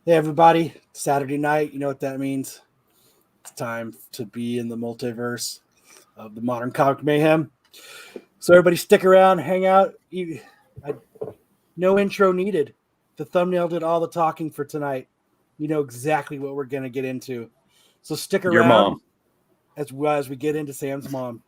Hey, everybody. Saturday night. You know what that means? It's time to be in the multiverse of the modern Comic Mayhem. So everybody stick around, hang out. No intro needed. The thumbnail did all the talking for tonight. You know exactly what we're going to get into. So stick around. Your mom. As well as we get into Sam's mom.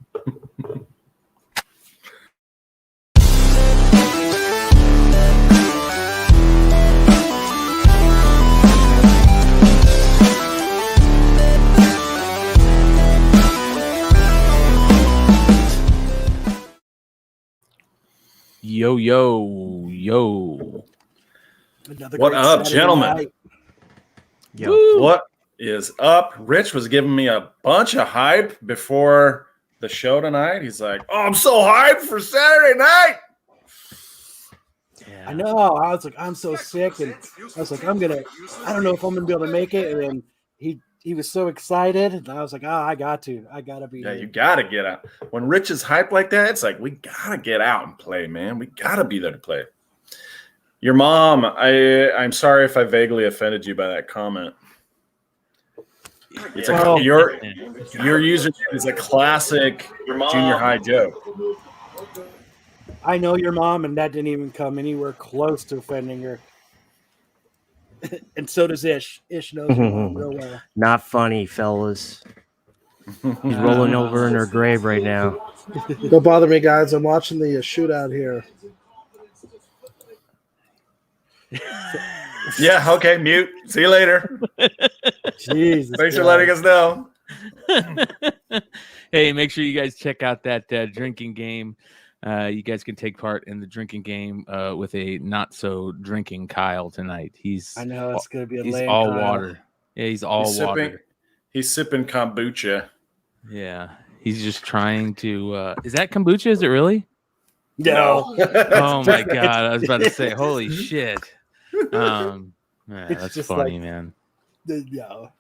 Yo, yo, yo. What up, gentlemen? Yo. What is up? Rich was giving me a bunch of hype before the show tonight. He's like, oh, I'm so hyped for Saturday night. Yeah. I know. I was like, I'm so sick. And I was like, I don't know if I'm going to be able to make it. And then he was so excited. And I was like, I got to be Yeah, here. you got to get out. When Rich is hyped like that, it's like, we got to get out and play, man. We got to be there to play. Your mom, I'm sorry if I vaguely offended you by that comment. It's your username is a classic junior high joke. I know your mom, and that didn't even come anywhere close to offending her. And so does Ish. Ish knows your mom real well. Not funny, fellas. He's rolling over in her grave right now. Don't bother me, guys. I'm watching the shootout here. Yeah, okay, mute. See you later. Jesus. Thanks for letting us know. Hey, make sure you guys check out that drinking game. You guys can take part in the drinking game with a not so drinking Kyle tonight. I know it's gonna be he's all Kyle. Water. Yeah, he's all water. He's sipping kombucha. Yeah, he's just trying to. Is that kombucha? Is it really? No. Oh my god! I was about to say, holy shit. That's just funny, like, man. No.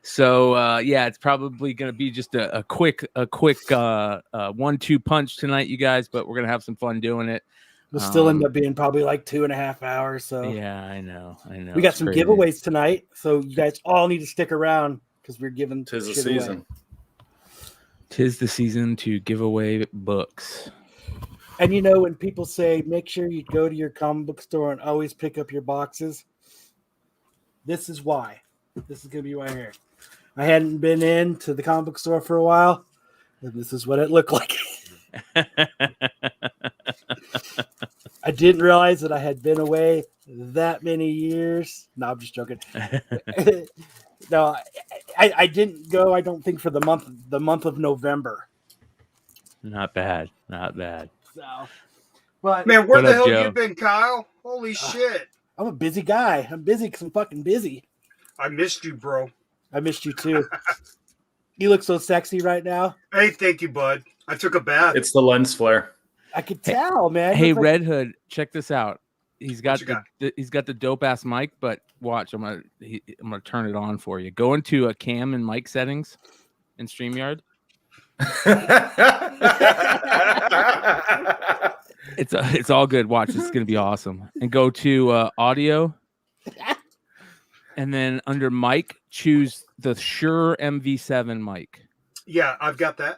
So it's probably gonna be just a quick 1-2 punch tonight, you guys. But we're gonna have some fun doing it. We'll still end up being probably like 2.5 hours. So yeah, I know. We got some giveaways tonight, so you guys all need to stick around because we're giving. Tis the season. Away. Tis the season to give away books. And you know, when people say, make sure you go to your comic book store and always pick up your boxes, this is why. This is going to be right here. I hadn't been into the comic book store for a while, and this is what it looked like. I didn't realize that I had been away that many years. No, I'm just joking. No, I didn't go, I don't think, for the month of November. Not bad. So, but man, where the hell you been, Kyle? Holy shit! I'm a busy guy. I'm busy because I'm fucking busy. I missed you, bro. I missed you too. You look so sexy right now. Hey, thank you, bud. I took a bath. It's the lens flare. I could tell, man. Hey, Red Hood, check this out. He's got he's got the dope ass mic, but watch, I'm gonna turn it on for you. Go into a cam and mic settings in StreamYard. It's all good. Watch, it's gonna be awesome. And go to audio, and then under mic, choose the Shure MV7 mic. Yeah, I've got that.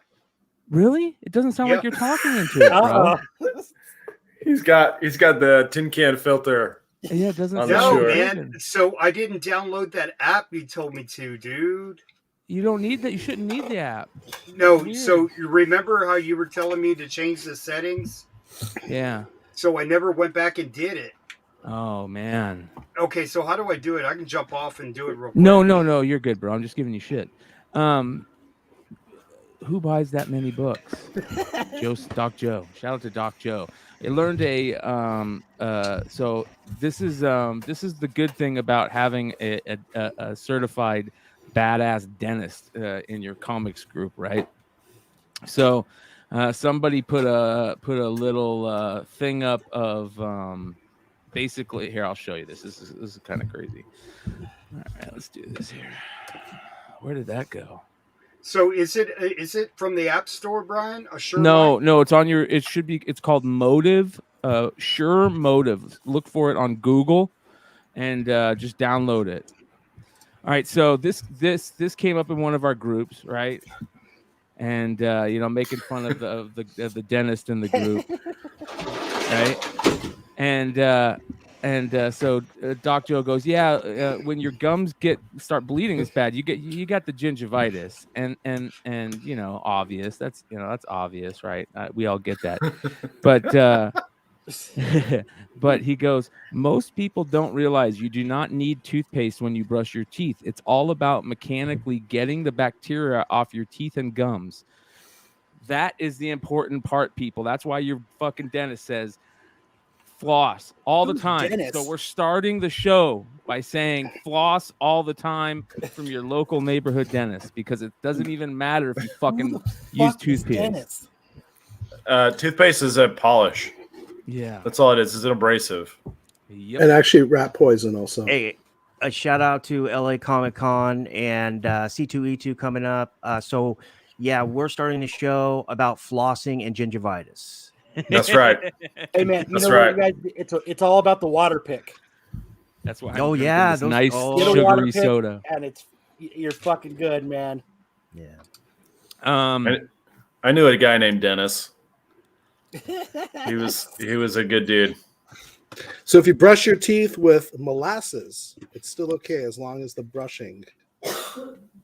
Really? It doesn't sound like you're talking into it, bro. He's got the tin can filter. Yeah, it doesn't. No, man. So I didn't download that app you told me to, dude. You don't need that. You shouldn't need the app. No. So you remember how you were telling me to change the settings? Yeah. So I never went back and did it. Oh man. Okay, so how do I do it? I can jump off and do it real quick. No, you're good, bro. I'm just giving you shit. Who buys that many books? Doc Joe. Shout out to Doc Joe. I learned so this is the good thing about having a certified badass dentist in your comics group, right? So somebody put a little thing up of basically, here, I'll show you this. This is kind of crazy. All right, let's do this here. Where did that go? So is it from the App Store, Bryan? No, it's on your. It should be. It's called Motive. Sure Motive. Look for it on Google. and just download it. All right, so this came up in one of our groups, right? And making fun of the dentist in the group, right? And so Doc Joe goes, yeah, when your gums start bleeding this bad, you got the gingivitis, and obvious. That's obvious, right? We all get that, but. But he goes, most people don't realize you do not need toothpaste when you brush your teeth. It's all about mechanically getting the bacteria off your teeth and gums. That is the important part, people. That's why your fucking dentist says floss all the time. Dennis? So we're starting the show by saying floss all the time from your local neighborhood dentist, because it doesn't even matter if you fucking use toothpaste. Toothpaste is a polish. Yeah, that's all it is. It's an abrasive. Yep. And actually rat poison also. Hey, a shout out to LA Comic Con and C2E2 coming up. So yeah, we're starting a show about flossing and gingivitis. That's right. Hey man, you That's know right. what, you guys? It's all about the water pick. That's why. Oh, yeah, this nice Get a water sugary pick, soda, and you're fucking good, man. Yeah. I knew a guy named Dennis. He was a good dude. So if you brush your teeth with molasses, it's still okay as long as the brushing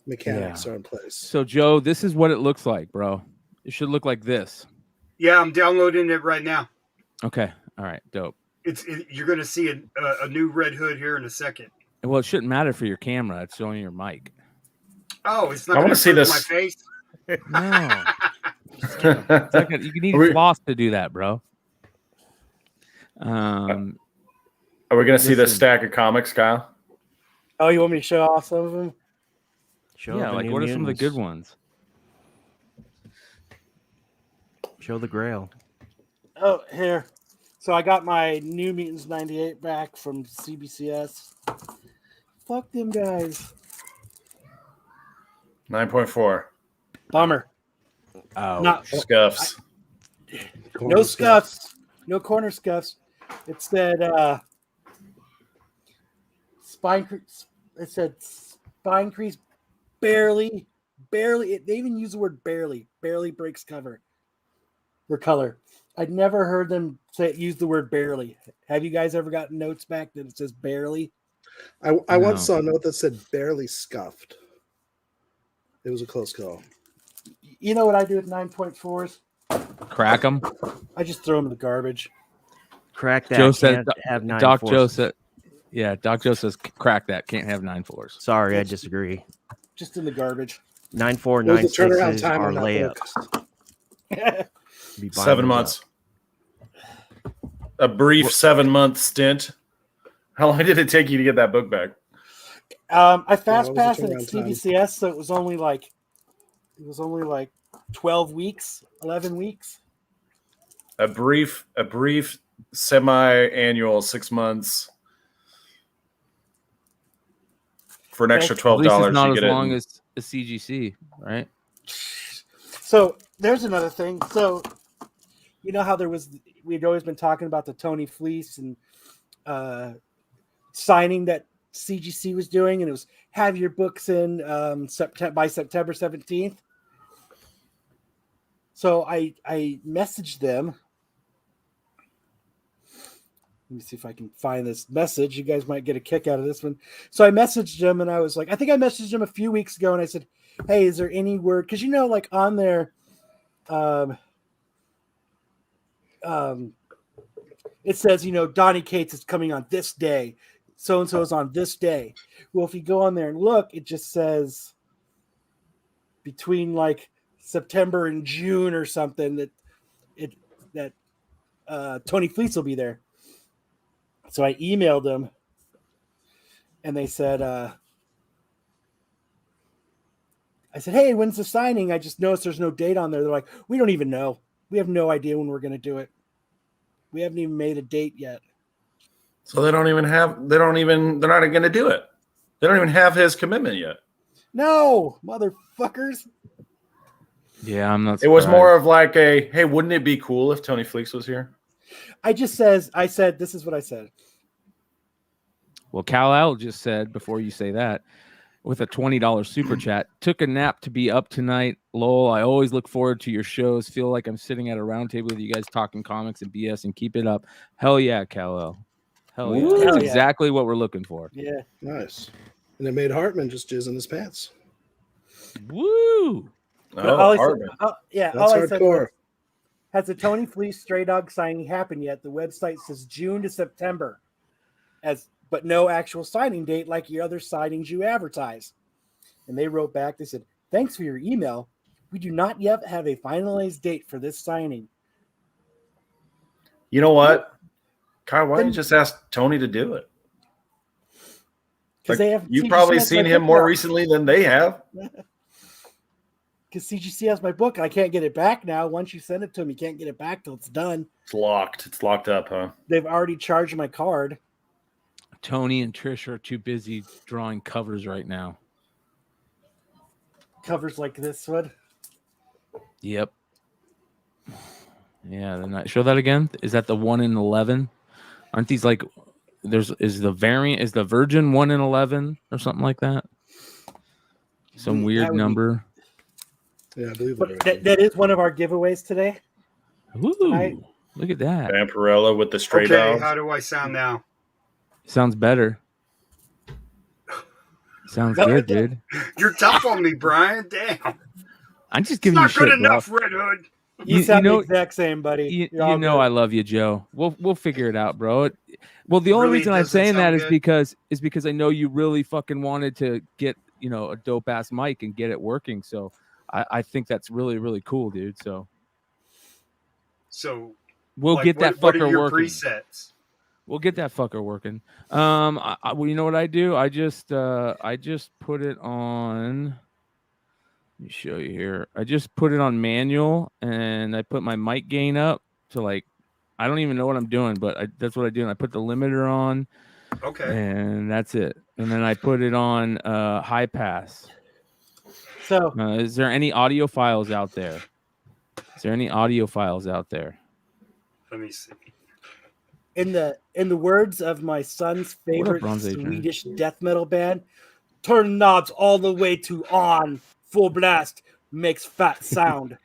mechanics are in place. So Joe, this is what it looks like, bro. It should look like this. Yeah, I'm downloading it right now. Okay. All right. Dope. You're going to see a new Red Hood here in a second. Well, it shouldn't matter for your camera. It's only your mic. Oh, it's not. I want to see this. My face. No. You need floss to do that, bro. Are we going to see this stack of comics, Kyle? Oh, you want me to show off some of them? Yeah, like what are some of the good ones? Show the Grail. Oh, here. So I got my New Mutants 98 back from CBCS. Fuck them guys. 9.4. Bummer. Oh, Not Scuffs. no scuffs. No corner scuffs. It said spine crease barely. They even use the word barely breaks cover or color. I'd never heard them use the word barely. Have you guys ever gotten notes back that it says barely? I once saw a note that said barely scuffed. It was a close call. You know what I do with 9.4s? Crack them. I just throw them in the garbage. Crack that. Joe said, have 9 Doc fours. Joe said, yeah, Doc Joe says crack that. Can't have 9.4s. Sorry, I disagree. Just in the garbage. 9.4, What was the turnaround 9.6s time are on that layups. Be buying 7 those months. A brief 7-month stint. How long did it take you to get that book back? I fast what was passed the it at turnaround time? CBCS, so it was only like 12 weeks, 11 weeks. A brief semi-annual 6 months for an extra At least $12. it's not You as get it. long as a CGC, right? So there's another thing. So you know how we'd always been talking about the Tony Fleece and signing that CGC was doing, and it was have your books in by September 17th. So I messaged them. Let me see if I can find this message. You guys might get a kick out of this one. So I messaged them, and I was like, I think I messaged them a few weeks ago, and I said, hey, is there any word? Because like on there, it says, Donnie Cates is coming on this day. So-and-so is on this day. Well, if you go on there and look, it just says between like September and June or something that Tony Fleece will be there. So I emailed them, and they said, I said, hey, when's the signing? I just noticed there's no date on there. They're like, we don't even know. We have no idea when we're going to do it. We haven't even made a date yet. So they're not going to do it. They don't even have his commitment yet. No, motherfuckers. Yeah, I'm not. It was surprised. more of like hey, wouldn't it be cool if Tony Fleece was here? I said, this is what I said. Well, Kal-El just said, before you say that, with a $20 super chat, took a nap to be up tonight. Lol, I always look forward to your shows. Feel like I'm sitting at a round table with you guys talking comics and BS, and keep it up. Hell yeah, Kal-El. Hell yeah. Woo. That's Hell yeah. exactly what we're looking for. Yeah. Nice. And it made Hartman just jizz in his pants. Woo! But all I said- Hartman. That's all I said hardcore. was, has the Tony Fleece Stray Dog signing happened yet? The website says June to September, but no actual signing date like your other signings you advertise. And they wrote back, they said, thanks for your email. We do not yet have a finalized date for this signing. You know what, Kyle? Why don't you just ask Tony to do it? Because they have You've CGC probably has my seen him book more now. recently than they have. Because CGC has my book. I can't get it back now. Once you send it to them, you can't get it back till it's done. It's locked. It's locked up, huh? They've already charged my card. Tony and Trish are too busy drawing covers right now. Covers like this one. Yep. Yeah, they're not. Show that again. Is that the 1 in 11? Aren't these like? Is the Virgin 1 in 11 or something like that? Some That weird would be- number. Yeah, I believe But that. that is one of our giveaways today. Ooh, Tonight. look at that. Vampirella with the stray Okay, dogs. how do I sound now? Sounds better. Sounds No, good, it- dude. You're tough on me, Brian. Damn. I'm just It's giving you not shit, good bro. enough, Red Hood. You sound the exact same, buddy. You You're all know good. I love you, Joe. We'll figure it out, bro. Well, the only Really reason I'm doesn't saying that sound is because I know you really fucking wanted to get a dope ass mic and get it working. So I think that's really really cool, dude. So So we'll like, get that what are fucker your working. presets? We'll get that fucker working. Well, you know what I do? I just put it on. Let me show you here. I just put it on manual, and I put my mic gain up to like, I don't even know what I'm doing, but that's what I do. And I put the limiter on, Okay. and that's it. And then I put it on high pass. So Is there any audio files out there? Is there any audio files out there? Let me see. in the words of my son's favorite Bronze Age, man? Swedish death metal band, turn knobs all the way to on, full blast, makes fat sound.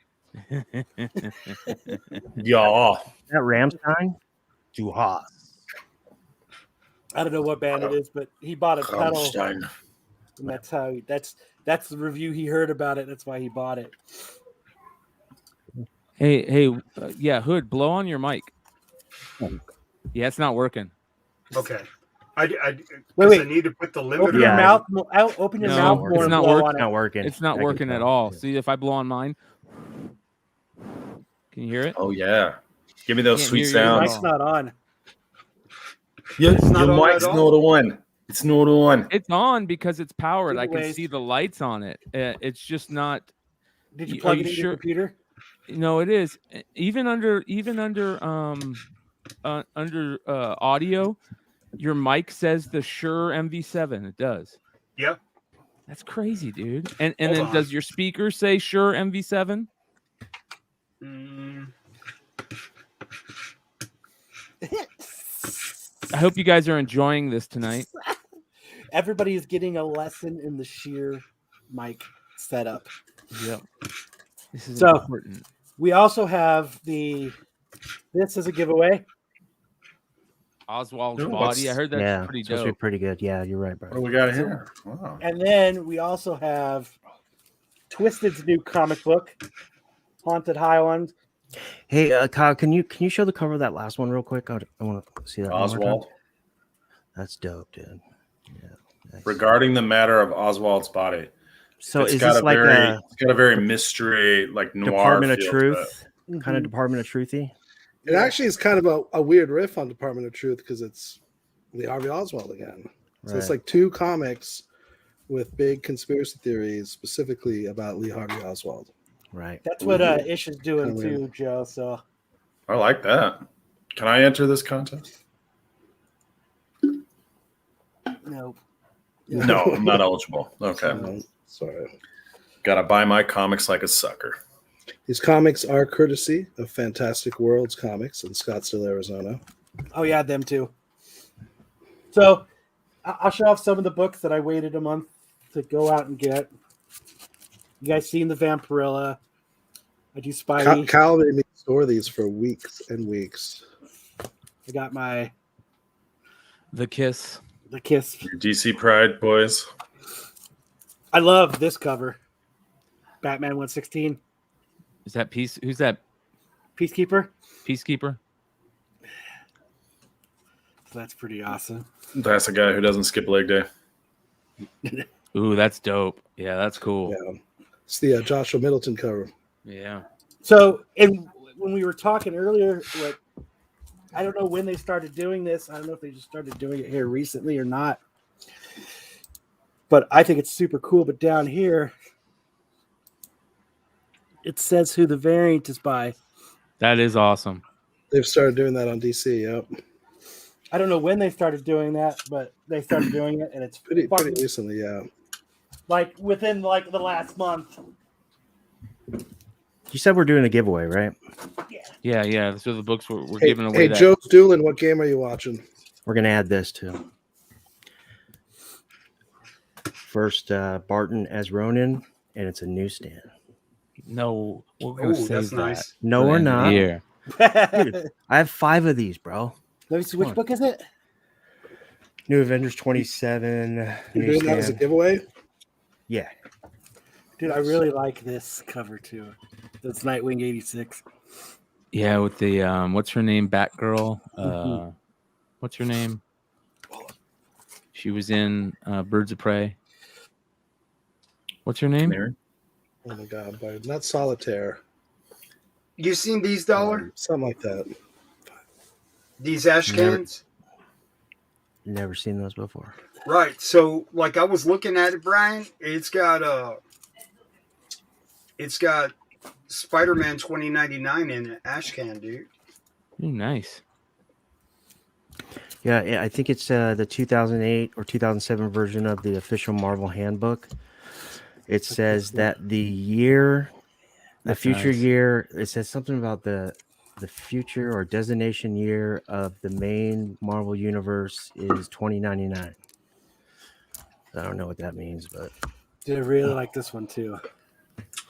Yeah. That Ramstein? Too hot. I don't know what band it is, but he bought a pedal, Stein. and that's the review he heard about it. That's why he bought it. Hey, yeah, Hood, blow on your mic. Yeah, it's not working. Okay. I Wait. need to put the Open limiter. your Yeah. mouth. Open your No, mouth it's more. and not blow working. on it. Not working. It's not I can working at tell. all. Yeah. See, if I blow on mine, can you hear it? Oh yeah. Give me those Can't sweet hear you at Mic's sounds. all. not on. Yeah, It's not your on mic's at all? not on. It's not on. It's on because it's powered. I can Anyways. see the lights on it. It's just not. Did you Are plug you it in sure? your computer? No, it is. Even under audio, your mic says the Shure MV7. It does. Yep. That's crazy, dude. And Hold then on. does your speaker say Shure MV7? Mm, I hope you guys are enjoying this tonight. Everybody is getting a lesson in the sheer mic setup. Yep. This is So- important. We also have this is a giveaway. Oswald's Ooh, body. I heard that's Yeah, pretty it's supposed to be dope. pretty good. Yeah, you're right, What do bro. we got here? Wow. And then we also have Twisted's new comic book, Haunted Highlands. Hey, Kyle, can you show the cover of that last one real quick? I want to see that. one more time. Oswald. That's dope, dude. Yeah. Nice. Regarding the matter of Oswald's body. So It's is got this a like very, a it's got a very mystery, like noir Department of feel to Truth? it. Kind of Department of Truthy? It actually is kind of a weird riff on Department of Truth because it's Lee Harvey Oswald again. So it's Right. like two comics with big conspiracy theories specifically about Lee Harvey Oswald. Right. That's what Ish is doing Kinda too, weird. Joe. So I like that. Can I enter this contest? no. No, I'm not eligible. Okay. Sorry. Gotta buy my comics like a sucker. These comics are courtesy of Fantastic Worlds Comics in Scottsdale, Arizona. Oh yeah, them too. So I'll show off some of the books that I waited a month to go out and get. You guys seen the Vampirilla? I do Spidey. Kyle made me store these for weeks and weeks. I got The Kiss. the Kiss. Your DC Pride, boys. I love this cover. Batman 116. Is that Peace? Who's that? Peacekeeper. Peacekeeper? So that's pretty awesome. That's a guy who doesn't skip leg day. Ooh, that's dope. Yeah, that's cool. Yeah, it's the Joshua Middleton cover. Yeah. So, and when we were talking earlier, like, I don't know when they started doing this. I don't know if they just started doing it here recently or not. But I think it's super cool. But down here, it says who the variant is by. That is awesome. They've started doing that on DC. Yep, I don't know when they started doing that, but they started doing it, and it's pretty fucking, recently. Yeah, like within like the last month. You said we're doing a giveaway, right? Yeah. So the books we're hey, giving away. hey that. Joe Doolin, what game are you watching? We're gonna add this too. First, Barton as Ronin, and it's a newsstand. No, we're Oh, gonna save that's that. nice. No, for the we're end of the not. year. Dude, I have 5 of these, bro. Let me see, which Come on. book is it? New Avengers 27. You're doing that as a newsstand. giveaway? Yeah. Dude, I really like this cover too. That's Nightwing 86. Yeah, with the what's her name? Batgirl. Mhm. What's her name? She was in Birds of Prey. What's her name? Mary? Oh my god, but not Solitaire. You seen these, Dollar? Something like that. These ash Never- cans? Never seen those before. Right. So, like, I was looking at it, Brian. It's got Spider-Man 2099 in an ash can, dude. Ooh, nice. Yeah, I think it's the 2008 or 2007 version of the official Marvel handbook. It says that the That's future nice. year, it says something about the future or designation year of the main Marvel universe is 2099. I don't know what that means, but Dude, I really like this one too.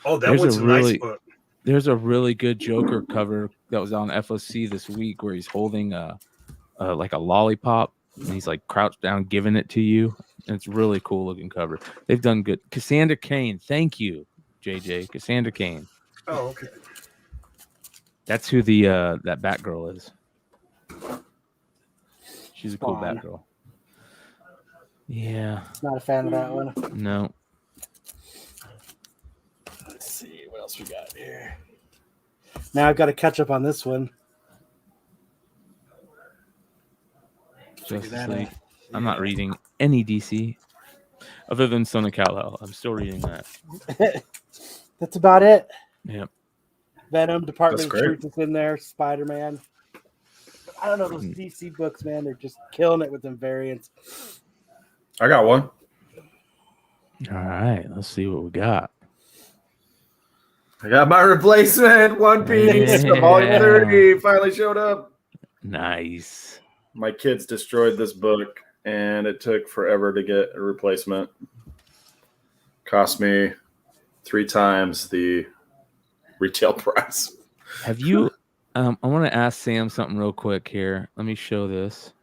Oh, that There's one's a a nice really- book. There's a really good Joker cover that was on FOC this week where he's holding like a lollipop and he's like crouched down giving it to you. And it's really cool looking cover. They've done good. Cassandra Cain, thank you, JJ. Cassandra Cain. Oh, okay. That's who the that Batgirl is. She's a cool Spawn. Batgirl. Yeah. Not a fan of that one. No. Let's see what else we got here. Now I've got to catch up on this one. Justice that League. out. I'm not reading any DC other than Son of Kal-El. I'm still reading that. That's about it. Yep. Venom, Department of That's great. Truth is in there. Spider-Man. I don't know those DC books, man. They're just killing it with them variants. I got one. All right. Let's see what we got. I got my replacement, One Piece. Yeah. Volume 30 finally showed up. Nice. My kids destroyed this book, and it took forever to get a replacement. Cost me 3 times the retail price. Have you? I want to ask Sam something real quick here. Let me show this.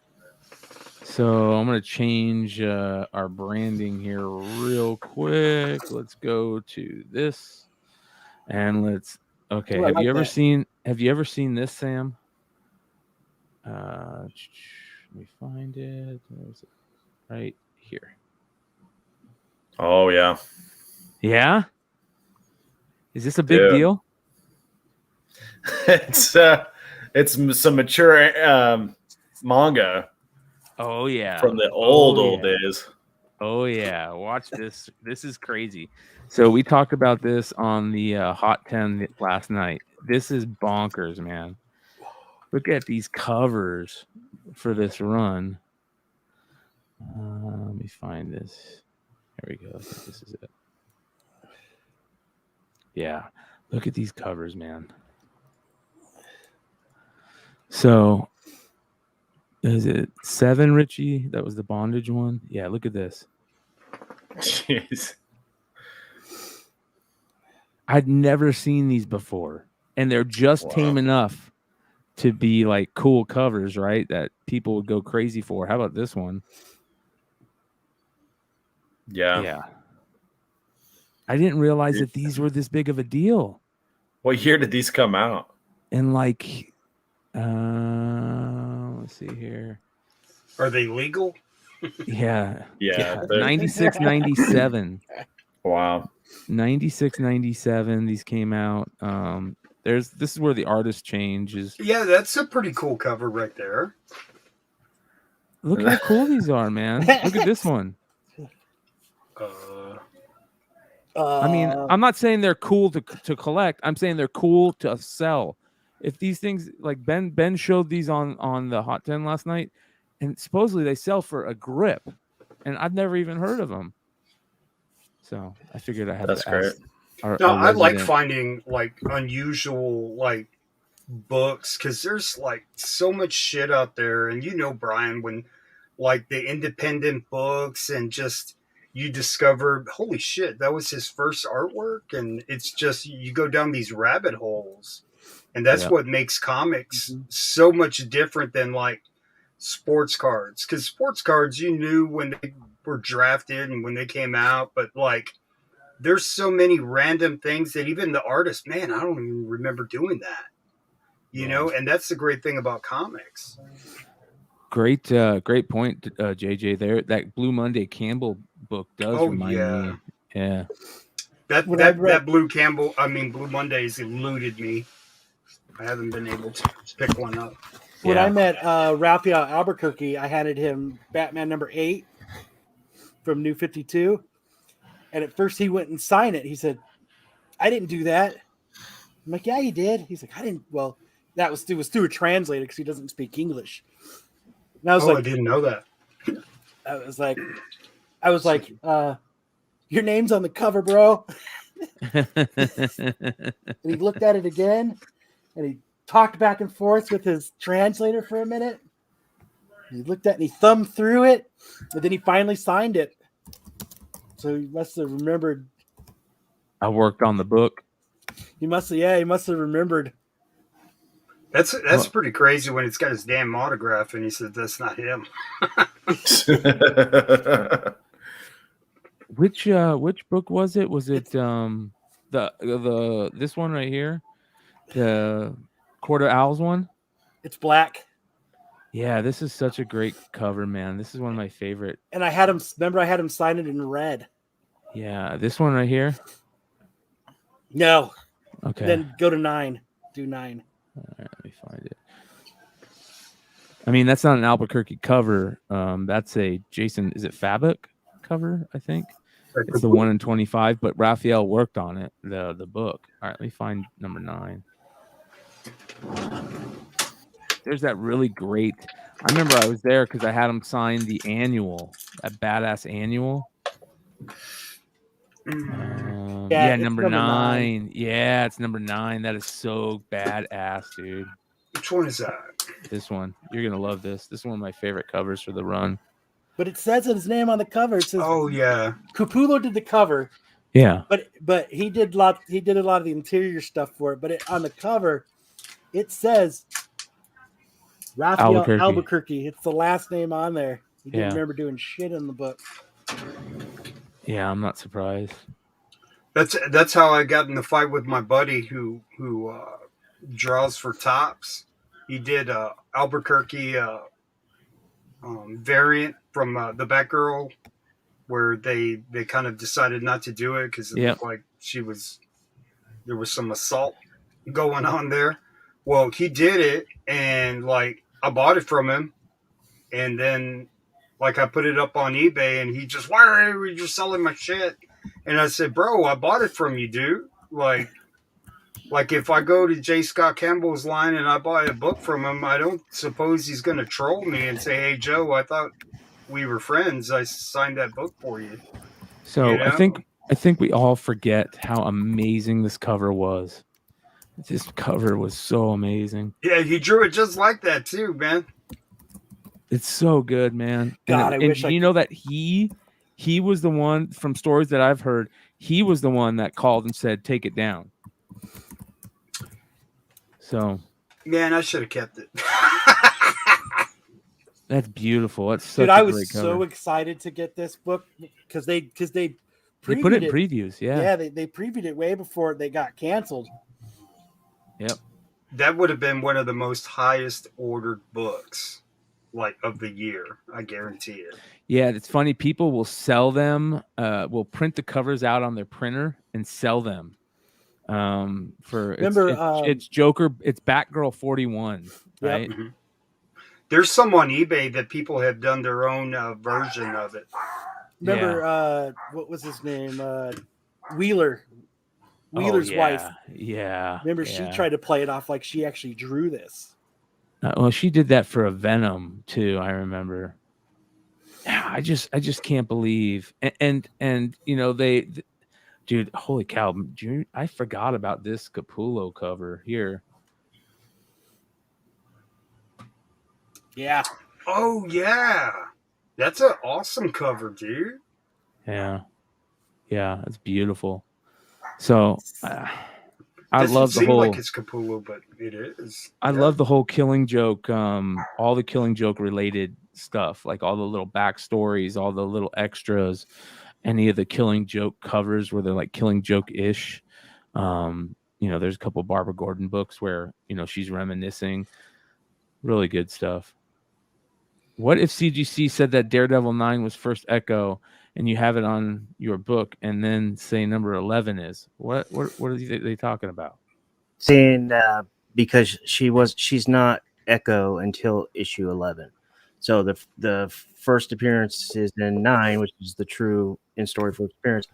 So I'm going to change our branding here real quick. Let's go to this, and let's. Okay. Ooh, I have you like ever that. seen? Have you ever seen this, Sam? Let me find it. Where is it? Right here. Oh, yeah. Yeah. Is this a big Yeah. deal? It's some mature manga Oh yeah. from the old yeah. days. Oh yeah, watch this. This is crazy. So we talked about this on the Hot 10 last night. This is bonkers, man. Look at these covers for this run. Let me find this. There we go. I think this is it. Yeah, look at these covers, man. So Is it 7, Richie? That was the bondage one. Yeah, look at this. Jeez. I'd never seen these before, and they're just tame enough to be like cool covers, right? That people would go crazy for. How about this one? Yeah. I didn't realize that these were this big of a deal. What year did these come out? And like, let's see here. Are they legal? Yeah. 96, 97. Wow. 96, 97. These came out. This is where the artist changes. Yeah, that's a pretty cool cover right there. Look how cool these are, man. Look at this one. I mean, I'm not saying they're cool to collect. I'm saying they're cool to sell. If these things, like Ben showed these on the Hot 10 last night, and supposedly they sell for a grip, and I've never even heard of them. So I figured I had That's to great. ask. I like finding like unusual like books because there's like so much shit out there, and you know, Bryan, when like the independent books and just you discover, holy shit, that was his first artwork, and it's just you go down these rabbit holes, and that's what makes comics so much different than like sports cards. Because sports cards, you knew when they were drafted and when they came out, but like there's so many random things that even the artist, man, I don't even remember doing that, you know. And that's the great thing about comics. Great point, JJ. There, that Blue Monday Campbell book does remind me. Yeah, that Blue Mondays eluded me. I haven't been able to pick one up. When I met Rafael Albuquerque, I handed him Batman #8 from New 52. And at first he went and signed it. He said, I didn't do that. I'm like, yeah, you did. He's like, I didn't. Well, it was through a translator because he doesn't speak English. And I was I didn't know that. I was like, your name's on the cover, bro. And he looked at it again and he talked back and forth with his translator for a minute. He looked at it and he thumbed through it, and then he finally signed it. So he must have remembered. I worked on the book. He must have remembered. That's pretty crazy when it's got his damn autograph and he said that's not him. Which book was it? Was it the this one right here? The Court of Owls one? It's black. Yeah, this is such a great cover, man. This is one of my favorite. And I had him sign it in red. Yeah, this one right here. No. Okay. Then go to 9. Do 9. All right, let me find it. I mean, that's not an Albuquerque cover. That's a Jason. Is it Fabic cover? I think it's the 1 in 25. But Raphael worked on it. The book. All right, let me find number 9. There's that really great. I remember I was there because I had him sign the annual, that badass annual. Number 9. Yeah, it's number 9. That is so badass, dude. Which one is that? This one. You're gonna love this. This is one of my favorite covers for the run. But it says his name on the cover. It says, "Oh yeah." Capullo did the cover. Yeah. But he did a lot of the interior stuff for it. But on the cover, it says Rafael Albuquerque. It's the last name on there. He didn't remember doing shit in the book. Yeah, I'm not surprised. That's how I got in the fight with my buddy who draws for Tops. He did Albuquerque variant from the Batgirl, where they kind of decided not to do it because it looked like there was some assault going on there. Well, he did it, and like I bought it from him, and then like I put it up on eBay, and he just, why are you just selling my shit? And I said, bro, I bought it from you, dude. Like if I go to J. Scott Campbell's line and I buy a book from him, I don't suppose he's going to troll me and say, hey, Joe, I thought we were friends. I signed that book for you. So you know? I think we all forget how amazing this cover was. This cover was so amazing. Yeah, he drew it just like that too, man. It's so good, man. God, I and wish I you could- know that he was the one, from stories that I've heard, he was the one that called and said, take it down. So, Man, I should have kept it. that's beautiful. That's such Dude, a I great was cover. so excited to get this book because they They put it in previews, yeah. they previewed it way before they got canceled. Yep. That would have been one of the most highest ordered books, like, of the year. I guarantee it. Yeah, it's funny. People will sell them, will print the covers out on their printer and sell them. For it's Joker, it's Batgirl 41, right? Mm-hmm. There's some on eBay that people have done their own version of it. Remember, what was his name? Wheeler's wife. Yeah. Remember, she tried to play it off like she actually drew this. Well, she did that for a Venom too. I remember. I just can't believe, and you know dude, holy cow! I forgot about this Capullo cover here. Yeah. Oh yeah, that's an awesome cover, dude. Yeah, it's beautiful. So I love the whole. Like it's Capullo, but it is. I love the whole Killing Joke, all the Killing Joke related stuff, like all the little backstories, all the little extras, any of the Killing Joke covers where they're like Killing Joke-ish. You know, there's a couple Barbara Gordon books where, you know, she's reminiscing. Really good stuff. What if CGC said that Daredevil 9 was first Echo and you have it on your book and then say number 11 is? What are they talking about? Saying because she's not Echo until issue 11. So the first appearance is in 9, which is the true in-story first appearance,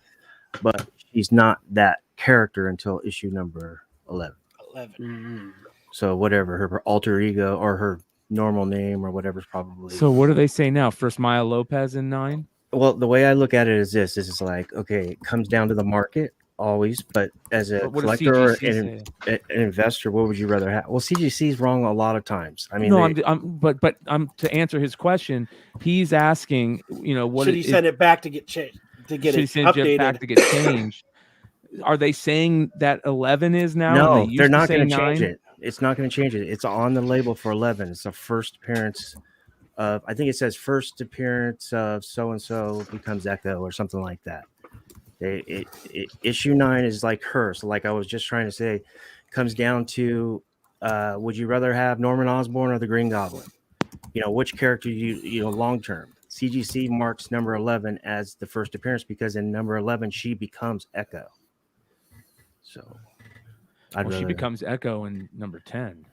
but she's not that character until issue number 11. Mm-hmm. So whatever, her alter ego or her normal name or whatever's probably. So what do they say now? First Maya Lopez in 9? Well, the way I look at it is this is like, okay, it comes down to the market always, but as a collector or an investor, what would you rather have? Well, CGC is wrong a lot of times. I mean, but to answer his question, he's asking, you know, what should he send it back to get changed, to get it updated, back to get changed? Are they saying that 11 is now? No, they're not going to change it. It's not going to change it. It's on the label for 11. It's the first appearance of, I think it says first appearance of so and so becomes Echo or something like that. Issue 9 is like her. So like I was just trying to say, comes down to would you rather have Norman Osborn or the Green Goblin? You know, which character you know long term. CGC marks number 11 as the first appearance because in number 11 she becomes Echo. So she becomes Echo in number 10.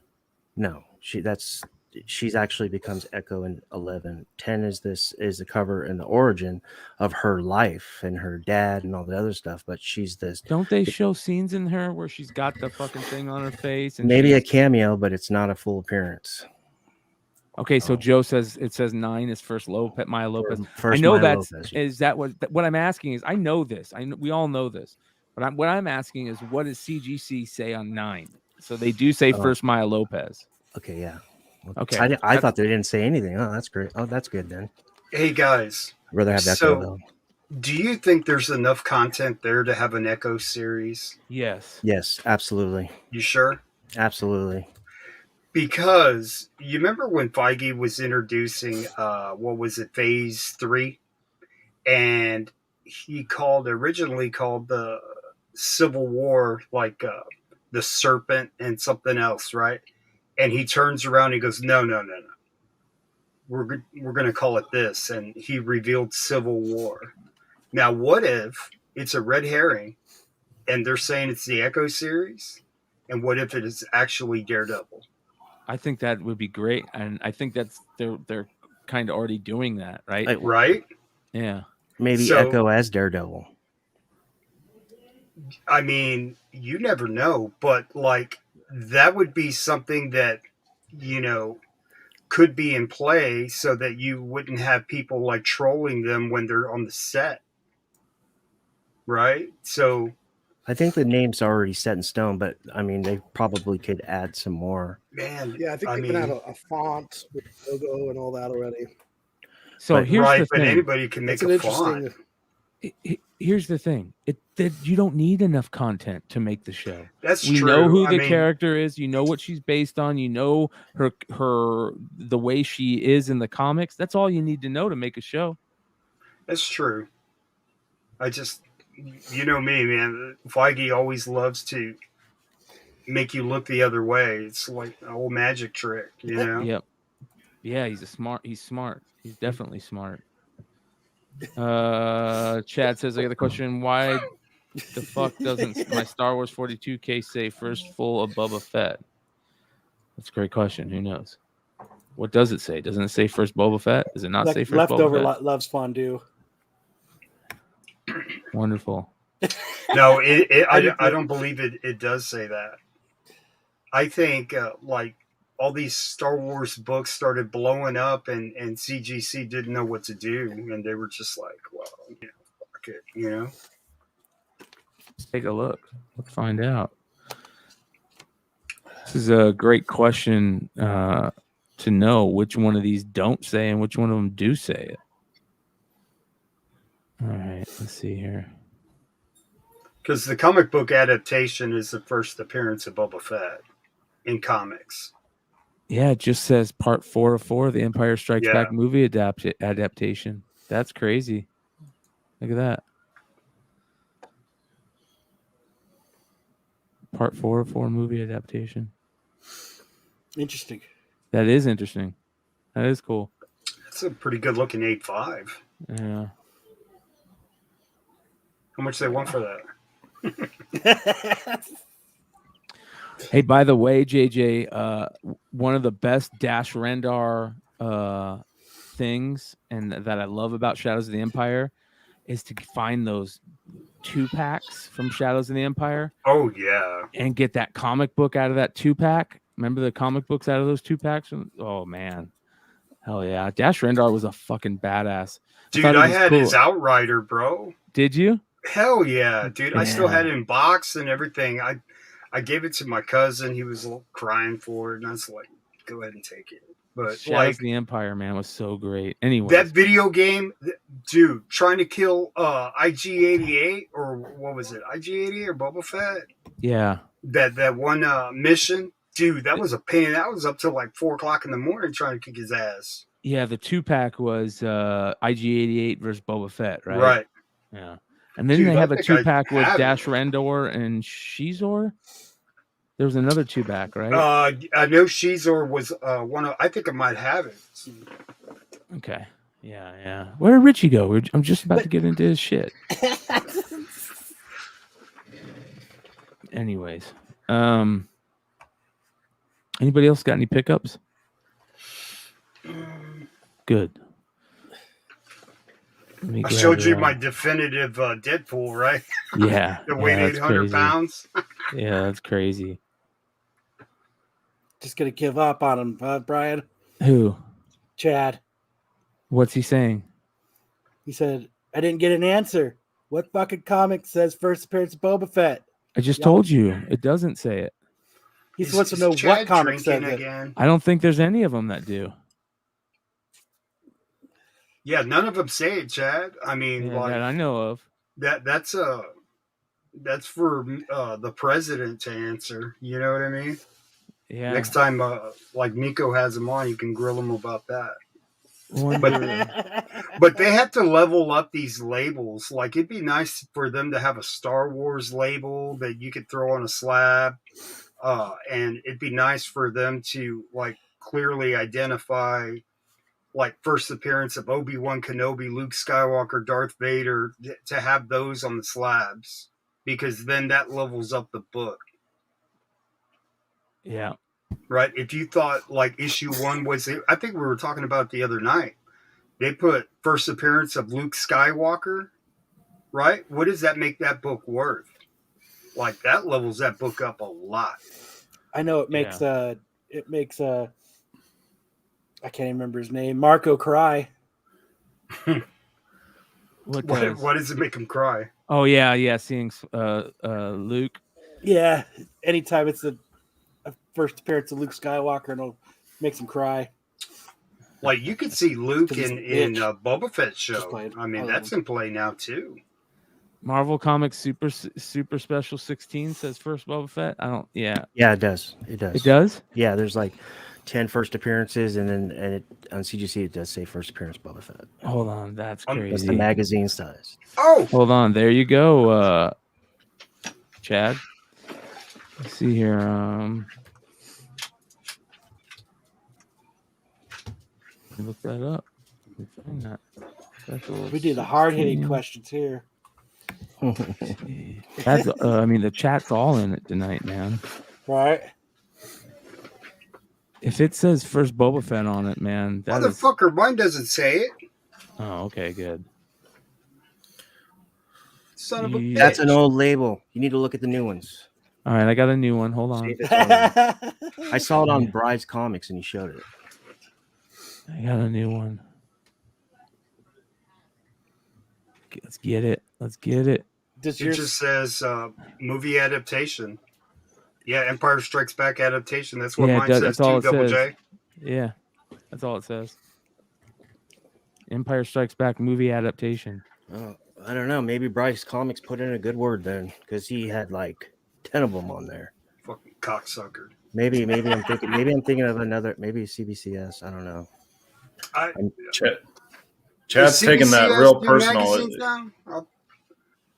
No, she's actually becomes Echo in 11. 10 is the cover and the origin of her life and her dad and all the other stuff. But she's this. Don't they show scenes in her where she's got the fucking thing on her face? And maybe a cameo, but it's not a full appearance. Okay, so Joe says it says 9 is first Maya Lopez. First I know Maya that's Lopez, is that what I'm asking is I know this. We all know this. But what I'm asking is what does CGC say on 9? So they do say first Maya Lopez. Okay, yeah. Okay. I thought they didn't say anything. Oh, that's great. Oh, that's good then. Hey guys, I'd rather have that. So, do you think there's enough content there to have an Echo series? Yes. Yes, absolutely. You sure? Absolutely. Because you remember when Feige was introducing what was it, Phase 3? And he originally called the Civil War like the Serpent and something else, right? And he turns around and he goes, no. We're going to call it this. And he revealed Civil War. Now, what if it's a red herring and they're saying it's the Echo series? And what if it is actually Daredevil? I think that would be great. And I think that's they're kind of already doing that, right? Right? Yeah. Maybe Echo as Daredevil. I mean, you never know, but like that would be something that, you know, could be in play so that you wouldn't have people like trolling them when they're on the set. Right? So I think the name's already set in stone, but I mean, they probably could add some more. Man, Yeah, I think they can have a font with logo and all that already. So But- here's the but thing. anybody can make It's an a font. interesting. Here's the thing. You don't need enough content to make the show. That's We true. know who I the mean, character is. You know what she's based on. You know her the way she is in the comics. That's all you need to know to make a show. That's true. I just, you know me, man. Feige always loves to make you look the other way. It's like an old magic trick, you know? Yep. Yeah, he's smart. He's definitely smart. Chad says, I got a question. Why the fuck doesn't my Star Wars 42K say first full of Boba Fett? That's a great question. Who knows? What does it say? Doesn't it say first Boba Fett? Does it not say first Leftover Boba Fett? loves fondue. Wonderful. No, I don't believe it does say that. I think like all these Star Wars books started blowing up, and CGC didn't know what to do, and they were just like, well, fuck it, Let's take a look. Let's find out. This is a great question to know which one of these don't say and which one of them do say it. All right, let's see here. Because the comic book adaptation is the first appearance of Boba Fett in comics. Yeah, it just says part 4 of 4, the Empire Strikes Yeah. Back movie adaptation. That's crazy. Look at that. Part 4 of 4 movie adaptation. Interesting. That is interesting. That is cool. That's a pretty good looking 8.5. Yeah. How much they want for that? Hey, by the way, JJ, one of the best Dash Rendar things and that I love about Shadows of the Empire is to find those 2-packs from Shadows of the Empire. Oh, yeah. And get that comic book out of that 2-pack. Remember the comic books out of those 2-packs? Oh, man. Hell yeah. Dash Rendar was a fucking badass. Dude, thought he I was had cool. his Outrider, bro. Did you? Hell yeah, dude. I still Yeah. had it in box and everything. I gave it to my cousin. He was crying for it, and I was like, go ahead and take it. But Shadows like of the Empire, man, was so great. Anyway, that video game, dude, trying to kill IG-88 or what was it? IG-88 or Boba Fett? yeah. That one mission, dude, that was a pain. That was up till like 4:00 in the morning trying to kick his ass. Yeah, the 2-pack was IG-88 versus Boba Fett, right? Right. Yeah. And then Dude, they I have a think I 2-pack with have it. Dash Rendor and Shizor. There was another 2-pack, right? I know Shizor was one of. I think I might have it. Okay. Yeah. Where did Richie go? I'm just about to get into his shit. Anyways, anybody else got any pickups? Good. Let me I grab showed it you out. my definitive Deadpool, right? Yeah. That weighed that's 800 crazy. pounds. Yeah, that's crazy. Just gonna give up on him, Brian. Who? Chad. What's he saying? He said, I didn't get an answer. What fucking comic says first appearance of Boba Fett? I just Y'all- told you. It doesn't say it. He Is- wants to is know Chad what comic says drinking it. again? I don't think there's any of them that do. Yeah, none of them say it, Chad. I mean, Yeah, like that I know of. that's for the president to answer. You know what I mean? Yeah. Next time, like Nico has him on, you can grill him about that. Wonder- But they have to level up these labels. Like it'd be nice for them to have a Star Wars label that you could throw on a slab, and it'd be nice for them to like clearly identify, like first appearance of Obi-Wan Kenobi, Luke Skywalker, Darth Vader, to have those on the slabs, because then that levels up the book. yeah. Right. If you thought like issue 1 was, I think we were talking about it the other night. They put first appearance of Luke Skywalker, right? What does that make that book worth? Like that levels that book up a lot. I know it makes I can't even remember his name. Marco cry. What Why, does? why does it make him cry? Oh yeah, seeing Luke. Yeah, anytime it's a first appearance of Luke Skywalker, and it makes him cry. Like you could see Luke 'Cause he's a in bitch. Boba Fett Just show. played. I mean, Oh. that's in play now too. Marvel Comics Super Special 16 says first Boba Fett. I don't. Yeah, Yeah, it does. It does. it does. Yeah, there's like 10 first appearances, and then on CGC it does say first appearance Boba Fett. Hold on, that's That's That's the crazy. magazine size. Oh, Hold on, there you go, Chad. Let's see here. Let me look that up. Let me find that. Special We do the hard hitting 16. questions here. That's, I mean, the chat's all in it tonight, man. Right? If it says first Boba Fett on it, man, that is. motherfucker, mine doesn't say it. Oh, okay, good. Son of a Yeah. bitch. That's an old label. You need to look at the new ones. All right, I got a new one. Hold See on. if it's on there. I I saw it on Yeah. Bride's Comics, and he showed it. I got a new one. Okay, let's get it. Let's get it. Does It yours just says movie adaptation. Yeah, Empire Strikes Back adaptation. That's what Yeah, it mine does. says That's all too, it Double says. J. Yeah, that's all it says. Empire Strikes Back movie adaptation. Oh, I don't know. Maybe Bryce Comics put in a good word then, because he had like 10 of them on there. Fucking cocksucker. Maybe I'm thinking of another. Maybe CBCS. I don't know. Chad's taking that CBCS real do personal. magazines now?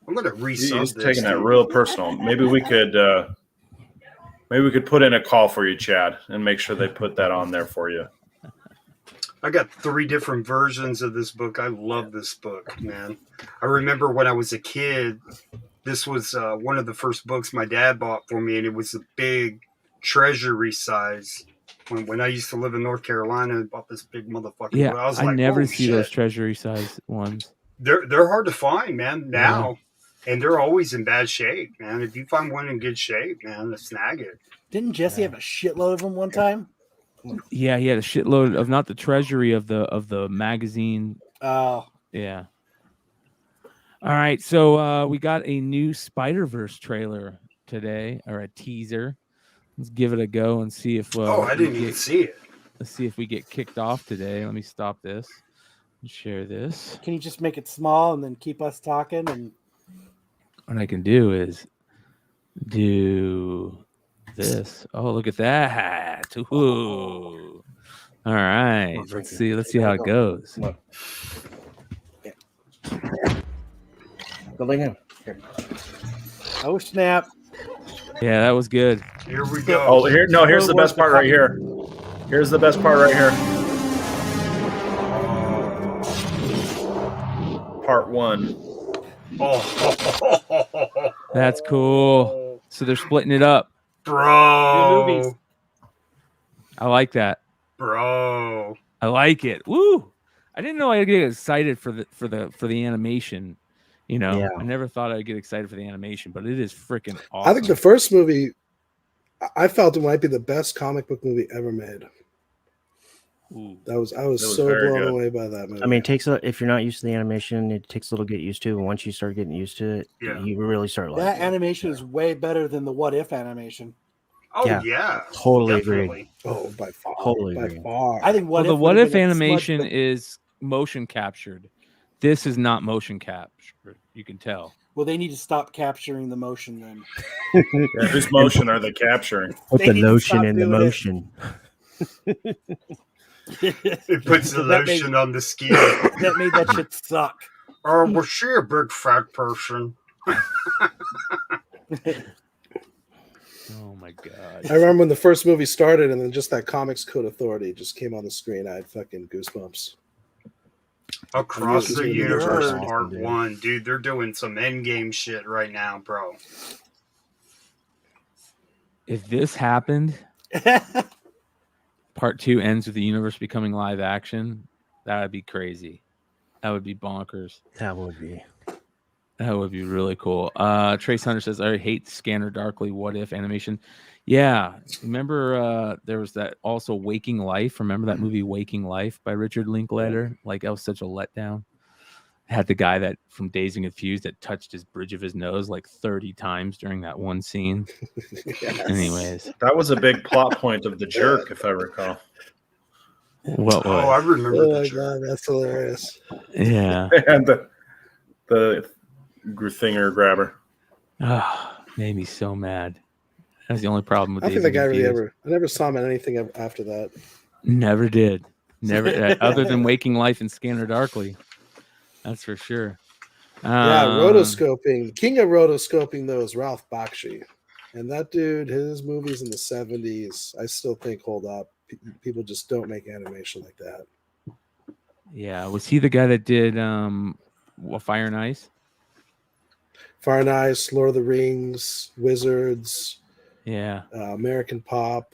I'm gonna resub He's this. taking that real personal. Maybe we could put in a call for you, Chad, and make sure they put that on there for you. I got 3 different versions of this book. I love this book, man. I remember when I was a kid, this was one of the first books my dad bought for me, and it was a big treasury size. When I used to live in North Carolina, I bought this big motherfucker. Yeah, I was I like, never "Holy see shit." those treasury size ones. They're hard to find, man, now. And they're always in bad shape, man. If you find one in good shape, man, snag it. didn't Jesse have a shitload of them one time? Yeah, he had a shitload of not the treasury of the magazine. Oh, Yeah. All right, so we got a new Spider-Verse trailer today, or a teaser. Let's give it a go and see if. I didn't even see it. Let's see if we get kicked off today. Let me stop this and share this. can you just make it small and then keep us talking? And What I can do is do this. Oh, look at that. Ooh. All right. Let's see. Let's see how it goes. Go lay down. Here. oh snap! Yeah, that was good. Here we go. Oh, here's the best part right here. Here's the best part right here. Part 1. Oh, That's cool. So they're splitting it up. bro. New movies. I like that. Bro. I like it. Woo! I didn't know I'd get excited for the animation. You know, Yeah. I never thought I'd get excited for the animation, but it is freaking awesome. I think the first movie, I felt it might be the best comic book movie ever made. Ooh. I was It was so very blown good. away by that movie. I mean, if you're not used to the animation, it takes a little get used to. And once you start getting used to it, Yeah. you really start liking That it. animation is way better than the What If animation. Oh, Yeah. yeah. Totally Definitely. oh, by far, Totally by agree. far. I think What Well, If the What would've If been a smudge, animation but- is motion captured. This is not motion captured. You can tell. well, they need to stop capturing the motion then. Yeah, whose motion are they capturing? Put They the need to lotion stop in the doing it. motion. It puts the That made- lotion on the skin. that made that shit suck. Or was she a big fat person? Oh my god. I remember when the first movie started, and then just that Comics Code Authority just came on the screen. I had fucking goosebumps. Across This is the gonna be Universe awesome, Part dude. 1. Dude, they're doing some endgame shit right now, bro. If this happened, part 2 ends with the universe becoming live action. That would be crazy. That would be bonkers. That would be. That would be really cool. Trace Hunter says, I hate Scanner Darkly What If animation. Yeah. Remember there was that also Waking Life. Remember that movie Waking Life by Richard Linklater? Like that was such a letdown. had the guy that from Dazed and Confused that touched his bridge of his nose like 30 times during that one scene. Yes. Anyways, That was a big plot point of The Jerk, if I recall. what Oh, I was? remember Oh the my jerk. god, that's hilarious. Yeah. And the thinger grabber. Made me so mad. That's the only problem with I don't think Dazed that and guy really Confused. I never saw him in anything after that. Never did. Never, other than Waking Life and Scanner Darkly. That's for sure. Yeah, rotoscoping. King of rotoscoping though is Ralph Bakshi. And that dude, his movies in the 70s, I still think hold up. People just don't make animation like that. Yeah, was he the guy that did Fire and Ice? Fire and Ice, Lord of the Rings, Wizards, Yeah, American Pop.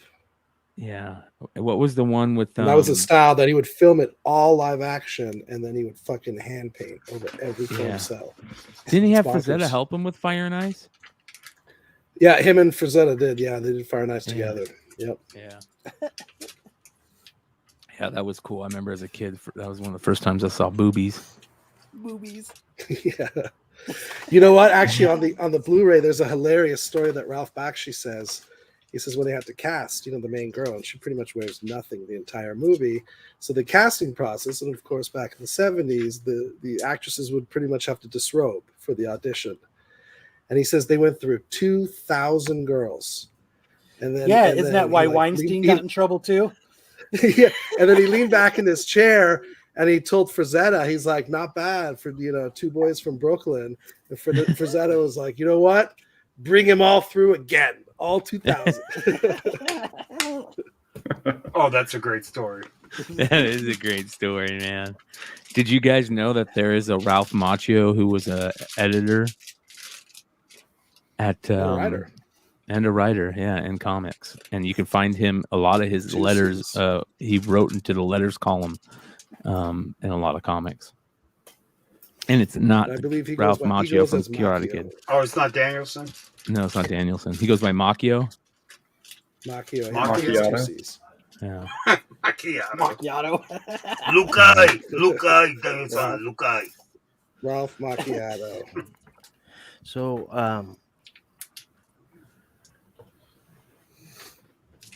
yeah. What was the one with? And that was a style that he would film it all live action, and then he would fucking hand paint over every film Yeah. cell. Didn't he have It's bonkers. Frazetta help him with Fire and Ice? Yeah, him and Frazetta did. Yeah, they did Fire and Ice Yeah. together. Yep. Yeah. Yeah, that was cool. I remember as a kid, that was one of the first times I saw boobies. Movies. Yeah. You know what? Actually, on the Blu-ray, there's a hilarious story that Ralph Bakshi says. He says when they have to cast, the main girl, and she pretty much wears nothing the entire movie. So the casting process, and of course back in the 70s, the actresses would pretty much have to disrobe for the audition. And he says they went through 2,000 girls. And then Isn't that why Weinstein got in trouble too? Yeah, and then he leaned back in his chair and he told Frazetta, he's like, not bad for two boys from Brooklyn. And Frazetta was like, you know what? Bring him all through again, all 2,000. Oh, that's a great story. That is a great story, man. Did you guys know that there is a Ralph Macchio who was a editor at writer. and a writer, yeah, in comics, and you can find him a lot of his letters. He wrote into the letters column in a lot of comics, and it's not I believe he Ralph goes by- he Macchio goes from as Karate Macchio. Kid. Oh, it's not Danielson? No, it's not Danielson. He goes by Macchio. Macchio. Macchio. Yeah. Macchiato. Macchiato. Lukai, Danielson, Lukai. Ralph Macchiato. So,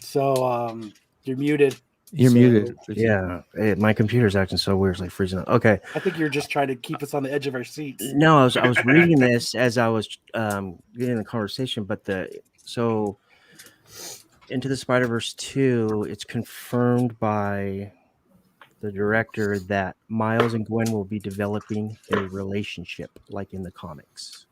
So you're muted. You're muted. yeah, my computer's acting so weird, it's like freezing up. Okay. I think you're just trying to keep us on the edge of our seats. No, I was reading this as I was getting the conversation, but Into the Spider-Verse 2, it's confirmed by the director that Miles and Gwen will be developing a relationship like in the comics.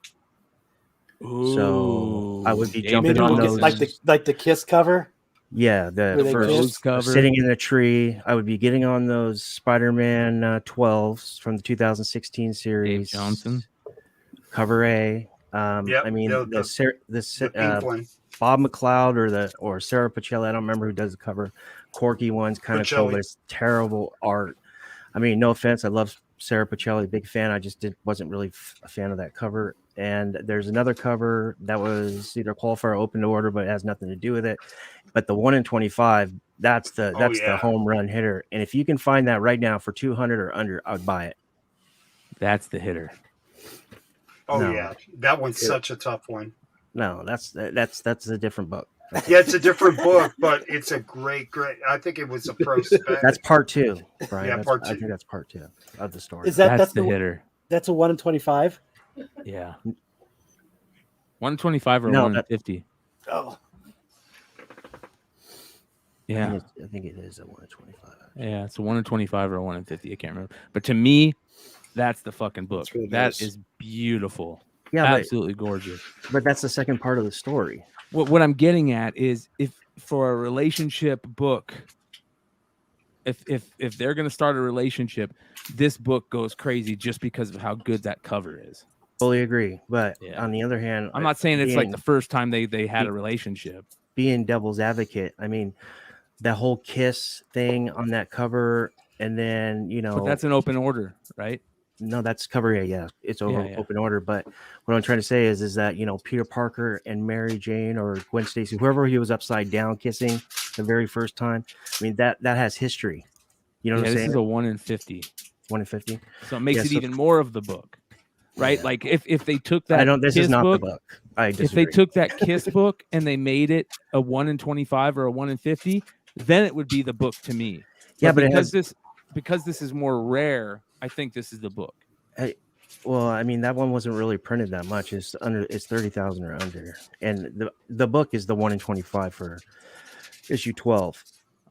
So I would be jumping Maybe on we'll those. get like the Kiss cover. Yeah, Where the they first kiss? cover. sitting in a tree. I would be getting on those Spider-Man 12s from the 2016 Dave series. Johnson. Cover A. Yep, I mean, the pink one. Bob McLeod or Sarah Pacelli. I don't remember who does the cover. Corky one's kind of cool, Pacelli. but it's terrible art. I mean, no offense. I love Sarah Pacelli, big fan. I just wasn't really a fan of that cover. And there's another cover that was either qualifier or open to order, but it has nothing to do with it. But the 1 in 25, that's the home run hitter. And if you can find that right now for 200 or under, I would buy it. That's the hitter. Oh No. yeah, that one's such a tough one. No, that's a different book. Yeah, it's a different book, but it's a great. I think it was a pro spec. That's part 2, Brian. Yeah, part 2. I think that's part 2 of the story. Is that's That's the the hitter. That's a 1 in 25. Yeah. 125 or No, 150. Oh, Yeah. I think it is a 1 in 25. Yeah, it's a 1 in 25 or a 1 in 50. I can't remember. But to me, that's the fucking book. That's really That nice. is beautiful. Yeah, Absolutely gorgeous. but that's the second part of the story. What I'm getting at is if for a relationship book, if they're going to start a relationship, this book goes crazy just because of how good that cover is. Fully agree. But Yeah. on the other hand, I'm not saying it's like being- the first time they had a relationship. being devil's advocate, I mean, that whole kiss thing on that cover, and then But that's an open order, right? no, that's cover A. Yeah, it's over Yeah. open order. But what I'm trying to say is that Peter Parker and Mary Jane or Gwen Stacy, whoever he was upside down kissing the very first time. I mean that has history. You know what I'm This saying? is a 1 in 50. 1 in 50. So it makes Yeah, it so- even more of the book, right? Yeah. Like if they took that I don't. This is Kiss not book, the book. I if disagree. they took that Kiss book and they made it a 1 in 25 or a 1 in 50, then it would be the book to me. Yeah, but it because has. because this is more rare, I think this is the book. Well, I mean, that one wasn't really printed that much. It's 30,000 or under, and the book is the 1 in 25 for issue 12.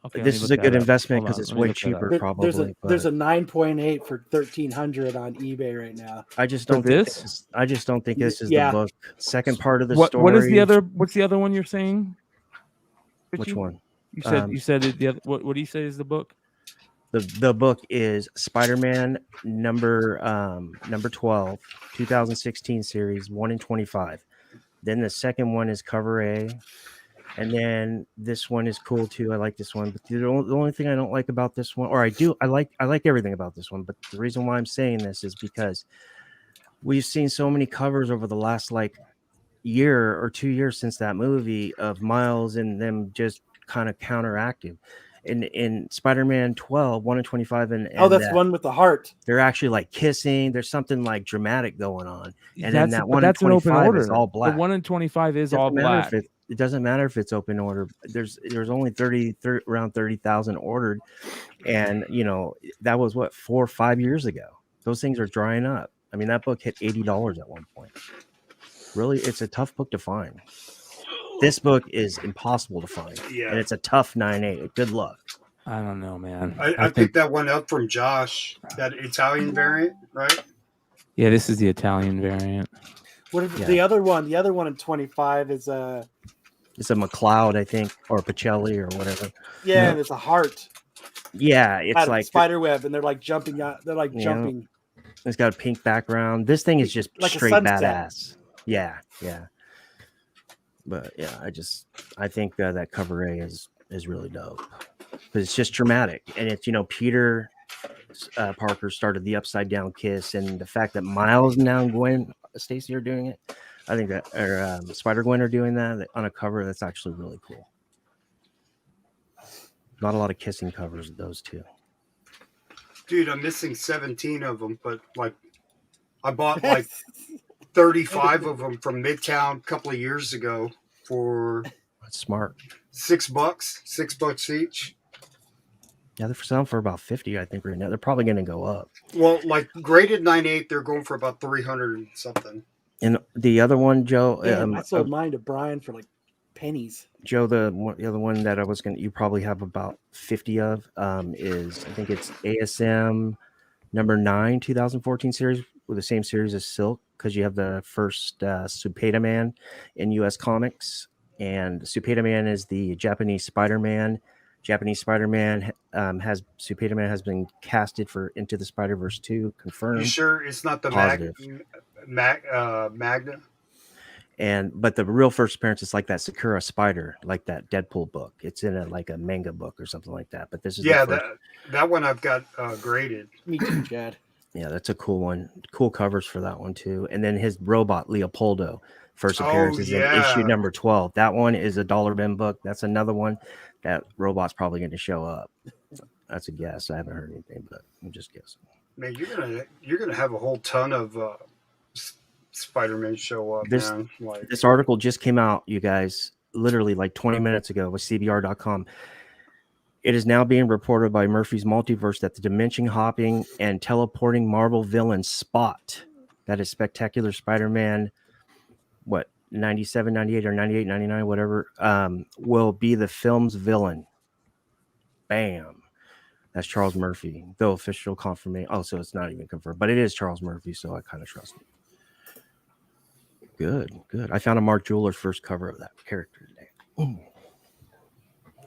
Okay, This is a good investment because it's way cheaper, There- probably. there's a 9.8 for 1,300 on eBay right now. I just For don't think this? I just don't think this is Yeah. the book. Second part of the What story. what is the other? What's the other one you're saying? Which Richie? one? You said it, the other, what do you say is the book? The book is Spider-Man number 12, 2016 series, 1 in 25. Then the second one is cover A. And then this one is cool too. I like this one, but the only thing I don't like about this one, or I like everything about this one, but the reason why I'm saying this is because we've seen so many covers over the last like year or 2 years since that movie of Miles and them just kind of counteracting. In Spider-Man 12, 1 in 25, and that's one with the heart. they're actually like kissing. There's something like dramatic going on, and then That's that but 1 in that's an open 25 order. is all black. The 1 in 25 is Doesn't all matter black. if it doesn't matter if it's open order. There's only 30 around 30,000 ordered, and you know that was what 4 or 5 years ago. Those things are drying up. I mean, that book hit $80 at one point. Really, it's a tough book to find. This book is impossible to find, and it's a tough 9.8. Good luck. I don't know, man. I picked that one up from Josh, that Italian variant, right? Yeah, this is the Italian variant. What if Yeah. the other one? The other one in 25 is It's a McLeod, I think, or Pacelli or whatever. and it's a heart Yeah, it's out of like spider web, and they're like jumping out. They're like Yeah. jumping. it's got a pink background. This thing is just Like a straight sunset. badass. Yeah. But yeah, I think that cover A is really dope because it's just dramatic, and it's Peter Parker started the upside down kiss, and the fact that Miles now and Gwen Stacy are doing it, I think that Spider Gwen are doing that on a cover. That's actually really cool. Not a lot of kissing covers of those two. Dude, I'm missing 17 of them, but like I bought like 35 of them from Midtown a couple of years ago for That's smart. $6, $6 each. Yeah, they're selling for about 50, I think, right now. They're probably going to go up. Well, like graded 9.8, they're going for about 300 and something. And the other one, Joe, Damn, I sold mine to Bryan for like pennies. Joe, the other one that you probably have about 50 of is, I think it's ASM number 9, 2014 series with the same series as Silk, because you have the first Supeda Man in US Comics, and Supeda Man is the Japanese Spider-Man. Japanese Spider-Man Supeda Man has been casted for Into the Spider-Verse 2, confirmed. You sure it's not the Positive. Magna? But the real first appearance is like that Sakura Spider, like that Deadpool book. It's in like a manga book or something like that. But this is that one I've got graded. Me too, Chad. Yeah, that's a cool one. Cool covers for that one too. And then his robot Leopoldo first appearance is in issue number 12. That one is a dollar bin book. That's another one that robot's probably going to show up. That's a guess. I haven't heard anything, but I'm just guessing. Man, you're gonna have a whole ton of Spider-Man show up, man. Like, this article just came out, you guys, literally like 20 minutes ago with CBR.com. It is now being reported by Murphy's Multiverse that the dimension hopping and teleporting Marvel villain Spot, that is Spectacular Spider-Man, 97, 98, or 98, 99, whatever, will be the film's villain. Bam. That's Charles Murphy, though official confirmation. Oh, so it's not even confirmed, but it is Charles Murphy, so I kind of trust him. Good. I found a Mark Jeweller's first cover of that character today. Ooh.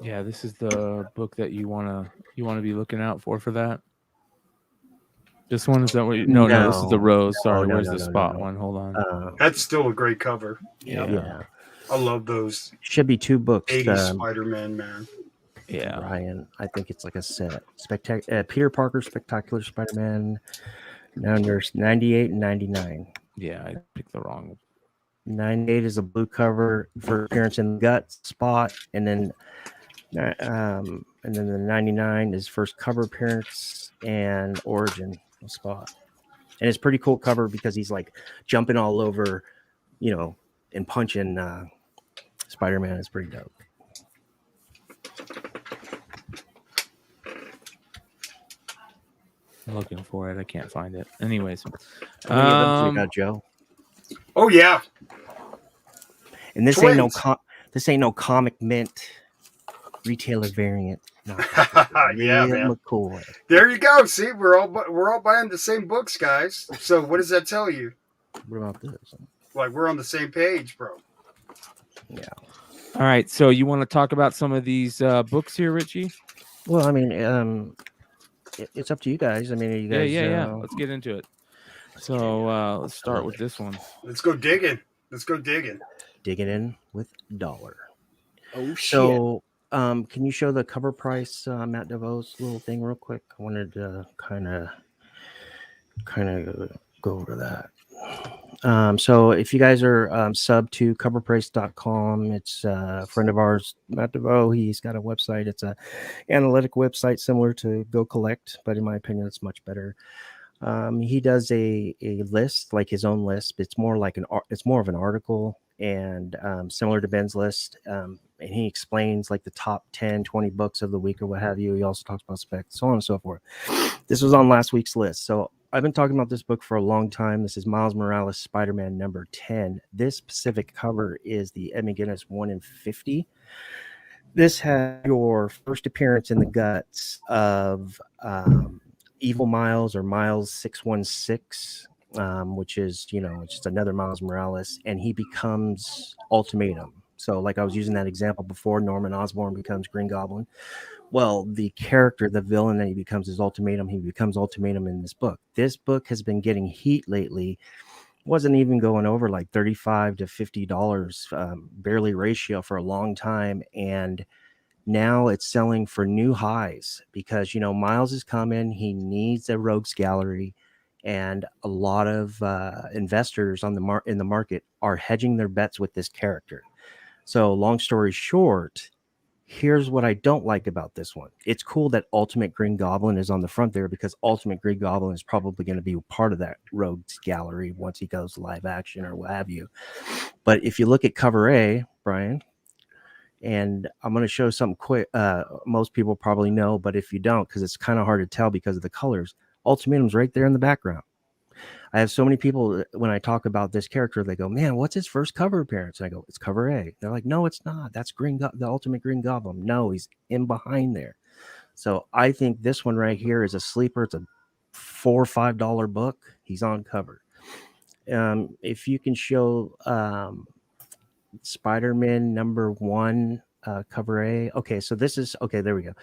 Yeah, this is the book that you wanna be looking out for that. This one is that what? No, this is the Rose. Sorry, where's the Spot one? Hold on. that's still a great cover. Yeah. I love those. Should be 2 books. 80s Spider-Man, man. Yeah, Bryan. I think it's like a set. Peter Parker, Spectacular Spider-Man. Now there's 98 and 99. yeah, I picked the wrong. 98 is a blue cover for appearance in the Gut Spot, and then And then the 99 is first cover appearance and origin spot. And it's pretty cool cover because he's like jumping all over, and punching Spider-Man. Is pretty dope. I'm looking for it. I can't find it. Anyways, How many of those you got, Joe? Oh yeah. And this Twins. ain't no Comic Mint retailer variant. No, Yeah, man. McCoy. There you go. See, we're all buying the same books, guys. So what does that tell you? What about this? Like we're on the same page, bro. Yeah. all right. So you want to talk about some of these books here, Richie? Well, I mean, it's up to you guys. I mean, are you guys? Yeah. Let's get into it. So let's start with this one. Let's go digging. Digging in with $1. Oh shit! So, can you show the cover price, Matt DeVoe's little thing real quick? I wanted to kind of go over that. So if you guys are sub to coverprice.com, it's a friend of ours, Matt DeVoe. He's got a website. It's a analytic website similar to Go Collect, but in my opinion, it's much better. He does a list, like his own list. It's more of an article, and similar to Ben's list. And he explains like the top 10, 20 books of the week or what have you. He also talks about specs, so on and so forth. This was on last week's list. So I've been talking about this book for a long time. This is Miles Morales Spider-Man number 10. This specific cover is the Ed McGuinness 1 in 50. This has your first appearance in the guts of Evil Miles, or Miles 616, which is, it's just another Miles Morales, and he becomes Ultimatum. So like I was using that example before, Norman Osborn becomes Green Goblin. Well, the character, the villain that he becomes is Ultimatum. He becomes Ultimatum in this book. This book has been getting heat lately. Wasn't even going over like $35 to $50, barely ratio for a long time. And now it's selling for new highs because, Miles is coming. He needs a rogues gallery. And a lot of investors in the market are hedging their bets with this character. So long story short, here's what I don't like about this one. It's cool that Ultimate Green Goblin is on the front there because Ultimate Green Goblin is probably going to be part of that rogues gallery once he goes live action or what have you. But if you look at cover A, Brian, and I'm going to show something quick. Most people probably know, but if you don't, because it's kind of hard to tell because of the colors, Ultimatum's right there in the background. I have so many people when I talk about this character, they go, "Man, what's his first cover appearance?" And I go, "It's cover A." They're like, "No, it's not. That's the Ultimate Green Goblin." No, he's in behind there. So I think this one right here is a sleeper. It's a $4 or $5 book. He's on cover. If you can show Spider-Man number 1, cover A. Okay, so this is there we go.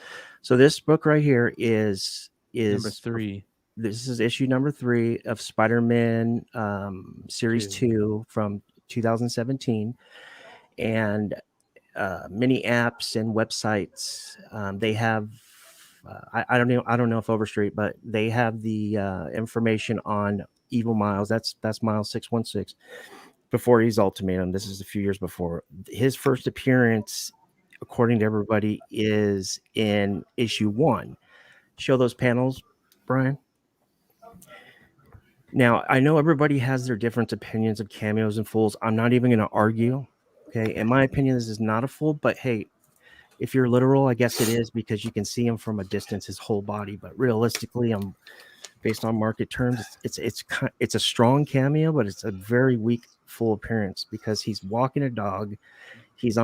So this book right here is Number 3. This is issue number 3 of Spider-Man series 2 from 2017, and many apps and websites they have. I don't know if Overstreet, but they have the information on Evil Miles. That's Miles 616 before he's Ultimatum. This is a few years before his first appearance, according to everybody, is in issue 1. Show those panels, Brian. Now, I know everybody has their different opinions of cameos and fools. I'm not even going to argue. Okay. In my opinion, this is not a fool, but hey, if you're literal, I guess it is because you can see him from a distance, his whole body. But realistically, based on market terms, it's a strong cameo, but it's a very weak full appearance because he's walking a dog. He's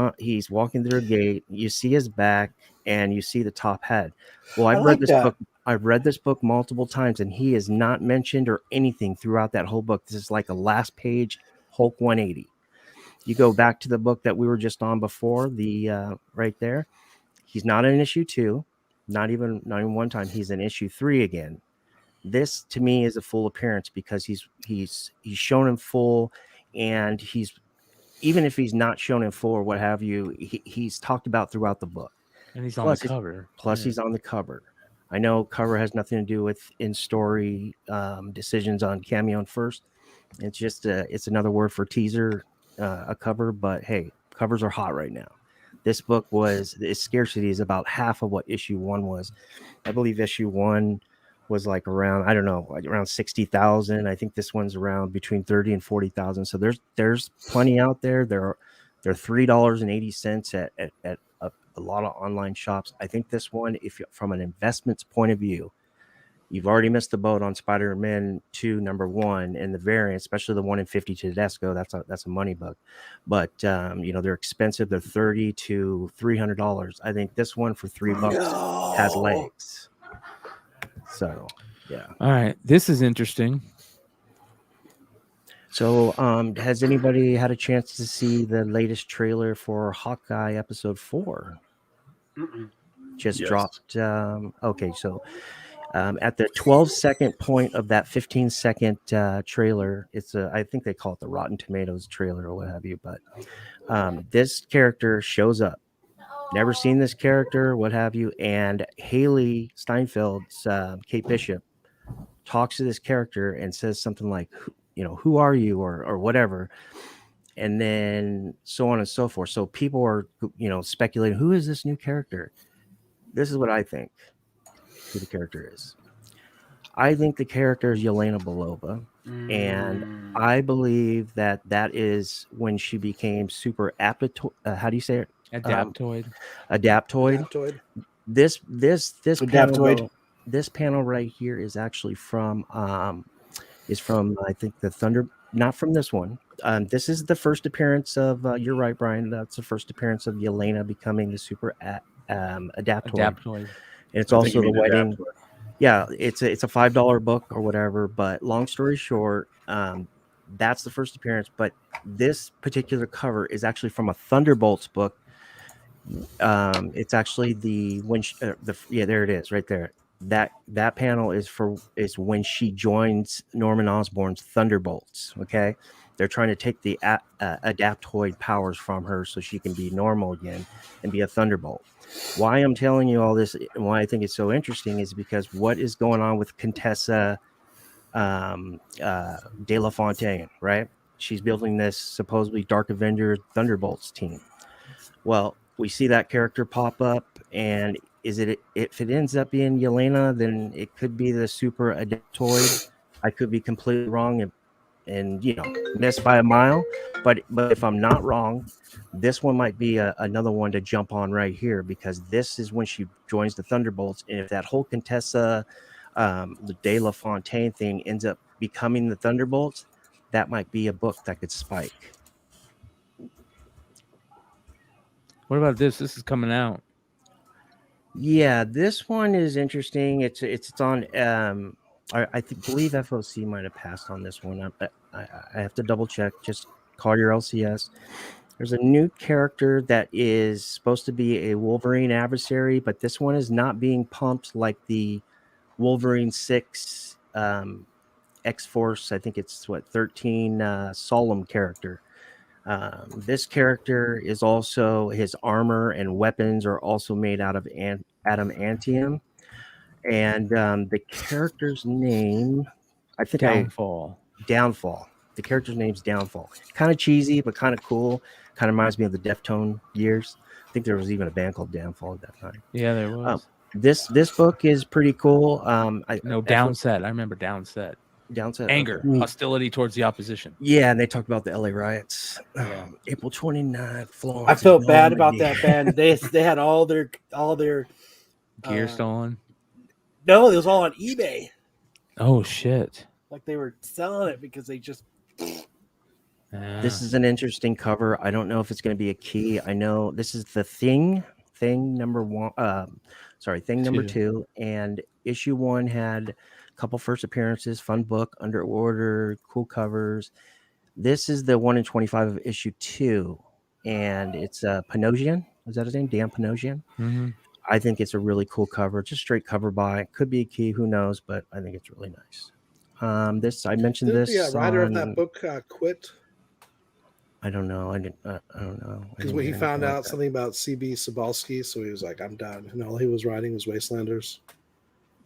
walking through a gate. You see his back and you see the top head. Well, I've read this book multiple times, and he is not mentioned or anything throughout that whole book. This is like a last page Hulk 180. You go back to the book that we were just on before, the right there. He's not in issue 2, not even one time. He's in issue 3 again. This to me is a full appearance because he's shown in full, and he's, even if he's not shown in full or what have you, he's talked about throughout the book. And he's on the cover. He's on the cover. I know cover has nothing to do with in-story decisions on cameo and first. It's just it's another word for teaser, a cover. But hey, covers are hot right now. This book was, its scarcity is about half of what issue 1 was. I believe issue 1 was like around, I don't know, like around 60,000. I think this one's around between 30 and 40,000. So there's plenty out there. They're $3.80 at a lot of online shops. I think this one, if you, from an investments point of view, you've already missed the boat on Spider-Man 2 #1 and the variant, especially the 1 in 50 Tedesco. That's a money book, but you know, they're expensive. They're $30 to $300. I think this one for $3 has legs. So yeah. All right, this is interesting. So has anybody had a chance to see the latest trailer for Hawkeye episode 4? Just Yes. dropped. Okay, so at the 12-second point of that 15-second trailer, it's I think they call it the Rotten Tomatoes trailer or what have you, but this character shows up. Never seen this character, what have you, and Haley Steinfeld's Kate Bishop talks to this character and says something like, you know, who are you, or whatever, and then so on and so forth. So people are, you know, speculating, who is this new character? This is what I think who the character is. I think the character is Yelena Belova, and I believe that is when she became super how do you say it? Adaptoid. Adaptoid. This Adaptoid. This panel right here is actually from I think the Thunder, not from this one. This is the first appearance of you're right, Brian. That's the first appearance of Yelena becoming the super adaptoid. And it's also the wedding. Adaptoid. Yeah, it's a $5 book or whatever. But long story short, that's the first appearance. But this particular cover is actually from a Thunderbolts book. It's actually there it is right there. That panel is when she joins Norman Osborn's Thunderbolts. Okay, they're trying to take the adaptoid powers from her so she can be normal again and be a Thunderbolt. Why I'm telling you all this and why I think it's so interesting is because what is going on with Contessa De La Fontaine, right? She's building this supposedly Dark Avenger Thunderbolts team. Well, we see that character pop up, and if it ends up being Yelena, then it could be the super adaptoid. I could be completely wrong and you know, missed by a mile, but if I'm not wrong, this one might be another one to jump on right here, because this is when she joins the Thunderbolts, and if that whole Contessa the De La Fontaine thing ends up becoming the Thunderbolts, that might be a book that could spike. What about this? This is coming out. Yeah, this one is interesting. It's on. I believe FOC might have passed on this one. I have to double check. Just call your LCS. There's a new character that is supposed to be a Wolverine adversary, but this one is not being pumped like the Wolverine 6 X-Force. I think it's 13 Solemn character. This character is also, his armor and weapons are also made out of adamantium, and the character's name, I think Downfall. The character's name's Downfall. Kind of cheesy, but kind of cool. Kind of reminds me of the Deftone years. I think there was even a band called Downfall at that time. Yeah, there was. This book is pretty cool. Downset. I remember Downset. Anger, hostility towards the opposition. Yeah, and they talked about the LA riots. April 29th, Florence. I felt bad about that band. They had all their gear stolen. No, it was all on eBay. Oh shit! Like they were selling it because they just. This is an interesting cover. I don't know if it's going to be a key. I know this is the Thing number 1. Thing number 2, and issue 1 had couple first appearances, fun book, under order, cool covers. This is the 1 in 25 of issue 2, and it's Panosian. Is that his name? Dan Panosian. Mm-hmm. I think it's a really cool cover. It's a straight cover buy. Could be a key, who knows? But I think it's really nice. I mentioned Did this. the writer of that book quit? I don't know. I don't know. Because when he found out something about C.B. Sobalski, so he was like, "I'm done." And all he was writing was Wastelanders.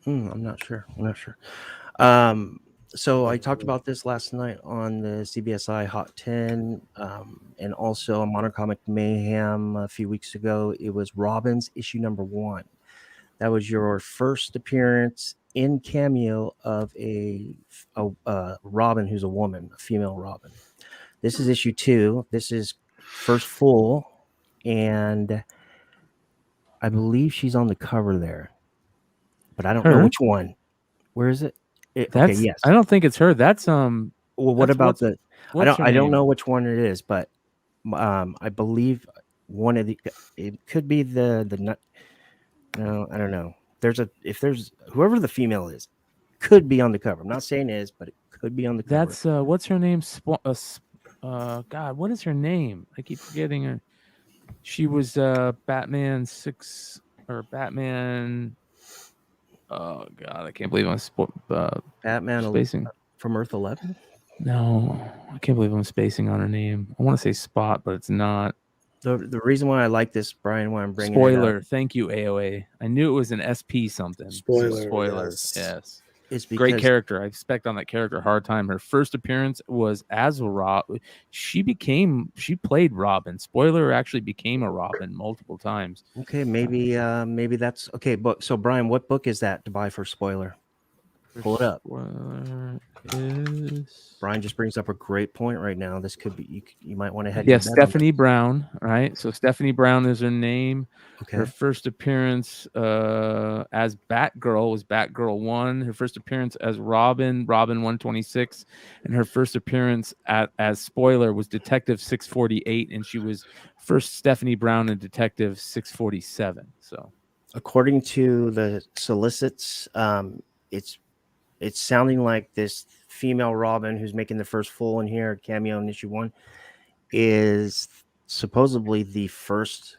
I'm not sure. So I talked about this last night on the CBSI Hot 10, and also on Modern Comic Mayhem a few weeks ago. It was Robin's issue number 1. That was your first appearance in cameo of a Robin who's a woman, a female Robin. This is issue 2. This is first full, and I believe she's on the cover there, but I don't know which one. Where is it? Okay, yes. I don't think it's her. That's Well, what about the? I don't know which one it is, but I believe one of the. It could be the. No, I don't know. If there's whoever the female is, could be on the cover. I'm not saying it is, but it could be on the cover. That's what's her name? God, what is her name? I keep forgetting her. She was Batman 6 or Batman. Oh God, I can't believe I'm Batman spacing from Earth 11. No, I can't believe I'm spacing on her name. I want to say Spot, but it's not. The reason why I like this, Brian, why I'm bringing Spoiler. it up, Thank you, AOA. I knew it was an SP something. Spoiler. Yes. It's because, great character. I expect on that character a hard time. Her first appearance was as a Robin. She played Robin. Spoiler actually became a Robin multiple times. Okay, maybe that's okay. But so Brian, what book is that to buy for Spoiler? Pull it up. Brian just brings up a great point right now. This could be you might want to head. Yes, Stephanie Brown. Right. So Stephanie Brown is her name. Okay. Her first appearance as Batgirl was Batgirl 1. Her first appearance as Robin 126, and her first appearance as Spoiler was Detective 648, and she was first Stephanie Brown in Detective 647. So, according to the solicits, it's sounding like this female Robin who's making the first full in here cameo in issue 1 is supposedly the first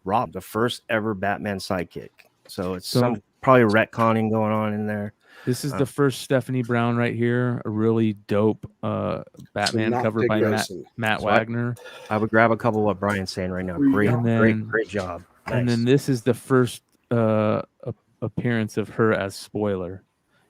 Rob, the first ever Batman sidekick. So it's some probably retconning going on in there. This is the first Stephanie Brown right here, a really dope Batman cover by Matt Wagner. I would grab a couple of what Brian's saying right now. Great job. Nice. And then this is the first appearance of her as Spoiler,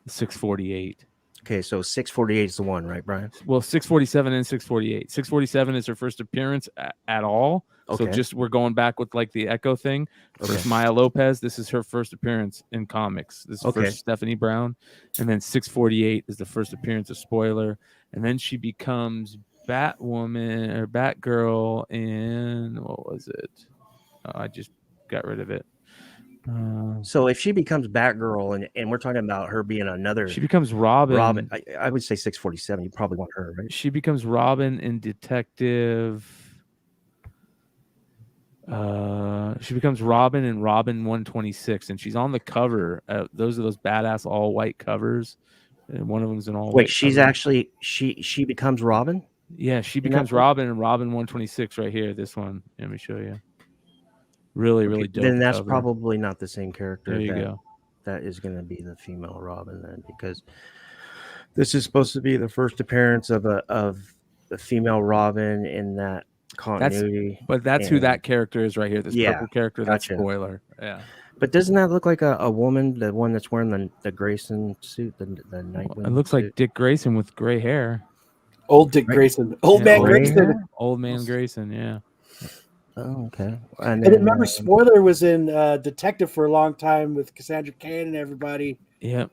648. Okay, so 648 is the one, right, Brian? Well, 647 and 648. 647 is her first appearance at all. Okay. So just we're going back with like the Echo thing. First Maya Lopez. This is her first appearance in comics. This is first Stephanie Brown. And then 648 is the first appearance of Spoiler. And then she becomes Batwoman or Batgirl in, what was it? I just got rid of it. So if she becomes Batgirl and we're talking about her being another, she becomes Robin. I would say 647. You probably want her, right? She becomes Robin in Detective. She becomes Robin in Robin 126, and she's on the cover. Those are those badass all white covers, and one of them's an all. Wait, she's cover. Actually she becomes Robin. Yeah, she becomes Robin in Robin 126 right here. This one. Let me show you. Really dope. Then that's probably not the same character. There you go. That is going to be the female Robin then, because this is supposed to be the first appearance of the female Robin in that continuity. That's who that character is right here. This purple character. That's Spoiler. Yeah. But doesn't that look like a woman? The one that's wearing the Grayson suit, the Nightwing. It looks like Dick Grayson with gray hair. Old Dick Grayson. Old man Grayson. Old man Grayson. Yeah. Oh, okay. And remember, Spoiler was in Detective for a long time with Cassandra Cain and everybody. Yep.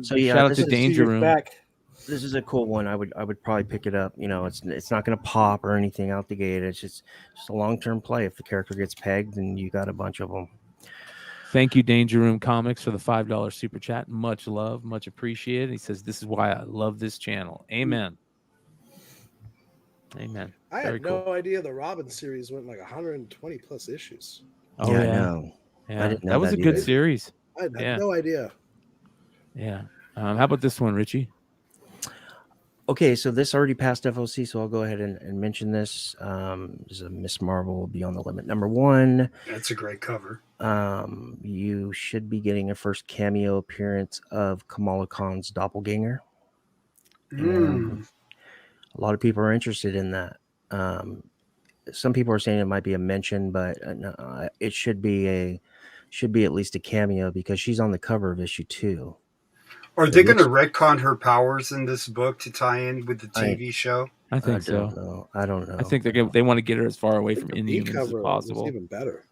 So yeah, shout out to Danger Room. This is a cool one. I would probably pick it up. You know, it's not going to pop or anything out the gate. It's just a long-term play. If the character gets pegged, and you got a bunch of them. Thank you, Danger Room Comics, for the $5 super chat. Much love, much appreciated. He says, "This is why I love this channel." Amen. Amen. I had no idea the Robin series went like 120 plus issues. Oh yeah, yeah. I know. Yeah. I didn't know that was a good either. series. I had no idea. Yeah. How about this one, Richie? Okay, so this already passed FOC, so I'll go ahead and mention this. This is a Miss Marvel Beyond the Limit #1. That's a great cover. You should be getting a first cameo appearance of Kamala Khan's doppelganger. A lot of people are interested in that. Some people are saying it might be a mention, but no, it should be at least a cameo because she's on the cover of issue 2. Are they going to retcon her powers in this book to tie in with the TV show? I think so. No, I don't know. I think they want to get her as far away from The Inhumans as cover possible. was even better.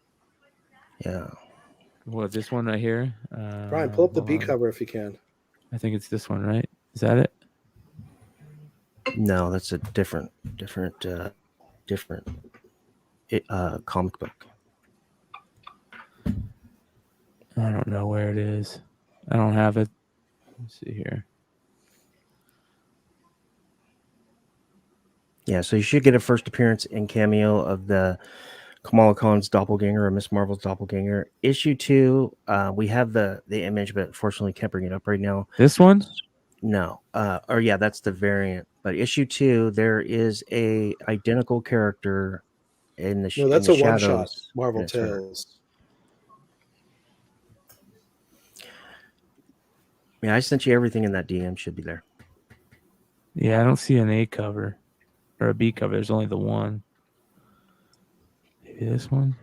Yeah. What, this one right here? Brian, pull up the hold B on. cover if you can. I think it's this one, right? Is that it? No, that's a different comic book. I don't know where it is. I don't have it. Let's see here. Yeah, so you should get a first appearance and cameo of the Kamala Khan's doppelganger or Miss Marvel's doppelganger. Issue 2, we have the image, but unfortunately can't bring it up right now. This one? No. Or yeah, that's the variant. But issue 2, there is a identical character in the No, that's in a the one shot shadows, Marvel and it's her. Tales. Yeah, I sent you everything in that DM. Should be there. Yeah, I don't see an A cover or a B cover. There's only the one. Maybe this one.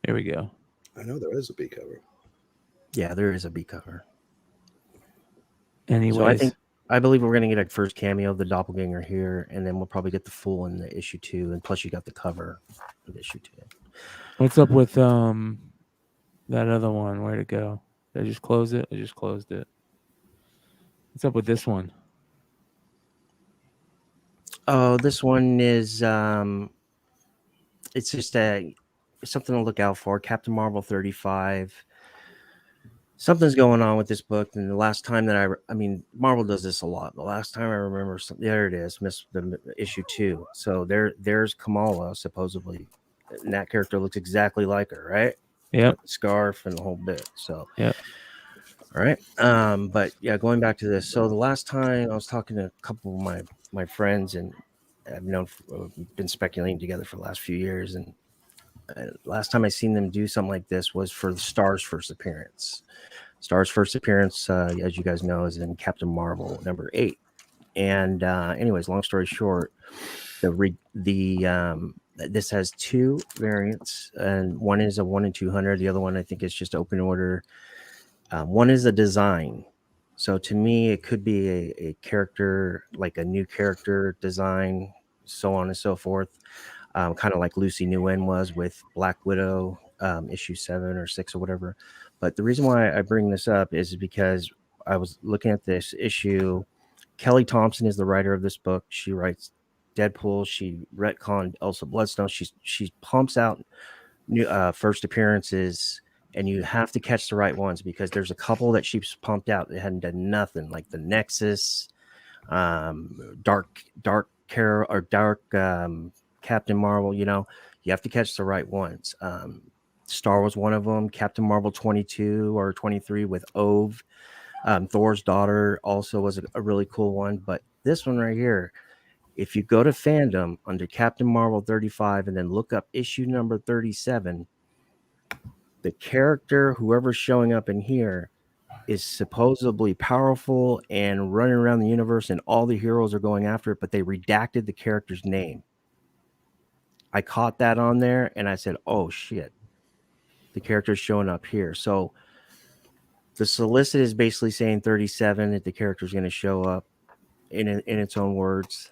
Here we go. I know there is a B cover. Yeah, there is a B cover. Anyways, So I believe we're going to get a first cameo of the doppelganger here, and then we'll probably get the full in the issue 2, and plus you got the cover of issue 2. what's up with that other one? Where'd it go? Did I just close it? I just closed it. What's up with this one? Oh, this one is it's just something to look out for. Captain Marvel 35. Something's going on with this book, and the last time that I mean, Marvel does this a lot. The last time I remember, there it is, the issue 2. So there's Kamala supposedly, and that character looks exactly like her, right? Yep. Scarf and the whole bit. So Yep. all right. But yeah, going back to this. So the last time I was talking to a couple of my friends, and I've been speculating together for the last few years, and last time I seen them do something like this was for the Star's first appearance. Star's first appearance, as you guys know, is in Captain Marvel number 8. And anyways, long story short, this has 2 variants, and one is a 1 in 200. The other one I think is just open order. One is a design. So to me, it could be a character, like a new character design, so on and so forth. Kind of like Lucy Nguyen was with Black Widow, issue 7 or 6 or whatever. But the reason why I bring this up is because I was looking at this issue. Kelly Thompson is the writer of this book. She writes Deadpool. She retconned Elsa Bloodstone. She pumps out new first appearances, and you have to catch the right ones, because there's a couple that she's pumped out that hadn't done nothing, like the Nexus, Dark Captain Marvel. You have to catch the right ones. Star was one of them. Captain Marvel 22 or 23 with Ove. Thor's daughter also was a really cool one. But this one right here, if you go to fandom under Captain Marvel 35 and then look up issue number 37, the character, whoever's showing up in here, is supposedly powerful and running around the universe, and all the heroes are going after it, but they redacted the character's name. I caught that on there, and I said, oh shit, the character's showing up here. So the solicit is basically saying 37, that the character's going to show up in its own words.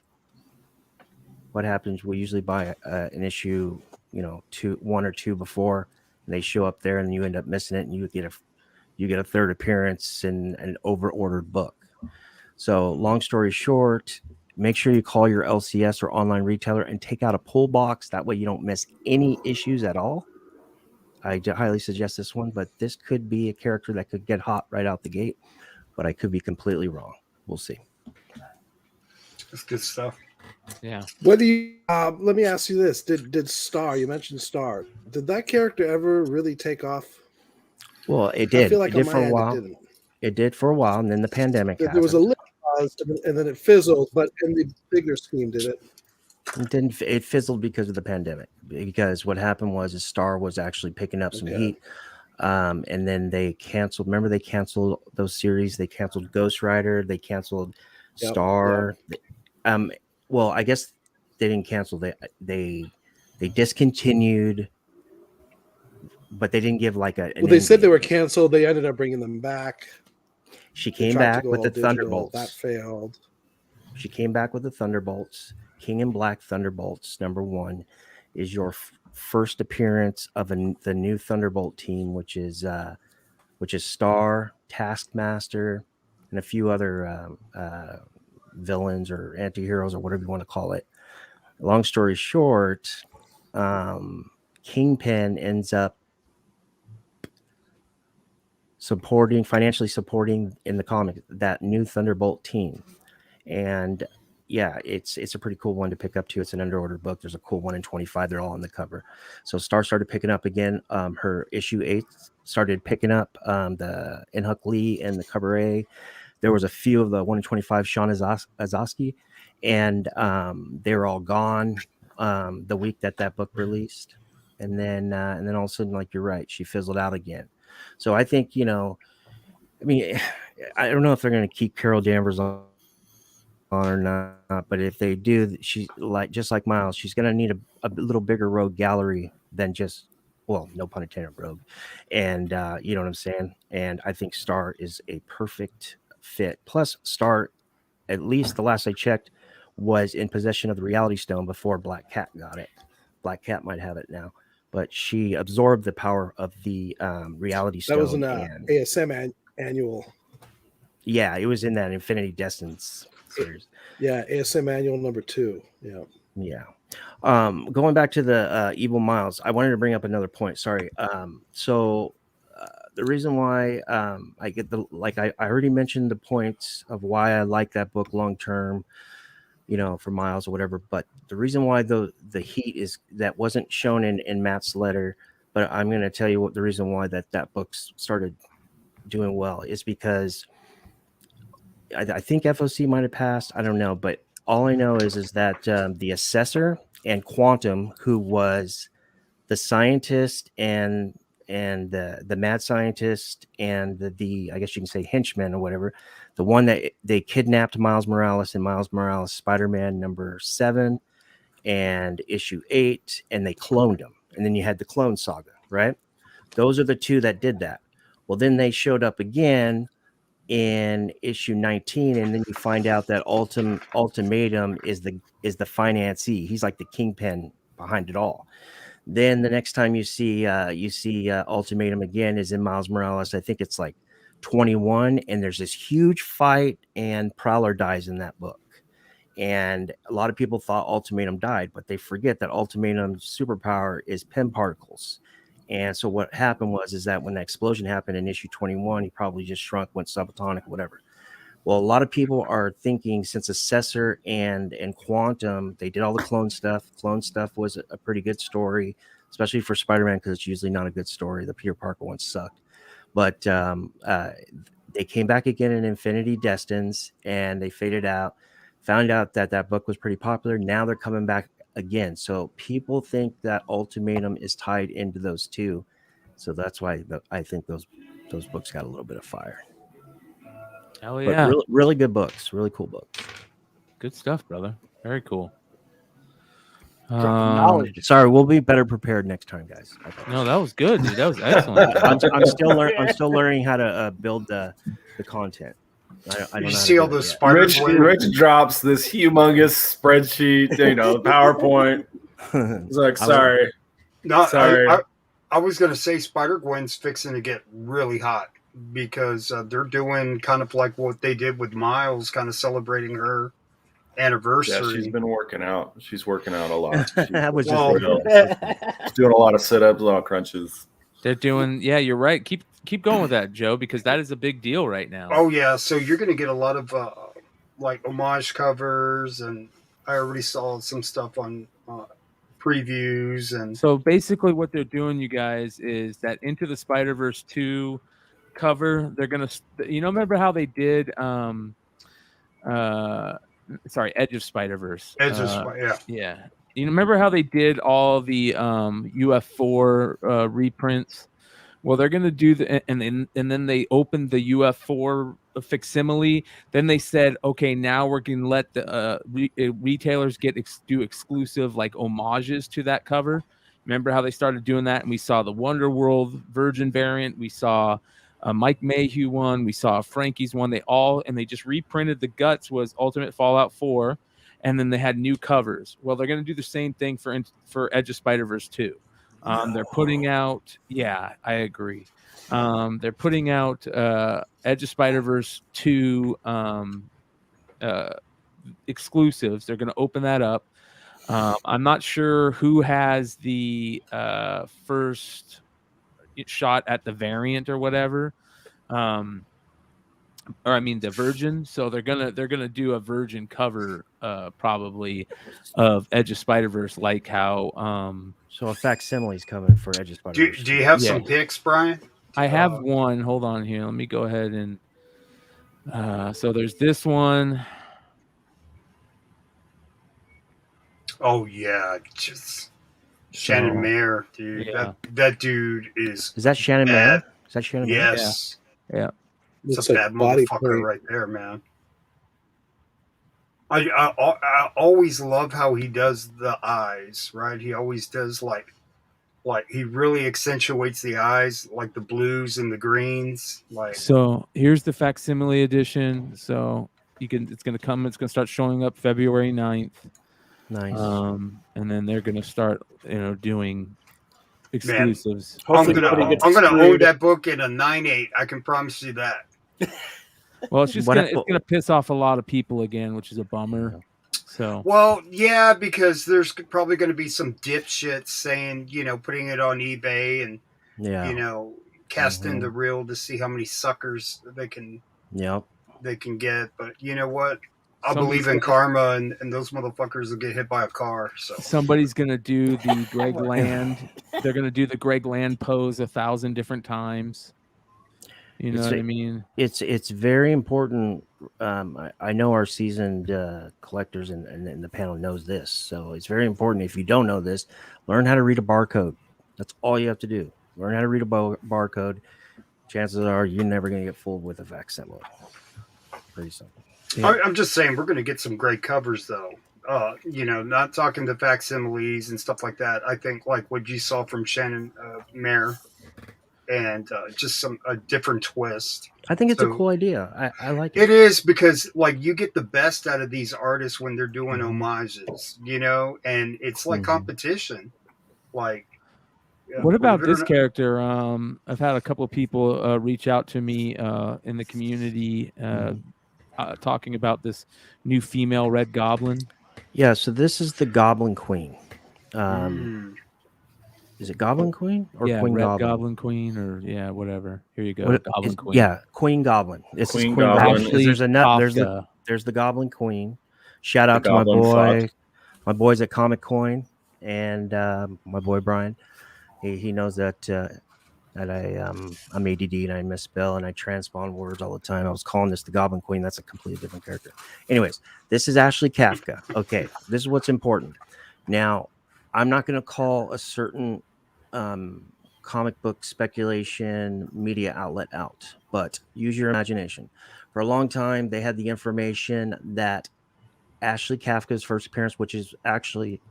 What happens? We usually buy an issue, 1 or 2 before, and they show up there, and you end up missing it, and you get a third appearance in an over-ordered book. So long story short, make sure you call your LCS or online retailer and take out a pull box. That way you don't miss any issues at all. I highly suggest this one, but this could be a character that could get hot right out the gate, but I could be completely wrong. We'll see. That's good stuff. Yeah. What do you? Let me ask you this: Did Star? You mentioned Star. Did that character ever really take off? Well, it did. I feel like it did on for my a end, while. it didn't. It did for a while, and then the pandemic There was a happened. little buzz, and then it fizzled. But in the bigger scheme, did it? It fizzled because of the pandemic. Because what happened was Star was actually picking up some heat, and then they canceled. Remember, they canceled those series. They canceled Ghost Rider. They canceled Star. Yep. Well, I guess they didn't cancel. They discontinued, but they didn't give like a. Well, they said they were canceled. They ended up bringing them back. She They came tried to back go with all the digital. Thunderbolts. That failed. She came back with the Thunderbolts. King in Black Thunderbolts #1 is your first appearance of the new Thunderbolt team, which is Star, Taskmaster, and a few other villains or anti-heroes or whatever you want to call it. Long story short, Kingpin ends up financially supporting in the comic that new Thunderbolt team. And yeah, it's a pretty cool one to pick up too. It's an underordered book. There's a cool 1 in 25. They're all on the cover. So Star started picking up again. Her issue 8 started picking up the Inhuck Lee and the cover A. There was a few of the 1 in 25 Sean Azoski, and they were all gone the week that book released. And then all of a sudden, like, you're right, she fizzled out again. So I think, I mean, I don't know if they're going to keep Carol Danvers on or not, but if they do, she's just like Miles, she's going to need a little bigger rogue gallery than just, well, no pun intended, rogue. And you know what I'm saying? And I think Star is a perfect fit. Plus, Star, at least the last I checked, was in possession of the Reality Stone before Black Cat got it. Black Cat might have it now, but she absorbed the power of the Reality Stone. That was an ASM annual. Yeah, it was in that Infinity Destins series. Yeah, ASM annual #2. Yeah. Going back to the Evil Miles, I wanted to bring up another point. Sorry. So the reason why I get I already mentioned the points of why I like that book long term, for Miles or whatever. But the reason why the heat is that wasn't shown in Matt's letter, but I'm going to tell you what the reason why that book started doing well is because I think FOC might have passed. I don't know, but all I know is that the Assessor and Quantum, who was the scientist and the mad scientist and the I guess you can say henchman or whatever, the one that they kidnapped Miles Morales in Miles Morales Spider-Man #7 and issue 8, and they cloned him. And then you had the Clone Saga, right? Those are the two that did that. Well, then they showed up again in issue 19, and then you find out that Ultimatum is the financier. He's like the kingpin behind it all. Then the next time you see Ultimatum again is in Miles Morales. I think it's like 21, and there's this huge fight, and Prowler dies in that book. And a lot of people thought Ultimatum died, but they forget that Ultimatum's superpower is Pym particles. And so what happened is that when the explosion happened in issue 21, he probably just shrunk, went subatomic, whatever. Well, a lot of people are thinking since Assessor and Quantum, they did all the clone stuff. Clone stuff was a pretty good story, especially for Spider-Man, because it's usually not a good story. The Peter Parker one sucked. But they came back again in Infinity Destins, and they faded out. Found out that book was pretty popular. Now they're coming back again. So people think that Ultimatum is tied into those two. So that's why I think those books got a little bit of fire. Hell yeah. But really, really good books. Really cool books. Good stuff, brother. Very cool. Knowledge. Sorry, we'll be better prepared next time, guys. No, that was good, dude. That was excellent. I'm still learning how to build the content. I don't You know see all those spider Rich drops this humongous spreadsheet, PowerPoint. He's like, sorry. No, Sorry. I was going to say Spider-Gwen's fixing to get really hot because they're doing kind of like what they did with Miles, kind of celebrating her anniversary. Yeah, she's been working out. She's working out a lot. She's Well, doing a lot of sit-ups, a lot of crunches. They're doing, yeah, you're right. Keep going with that, Joe, because that is a big deal right now. Oh yeah, so you're going to get a lot of like homage covers, and I already saw some stuff on previews. And so basically what they're doing, you guys, is that Into the Spider-Verse 2 cover, they're going to, remember how they did Edge of Spider-Verse. Yeah. You remember how they did all the UF4 reprints? Well, they're going to do and then they opened the UF4 facsimile. Then they said, okay, now we're going to let the retailers do exclusive like homages to that cover. Remember how they started doing that? And we saw the Wonder World Virgin variant. We saw a Mike Mayhew one. We saw a Frankie's one. They just reprinted the guts was Ultimate Fallout 4, and then they had new covers. Well, they're going to do the same thing for Edge of Spider-Verse 2. They're putting out. Yeah, I agree. They're putting out Edge of Spider-Verse 2 exclusives. They're going to open that up. I'm not sure who has the first shot at the variant or whatever, or I mean the Virgin. So they're gonna do a Virgin cover probably of Edge of Spider-Verse, like how So a facsimile is coming for Edge of Spider-Verse. Do you have some picks, Brian? I have one. Hold on here. Let me go ahead and so there's this one. Oh yeah, just Shannon Mayer, dude. Yeah. That dude is. Is that Shannon Mayer? Is that Shannon Mayer? Yes. Yeah. It's Looks a like bad body motherfucker paint. right there, man. I always love how he does the eyes, right? He always does like he really accentuates the eyes, like the blues and the greens. Like, So here's the facsimile edition. So it's gonna start showing up February 9th. Nice. And then they're gonna start, doing exclusives. I'm Hopefully nobody gonna gets own screwed. that book in a 9.8. I can promise you that. Well, it's gonna piss off a lot of people again, which is a bummer. So Well, yeah, because there's probably going to be some dipshits saying, putting it on eBay and casting the reel to see how many suckers they can get. But you know what? I believe in karma, and those motherfuckers will get hit by a car. So somebody's gonna do the Greg Land. They're gonna do the Greg Land pose 1,000 different times. You know what I mean? It's very important. I know our seasoned collectors and the panel knows this, so it's very important. If you don't know this, learn how to read a barcode. That's all you have to do. Learn how to read a barcode. Chances are you're never going to get fooled with a facsimile. Pretty simple. Yeah. I'm just saying we're going to get some great covers, though. Not talking to facsimiles and stuff like that. I think like what you saw from Shannon Mayer. And just a different twist. I think it's a cool idea. I like it. It is because you get the best out of these artists when they're doing homages, and it's like competition. Like, what about this character? I've had a couple of people reach out to me in the community talking about this new female Red Goblin. Yeah, so this is the Goblin Queen. Is it Goblin Queen or Queen Red Goblin? Goblin Queen or whatever. Here you go, Goblin Queen. Yeah, Queen Goblin. This Queen is Queen Goblin. Goblin. There's the Goblin Queen. Shout out to my boys at Comic Coin and my boy Bryan. He knows that I'm ADD and I misspell and I transpawn words all the time. I was calling this the Goblin Queen. That's a completely different character. Anyways, this is Ashley Kafka. Okay, this is what's important. Now, I'm not going to call a certain comic book speculation media outlet out, but use your imagination. For a long time, they had the information that Ashley Kafka's first appearance, which is actually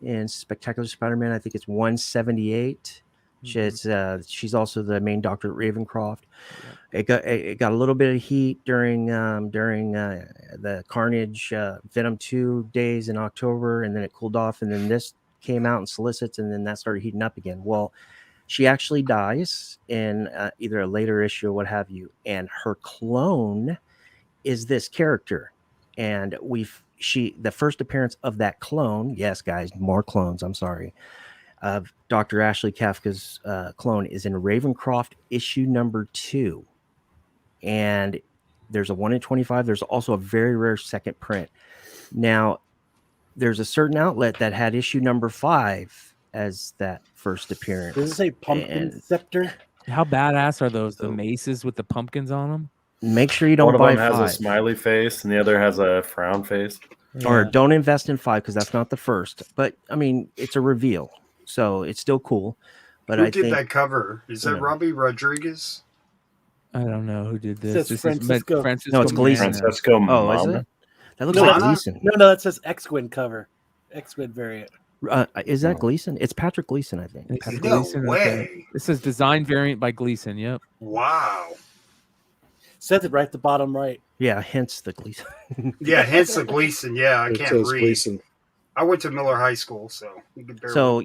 in Spectacular Spider-Man, I think it's 178. She's also the main doctor at Ravencroft. Yeah. It got a little bit of heat during the Carnage Venom 2 days in October, and then it cooled off, and then this came out and solicits, and then that started heating up again. Well, she actually dies in either a later issue or what have you, and her clone is this character, and the first appearance of that clone, yes guys, more clones, I'm sorry, of Dr. Ashley Kafka's clone is in Ravencroft issue number 2, and there's a 1 in 25. There's also a very rare second print. Now, there's a certain outlet that had issue number 5 as that first appearance. Does it say pumpkin scepter? How badass are those? The maces with the pumpkins on them? Make sure you don't buy 5. One of them has a smiley face and the other has a frown face. Yeah. Or don't invest in 5 because that's not the first. But, I mean, it's a reveal. So it's still cool. But Who did that cover? Is that Robbie Rodriguez? I don't know who did this. It says Francisco. No, it's Gleason. Francisco. Oh, is it? That looks No, like Gleason. No, that says X-Gwyn cover. X-Gwyn variant. Is that Gleason? It's Patrick Gleason, I think. It's Patrick No Gleason, way. okay. This says design variant by Gleason. Yep. Wow. Says it right at the bottom right. Yeah, hence the Gleason. Yeah, hence the Gleason. Yeah, I It can't says read. Gleason. I went to Miller High School, so you could barely. So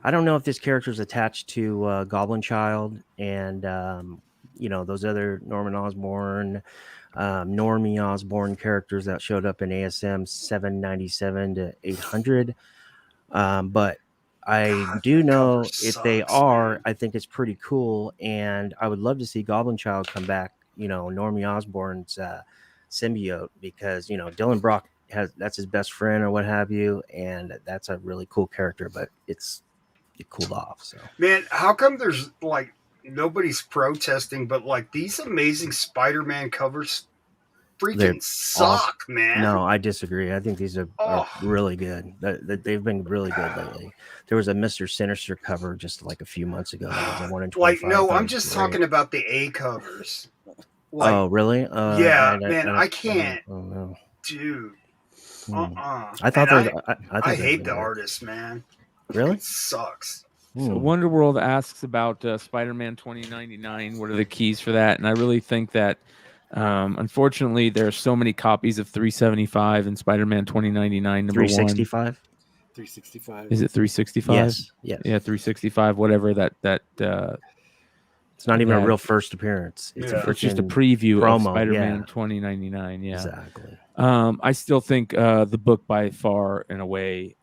I don't know if this character is attached to Goblin Child and those other Norman Osborn, Normie Osborn characters that showed up in ASM 797 to 800. But I do know cover if they sucks, are, man. I think it's pretty cool, and I would love to see Goblin Child come back. Normie Osborn's symbiote, because Dylan Brock that's his best friend or what have you, and that's a really cool character, but it cooled off. So Man, how come there's like nobody's protesting, but like these Amazing Spider-Man covers They're freaking suck, man. no, I disagree. I think these are really good. They've been really good lately. There was a Mr. Sinister cover just like a few months ago. That was a 1 in 25. Like, no, That I'm was just great. talking about the A covers. Like, Oh, really? yeah, man, I can't. Oh no, dude. I thought And they I hate the artist, man. Really? It sucks. So Wonderworld asks about Spider-Man 2099. What are the keys for that? And I really think that, unfortunately, there are so many copies of 375 and Spider-Man 2099 number 365. 365. Is it 365? Yes. Yes. Yeah, 365. Whatever that. It's not even Yeah. a real first appearance. It's Yeah. It's just a freaking preview of promo, Spider-Man yeah. 2099. Yeah. Exactly. I still think the book by far in a way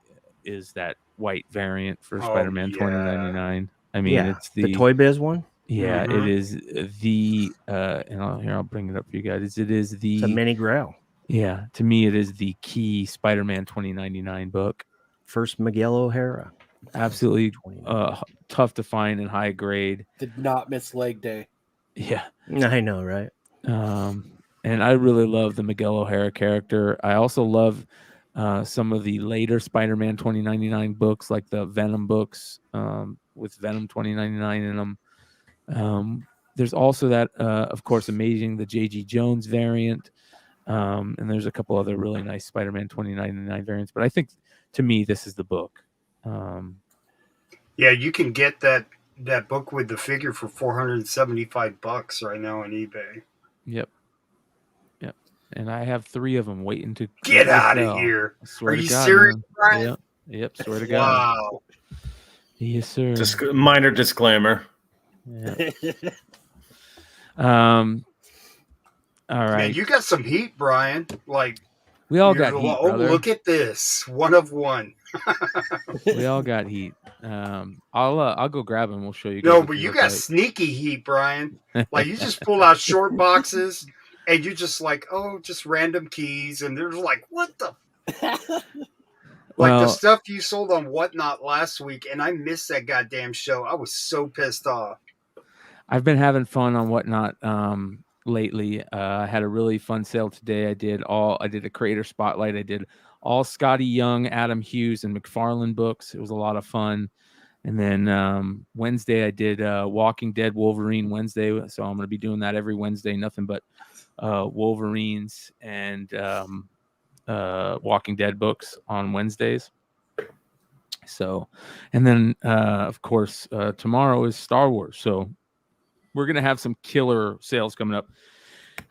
is that white variant for Oh, Spider-Man yeah. 2099. I mean, Yeah, it's the Toy Biz one. yeah, Mhm. it is the and I'll bring it up for you guys. It is It's a the mini Grail. yeah, to me it is the key Spider-Man 2099 book. First Miguel O'Hara. Absolutely 29. tough to find and high grade. Did not miss leg day. Yeah. I know, right? And I really love the Miguel O'Hara character. I also love some of the later Spider-Man 2099 books, like the Venom books with Venom 2099 in them. There's also that, of course, amazing the J.G. Jones variant. And there's a couple other really nice Spider-Man 2099 variants. But I think, to me, this is the book. Yeah, you can get that book with the figure for $475 right now on eBay. Yep. And I have 3 of them waiting to Get out of sell. here. I swear Are to you God, serious, man. Brian? Yep. Swear to God. Wow. Yes, sir. Just minor disclaimer. Yeah. All right. Man, you got some heat, Brian. Like, We all got heat, oh, brother. look at this. One of one. We all got heat. I'll go grab them. We'll show you. Guys No, what but they you look got like. sneaky heat, Brian. Like, you just pull out short boxes and you just like, oh, just random keys. And they're like, what the? Like the Well, stuff you sold on Whatnot last week, and I missed that goddamn show. I was so pissed off. I've been having fun on Whatnot lately. I had a really fun sale today. I did a creator spotlight. I did all Scotty Young, Adam Hughes, and McFarlane books. It was a lot of fun. And then Wednesday I did Walking Dead Wolverine Wednesday. So I'm going to be doing that every Wednesday. Nothing but Wolverines and Walking Dead books on Wednesdays. So, and then of course tomorrow is Star Wars. So we're going to have some killer sales coming up.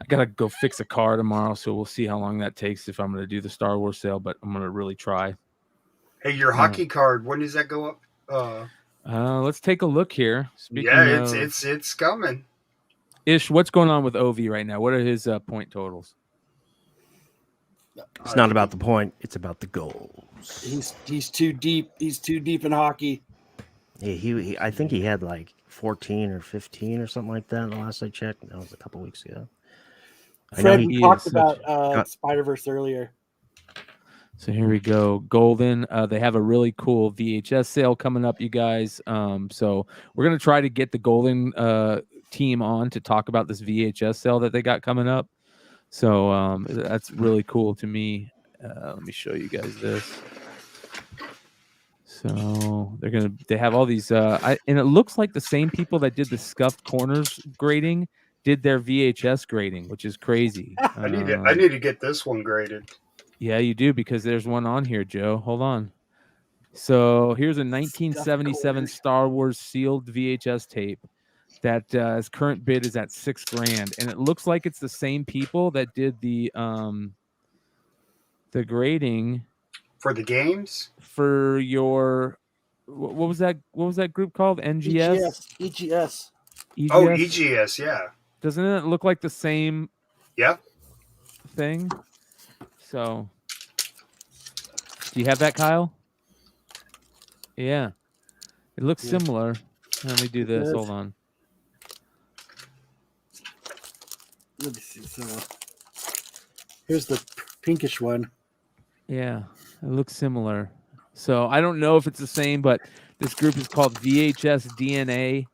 I got to go fix a car tomorrow. So we'll see how long that takes if I'm going to do the Star Wars sale, but I'm going to really try. Hey, your hockey card, when does that go up? Let's take a look here. Speaking of, it's coming. Ish, what's going on with OV right now? What are his point totals? It's not about the point; it's about the goals. He's too deep. He's too deep in hockey. Yeah, he I think he had like 14 or 15 or something like that. The last I checked, that was a couple weeks ago. Fred, we talked is about Spider-Verse earlier. So here we go. Golden. They have a really cool VHS sale coming up, you guys. So we're gonna try to get the Golden team on to talk about this VHS sale that they got coming up. So that's really cool to me. Let me show you guys this. So they have all these and it looks like the same people that did the scuffed corners grading did their VHS grading, which is crazy. I need to get this one graded. Yeah, you do, because there's one on here, Joe. Hold on. So here's a 1977 Star Wars sealed VHS tape that his current bid is at $6,000, and it looks like it's the same people that did the grading For the games? for your what was that? What was that group called? NGS? EGS. EGS? Oh, EGS, yeah. Doesn't it look like the same Yeah. thing? So, do you have that, Kyle? Yeah. It looks similar. Let me do this. does. Hold on. Let me see. So here's the pinkish one. Yeah, it looks similar. So I don't know if it's the same, but this group is called VHS DNA.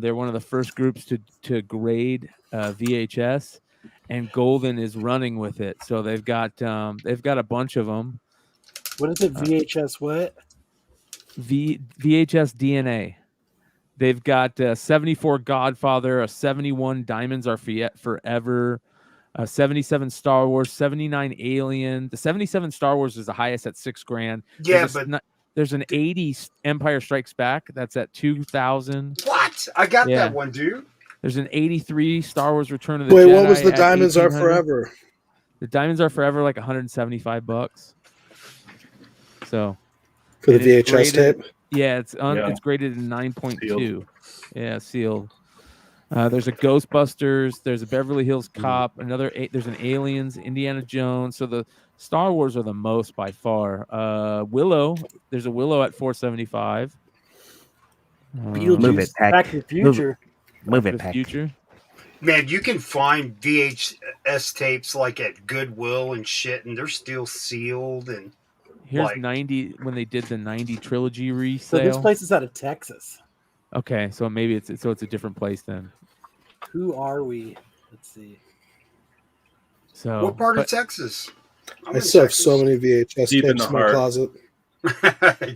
They're one of the first groups to grade VHS, and Golden is running with it. So they've got a bunch of them. What is it? VHS what? VHS DNA. They've got 74 Godfather, a 71 Diamonds Are Forever, 77 Star Wars, 79 Alien. The 77 Star Wars is the highest at $6,000. Yeah, There's an 80 Empire Strikes Back that's at 2,000. What? I got that one, dude. There's an 83 Star Wars Return of the Wait, Jedi. what was the at Diamonds Are 1,800. Forever? The Diamonds Are Forever, like $175. So For the and it's VHS graded- tape? Yeah, it's graded in 9.2. Yeah, sealed. There's a Ghostbusters. There's a Beverly Hills Cop. There's an Aliens, Indiana Jones. So the Star Wars are the most by far. Willow. There's a Willow at $475. Beetlejuice, Move it, Pack. Back to the Future. Move it, The Pack. Future. Man, you can find VHS tapes like at Goodwill and shit, and they're still sealed. And Here's like- 90 when they did the 90 trilogy So resale. this place is out of Texas. Okay, so maybe it's a different place then. Who are we? Let's see. So what part of Texas? I'm I in still have Texas. so many VHS Deep in tapes the in my heart. closet.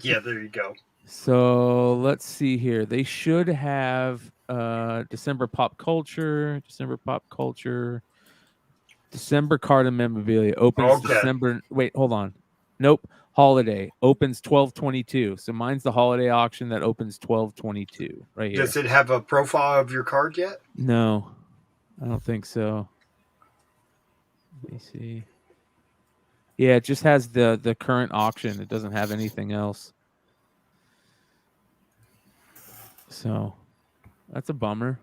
Yeah, there you go. So let's see here. They should have December pop culture, December card and memorabilia opens Okay. December. Wait, hold on. Nope. Holiday opens 12/22. So mine's the holiday auction that opens 12/22 right here. Does it have a profile of your card yet? No, I don't think so. Let me see. Yeah, it just has the current auction. It doesn't have anything else. So that's a bummer.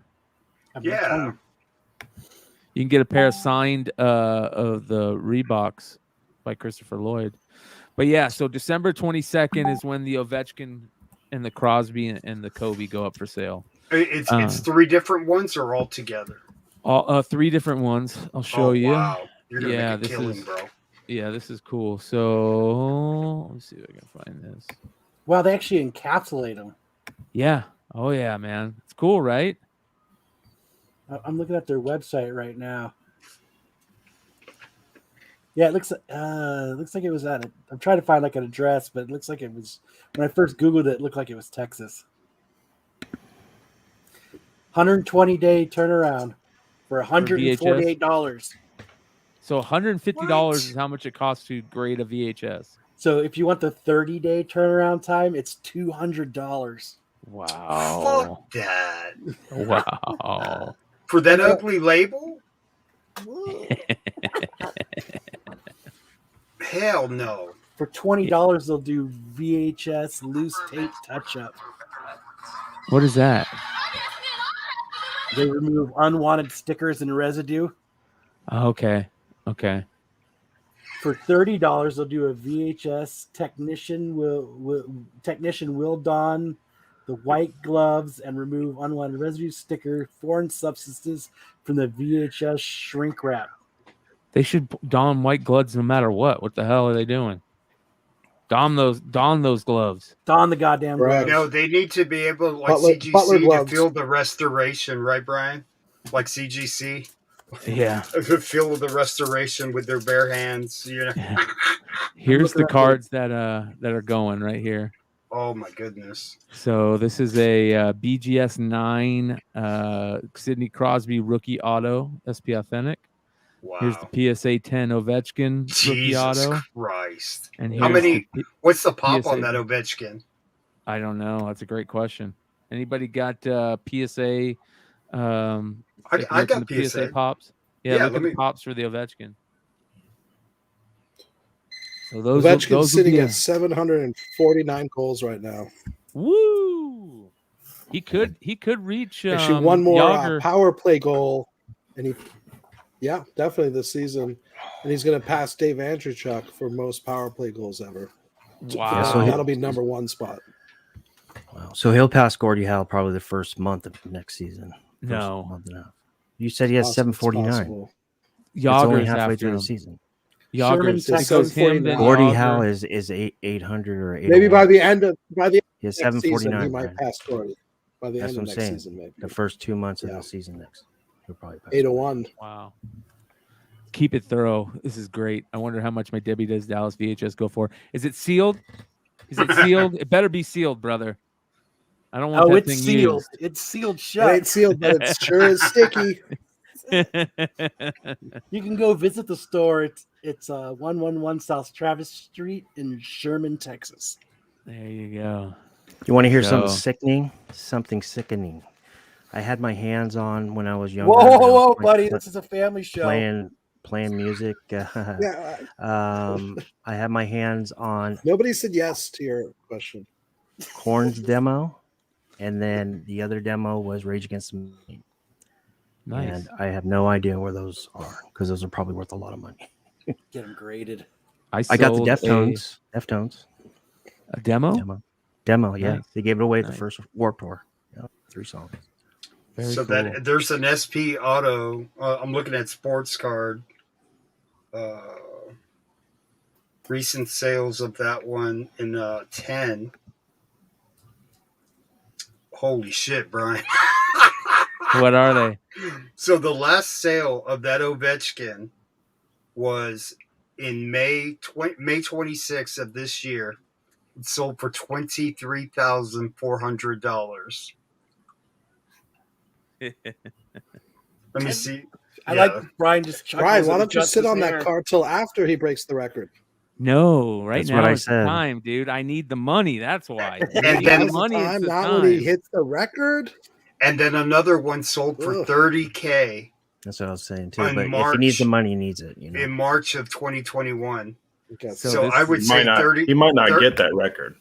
Yeah. You can get a pair signed of the Reeboks by Christopher Lloyd. But yeah, so December 22nd is when the Ovechkin and the Crosby and the Kobe go up for sale. It's three different ones or all together? All 3 different ones. I'll show you. Wow. You're gonna Yeah, make a this killing, is- bro. Yeah, this is cool. So let me see if I can find this. Wow, they actually encapsulate them. Yeah. Oh yeah, man. It's cool, right? I'm looking at their website right now. Yeah, it looks like it was at it. I'm trying to find like an address, but it looks like it was when I first Googled it looked like it was Texas. 120-day turnaround for $148. So $150 is how much it costs to grade a VHS. So if you want the 30-day turnaround time, it's $200. Wow. Fuck that. Wow. For that ugly label? Hell no. For $20, they'll do VHS loose tape touch-up. What is that? They remove unwanted stickers and residue. Okay. Okay. For $30, they'll do a VHS technician will don the white gloves and remove unwanted residue, sticker, foreign substances from the VHS shrink wrap. They should don white gloves no matter what. What the hell are they doing? Don those gloves. Don the goddamn Right. gloves. No, they need to be able, like Butler CGC, to gloves. feel the restoration, right, Brian? Like CGC, Yeah. feel the restoration with their bare hands. You know? Here's the looking at cards that are going right here. Oh my goodness. So this is a BGS 9 Sidney Crosby rookie auto SP Authentic. Wow. Here's the PSA 10 Ovechkin rookie Jesus auto. Christ. And How here's many? What's the pop PSA on that Ovechkin? I don't know. That's a great question. Anybody got PSA? I take a look got in the PSA pops. Yeah, Yeah, look let at me- the pops for the Ovechkin. So those Ovechkin's those will sitting be at 749 goals right now. woo. He could reach Actually, one more Yager. power play goal, and yeah, definitely this season, and he's going to pass Dave Andreychuk for most power play goals ever. Wow. so That'll be number one spot. Wow. So he'll pass Gordie Howe probably the first month of next season. No. Month and a half. You said he has Possible, it's 749. possible. It's only Yager's halfway after through him. the season. Yager's Sherman it goes him, then 749. Gordie Yager. Howe is 800 or 801. Maybe by the end of he has next season, 749. he might Brian. pass Gordie. By the That's end of what I'm next saying. season, maybe The first 2 months of Yeah. the season next. He'll probably pass. 801. Wow. Keep it thorough. This is great. I wonder how much my Debbie Does Dallas VHS go for. Is it sealed? Is it sealed? It better be sealed, brother. I don't want Oh, that it's thing sealed. It's sealed It shut. ain't sealed, but it sure is sticky. used. You can go visit the store. It's 111 South Travis Street in Sherman, Texas. There you go. You want to hear So- something sickening? Something sickening. I had my hands on when I was younger. Whoa, and I whoa, was whoa, play- buddy! play- This is a family show. playing music. Yeah, I had my hands on nobody said yes to your question. Korn's demo, and then the other demo was Rage Against the Machine. Nice. And I have no idea where those are because those are probably worth a lot of money. Get them graded. I got the sold Deftones a demo. demo. Yeah, Nice. they gave it away at the Nice. first Warped Tour. Yeah, 3 songs. Very So cool. that there's an SP auto. I'm looking at sports card. Recent sales of that one in 10. Holy shit, Brian! What are they? So the last sale of that Ovechkin was in May 26th of this year. It sold for $23,400. Let me see. I Yeah. like Brian just chuckles Brian, why at don't you sit Justice on that Air. car till after he breaks the record? No, right That's now what I is the said. time, dude. I need the money. That's why. And I need then- the Now's money. the It's time, the not time. when he hits the record. And then another one sold for Ugh. $30K That's what I was saying too. On But if he needs the March- money, he needs it. You know. in March of 2021. Okay. So So this I would is- say 30. He might not 30 get that record.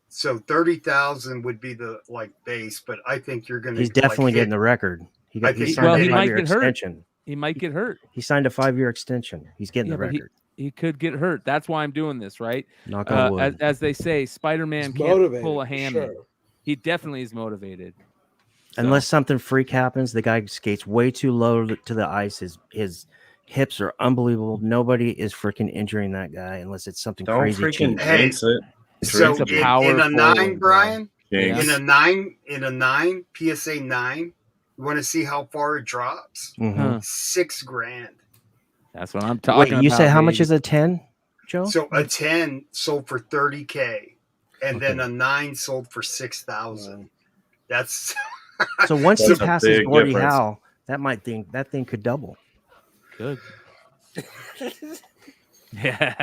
So 30,000 would be the base, but I think you're going to. He's definitely getting the record. He I got think- he signed Well, a he might 5-year get hurt. extension. He might get hurt. He signed a 5-year extension. He's getting Yeah, the but record. He could get hurt. That's why I'm doing this, right? Knock on wood. As they say, Spider-Man He's can't motivated, pull a for hammy. sure. He definitely is motivated. Unless something freak happens, the guy skates way too low to the ice. His hips are unbelievable. Nobody is freaking injuring that guy unless it's something Don't crazy. freaking cheap. Hey, jinx it. So He's a in power a 9, forward, Brian, Yeah. in a 9 PSA 9, you want to see how far it drops? Mhm. Huh. $6,000. That's what I'm talking Wait, about. you say how much baby. is a 10, Joe? So a 10 sold for $30K, and then a 9 sold for $6,000. That's So once he That's a passes big Gordie difference. Howe, that thing could double. Good. Yeah.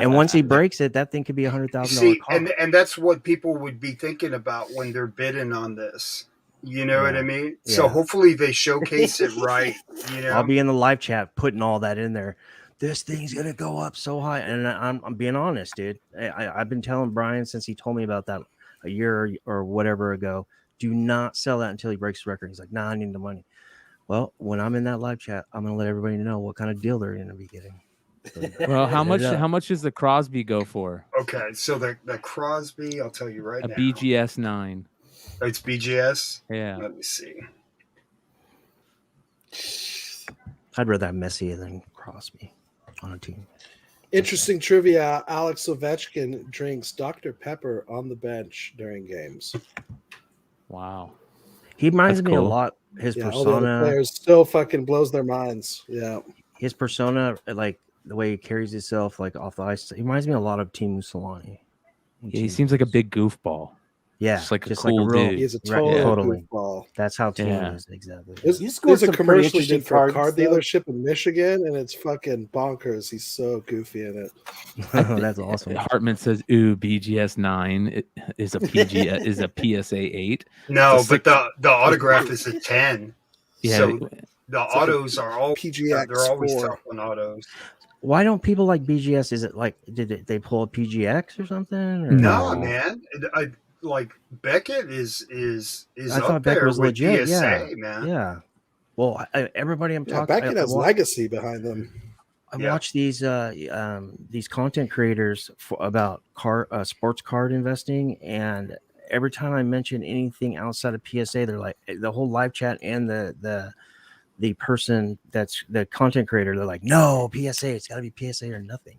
And once he breaks it, that thing could be $100,000 see, car. and that's what people would be thinking about when they're bidding on this. You know what I mean? So Yeah. hopefully they showcase it right. You know, I'll be in the live chat putting all that in there. This thing's gonna go up so high, and I'm being honest, dude. I've been telling Brian since he told me about that a year or whatever ago. Do not sell that until he breaks the record. He's like, nah, I need the money. Well, when I'm in that live chat, I'm gonna let everybody know what kind of deal they're gonna be getting. Well, how much? Yeah. How much does the Crosby go for? okay. So the Crosby, I'll tell you right A now. BGS 9. It's BGS. Yeah. Let me see. I'd rather have Messi than Crosby on a team. Interesting trivia. Alex Ovechkin drinks Dr. Pepper on the bench during games. Wow. He reminds That's me a cool. lot. His Yeah, all the other persona, players still fucking blows their minds. Yeah. like the way he carries himself, like off the ice. He reminds me a lot of Team Solani. Yeah, he seems like a big goofball. Yeah, Just like a cool real, dude. He's a Right, total yeah. goofball. all. That's how team Yeah. is exactly. There's, You scored there's a some pretty commercial he interesting did for a car cards, though. dealership in Michigan, and it's fucking bonkers. He's so goofy in it. That's awesome. Hartman says, "Ooh, BGS 9 is a PG is a PSA 8." No, It's a but the autograph is a 10. Yeah, So the like autos are all PGX they're always 4. tough on autos. Why don't people like BGS? Is it like they pull a PGX or something? Or? No. No, man. I like Beckett is I up thought there Beckett was with legit. PSA, Yeah, man. yeah. Well, everybody I'm Yeah, talking. Beckett has legacy behind them. I Yeah. watch these content creators about sports card investing, and every time I mention anything outside of PSA, they're like the whole live chat and the person that's the content creator. They're like, no PSA, it's got to be PSA or nothing.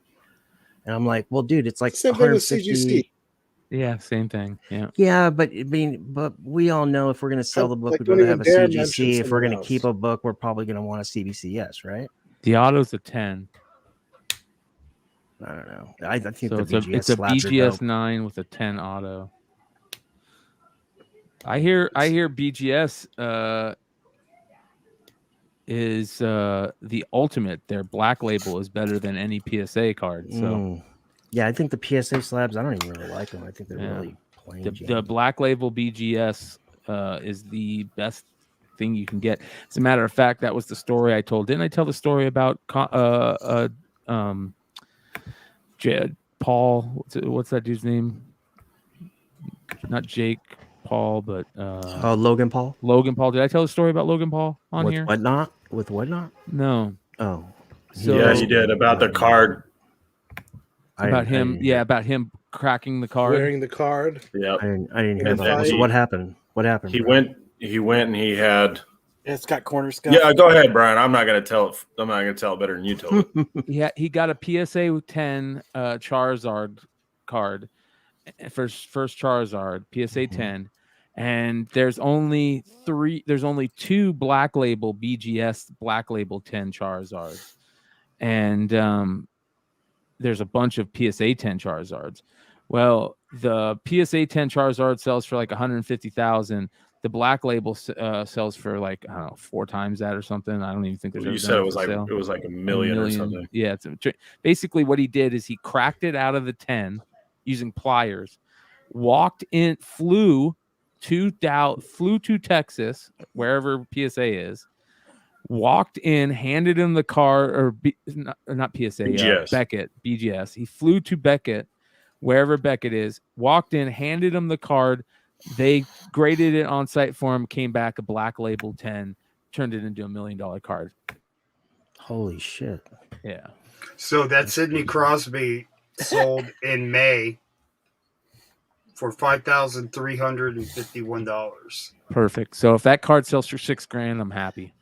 And I'm like, well, dude, it's like Same thing with 150. CGC. yeah, same thing. Yeah, Yeah, but I mean, but we all know if we're going to sell the book, Like, we'd don't rather have a even dare CGC. mention If we're going to someone keep else. a book, we're probably going to want a CBCS, right? the auto's a 10, I don't know. I think so the it's a slabs are BGS dope. 9 with a 10 auto. I hear BGS is the ultimate. Their black label is better than any PSA card. So Yeah, I think the PSA slabs, I don't even really like them. I think they're Yeah. really plain. the black label BGS is the best thing you can get. As a matter of fact, that was the story I told. Didn't I tell the story about Paul? What's that dude's name? Not Jake Paul, but Logan Paul Logan Paul. Did I tell the story about Logan Paul on with here? whatnot? With whatnot? No. Oh, So Yeah, you did about the card. about him. Yeah, about him cracking the card. Wearing the card. Yep. I didn't hear And about it. So fight. what happened? What happened? He bro? went and he had. It's got corner scuff. Yeah, go ahead, Brian. I'm not gonna tell it. I'm not gonna tell it better than you told it. Yeah, he got a PSA 10 Charizard card, first Charizard PSA 10, and there's only two Black Label BGS Black Label 10 Charizards, and there's a bunch of PSA 10 Charizards. Well, the PSA 10 Charizard sells for like 150,000. The Black Label sells for like, I don't know, 4 times that or something. I don't even think there's. You ever said been it up was for like sale. it was like a million or something. Yeah, basically what he did is he cracked it out of the 10 using pliers, walked in, flew to Texas, wherever PSA is, walked in, handed him the card, or not PSA, BGS. Beckett, BGS. He flew to Beckett, wherever Beckett is, walked in, handed him the card. They graded it on site for him, came back a Black Label 10, turned it into $1 million card. Holy shit! Yeah. So that Sidney Crosby sold in May for $5,351. Perfect. So if that card sells for $6,000, I'm happy.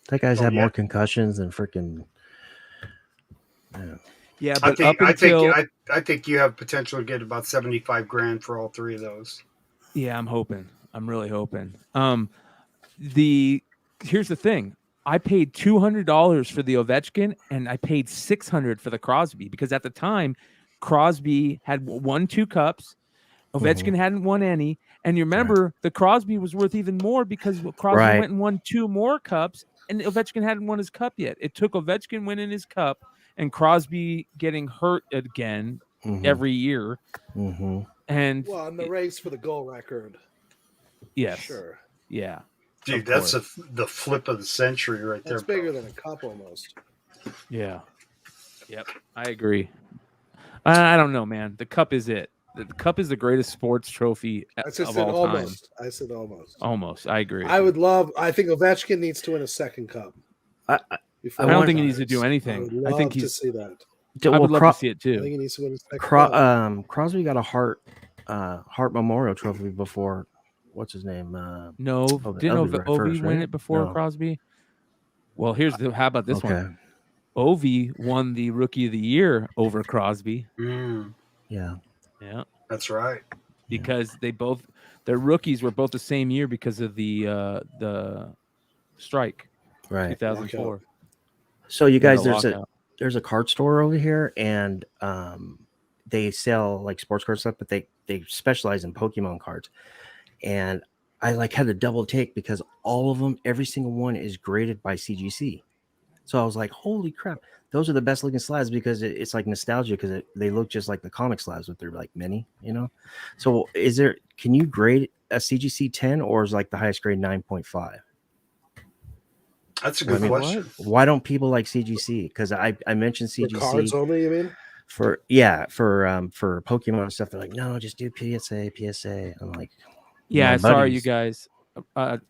That guy's Oh, had yeah. more concussions than freaking. Yeah, I but up until think you have potential to get about $75,000 for all 3 of those. yeah, I'm hoping. I'm really hoping. Here's the thing. I paid $200 for the Ovechkin, and I paid $600 for the Crosby, because at the time, Crosby had won 2 cups. Ovechkin hadn't won any, and you remember the Crosby was worth even more because Crosby Right. went and won 2 more cups, and Ovechkin hadn't won his cup yet. It took Ovechkin winning his cup and Crosby getting hurt again every year, and Well, in the race for the goal record. yes, Sure. yeah, Dude, of that's course. the flip of the century right there. That's bigger than a cup almost. Yeah. Yep. I agree. I don't know, man. The cup is it. The cup is the greatest sports trophy I just of said all time. almost. I said almost. Almost. I agree. I think Ovechkin needs to win a second cup. I before don't he think he needs to retires. do anything. I would I love think to he's. see that. I would love to see it I think too. he needs to win a second cup. Crosby got a Hart Memorial Trophy before. What's his name? No, Ovi didn't was right Ovi first, win right? it before No. Crosby? Well, how about this Okay. one? Ovi won the Rookie of the Year over Crosby. Yeah. Yeah, That's right. because their rookies were both the same year because of the strike, Right. 2004. So you guys, The there's lockout. a card store over here, and they sell like sports card stuff, but they specialize in Pokemon cards. And I like had to double take because all of them, every single one is graded by CGC. So I was like, holy crap, those are the best looking slabs because it's like nostalgia because they look just like the comic slabs, but they're like mini, you know? So can you grade a CGC 10 or is like the highest grade 9.5? That's a good question. Why don't people like CGC? Because I mentioned CGC. For cards only, you mean? For Pokemon and stuff. They're like, no, just do PSA. I'm like, yeah, sorry, you guys.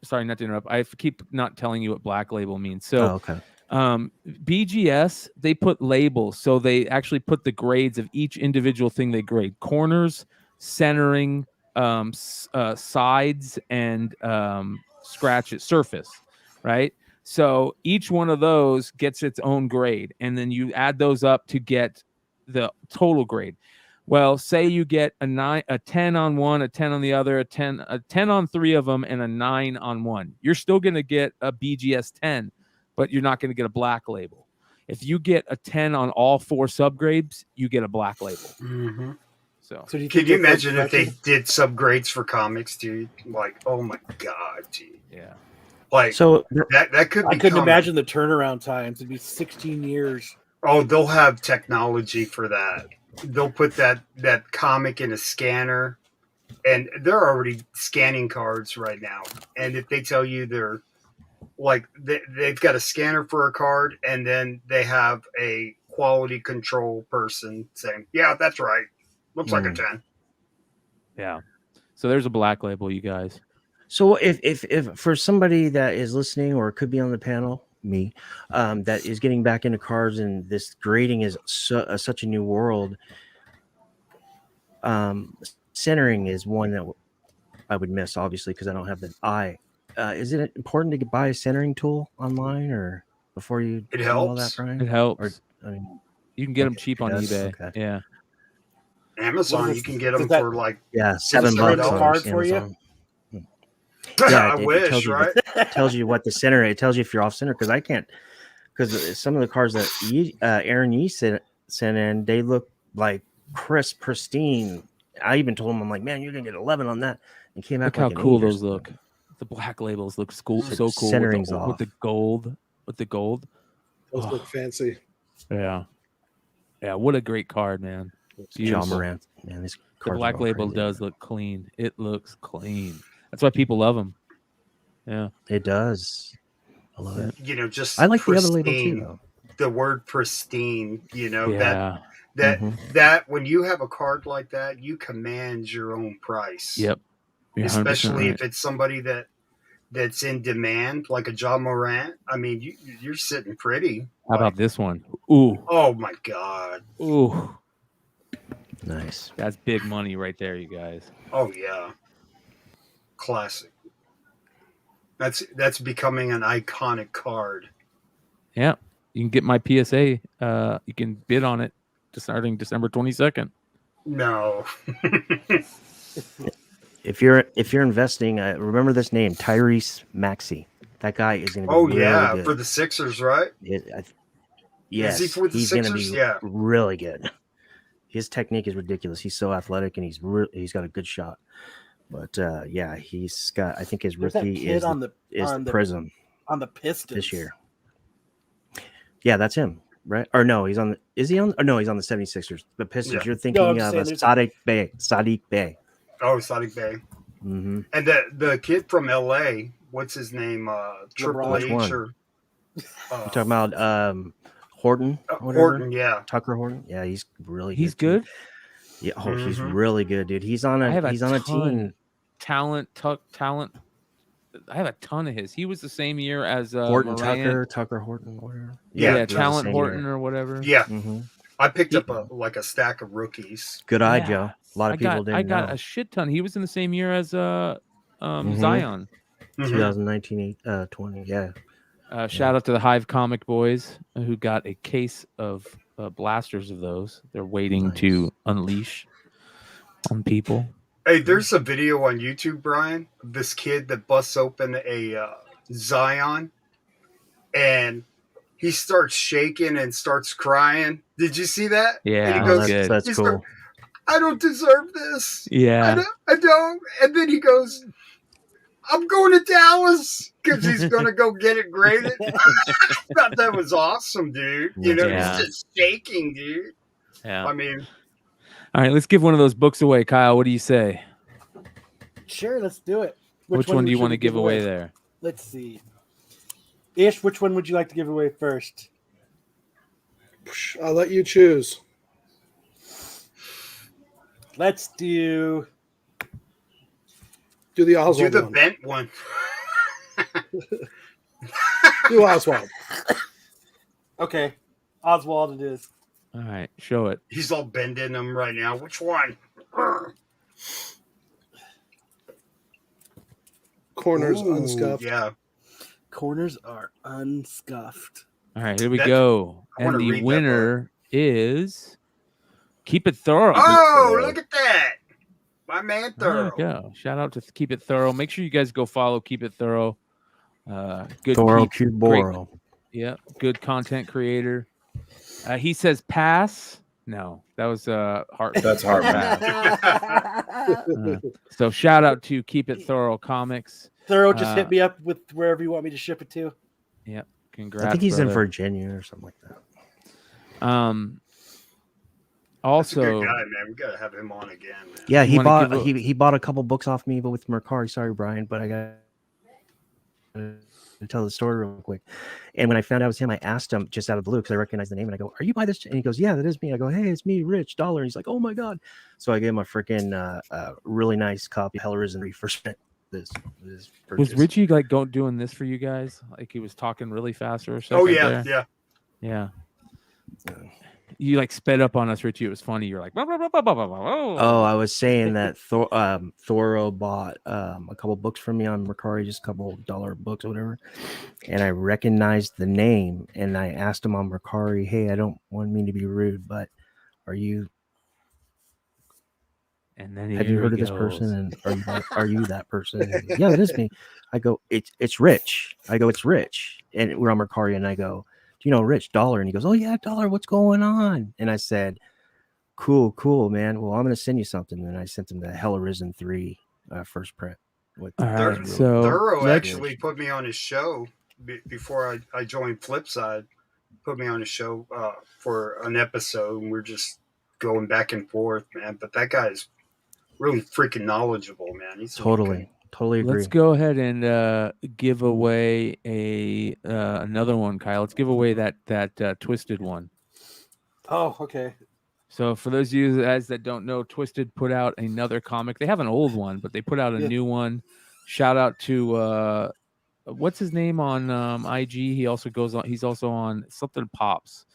Sorry, not to interrupt. I keep not telling you what Black Label means. So, okay. BGS, they put labels, so they actually put the grades of each individual thing they grade: corners, centering, sides, and scratches, surface, right? So each one of those gets its own grade, and then you add those up to get the total grade. Well, say you get a 10 on one, a 10 on the other, a 10 on three of them, and a 9 on one. You're still going to get a BGS 10, but you're not going to get a Black Label. If you get a 10 on all 4 subgrades, you get a Black Label. Mm-hmm. So can you imagine if they did subgrades for comics, dude? Like, oh my god, dude. Yeah. Like, so that could be. I couldn't imagine the turnaround times. It'd be 16 years. Oh, they'll have technology for that. They'll put that comic in a scanner, and they're already scanning cards right now. And if they tell you they're like they've got a scanner for a card, and then they have a quality control person saying, "Yeah, that's right. Looks like a 10." Yeah. So there's a Black Label, you guys. So if for somebody that is listening or could be on the panel, me, that is getting back into cards and this grading is such a new world, centering is one that I would miss, obviously, because I don't have the eye. Is it important to buy a centering tool online or before you it do helps. all that, Brian? It helps. Or, I mean, you can get them cheap on eBay. Okay. Yeah. Amazon, you can get them for like $7 on on card for you? Amazon. Yeah, I wish, right? It tells you what the center. It tells you if you're off center because I can't. Because some of the cards that Aaron Yee sent in, they look like crisp, pristine. I even told him, I'm like, man, you're gonna get 11 on that. And came out. Look like how cool those something. look. The Black Labels look so cool. Centering's with the gold. With the gold. Those look fancy. Yeah. Yeah. What a great card, man. John Morant. Man, this the Black Label does look clean. It looks clean. That's why people love them. Yeah, it does. I love it. You know, just I like the other label too, though. The word pristine. You know Mm-hmm. that when you have a card like that, you command your own price. Yep. Especially right. if it's somebody that's in demand, like a John Morant. I mean, you're sitting pretty. How about this one? Ooh. Oh my god. Ooh. Nice. That's big money right there, you guys. Oh yeah. Classic. That's becoming an iconic card. Yeah. You can get my PSA. You can bid on it starting December 22nd. No. If you're investing, remember this name, Tyrese Maxey. That guy is going to be really good. For the Sixers, right? Yes, is he for the he's Sixers? Going to be really good. His technique is ridiculous. He's so athletic and he's got a good shot. But he's got. I think his rookie is the Prism on the Pistons this year. Yeah, that's him, right? Or no, he's on. Is he on? Or no, he's on the 76ers. The Pistons. Yeah. You're thinking of Sadiq Bey. Sadiq Bey. Oh, Sadiq Bey. Mm-hmm. And the kid from LA, what's his name? Triple H or you're talking about Horton? Horton, yeah. Tucker Horton. Yeah, he's really good. He's good. Yeah, he's really good, dude. He's on a team. Talent. I have a ton of his. He was the same year as Horton Morant. Tucker Horton, whatever. Yeah, Talent Horton or whatever. Yeah. Mm-hmm. I picked up a stack of rookies. Good eye, Joe. A lot of people didn't know. I got a shit ton. He was in the same year as Zion. 2019, 20. Yeah. Shout out to the Hive Comic boys who got a case of blasters of those. They're waiting to unleash on people. Hey, there's a video on YouTube, Brian, of this kid that busts open a Zion, and he starts shaking and starts crying. Did you see that? Yeah, and he goes, that's cool. I don't deserve this. Yeah. I don't. And then he goes, I'm going to Dallas because he's going to go get it graded. I thought that was awesome, dude. You know, Yeah. he's just shaking, dude. Yeah. I mean, All right, let's give one of those books away, Kyle. What do you say? Sure, let's do it. Which one do you should want we to give away there? Let's see. Ish, which one would you like to give away first? I'll let you choose. Let's do. Do the do Oswald the one. bent one. Do Oswald. Okay, Oswald it is. All right, show it. He's all bending them right now. Which one? Corners Ooh, unscuffed. Yeah. Corners are unscuffed. All right, here we That- go. I wanna And the read that winner is Keep It Thorough. Oh, look at that. My man There Thorough. we go. Shout out to Keep It Thorough. Make sure you guys go follow Keep It Thorough. Good Thoro peep, Cuboro. yeah, good content creator. He says pass. No, that was heart. That's hard. So shout out to Keep It Thorough Comics. Thorough, just Uh, hit me up with wherever you want me to ship it to. Yep, congrats. I think he's in brother. Virginia or something like that. That's a Also, good guy, man. We gotta have him on again, man. Yeah, You he wanna bought give a- he bought a couple books off me, but with Mercari. Sorry, Brian, but I got to tell the story real quick. And when I found out it was him, I asked him just out of the blue because I recognized the name, and I go, "Are you by this?" And he goes, "Yeah, that is me." I go, "Hey, it's me, Rich Dollar." And he's like, "Oh my god!" So I gave him a freaking really nice copy of Hellraiser first. This was purchase. Richie like doing this for you guys? Like he was talking really fast or something? Oh yeah, yeah. Yeah. You like sped up on us, Richie. It was funny. You're like, "Bah, bah, bah, bah, bah, bah, bah." Oh, I was saying that Thoro bought a couple books from me on Mercari, just a couple $1 books or whatever, and I recognized the name, and I asked him on Mercari, "Hey, I don't want me to be rude, but are you? And then Have you heard of this person? And are you that person?" And he goes, "Yeah, that is me." I go, "It's Rich." I go, "It's Rich," and we're on Mercari, and I go, "Do you know Rich Dollar?" And he goes, "Oh yeah, Dollar. What's going on?" And I said, Cool, man. Well, I'm gonna send you something. And I sent him the Hell Arisen 3 first print. With All right, really so Thorough let's- actually put me on his show before I joined Flipside. Put me on his show for an episode, and we're just going back and forth, man. But that guy is really freaking knowledgeable, man. He's totally agree. Let's go ahead and give away a another one, Kyle. Let's give away that Twisted one. Oh, okay. So for those of you guys that don't know, Twisted put out another comic. They have an old one, but they put out a Yeah. new one. Shout out to what's his name on IG? He also goes on. He's also on something Pops.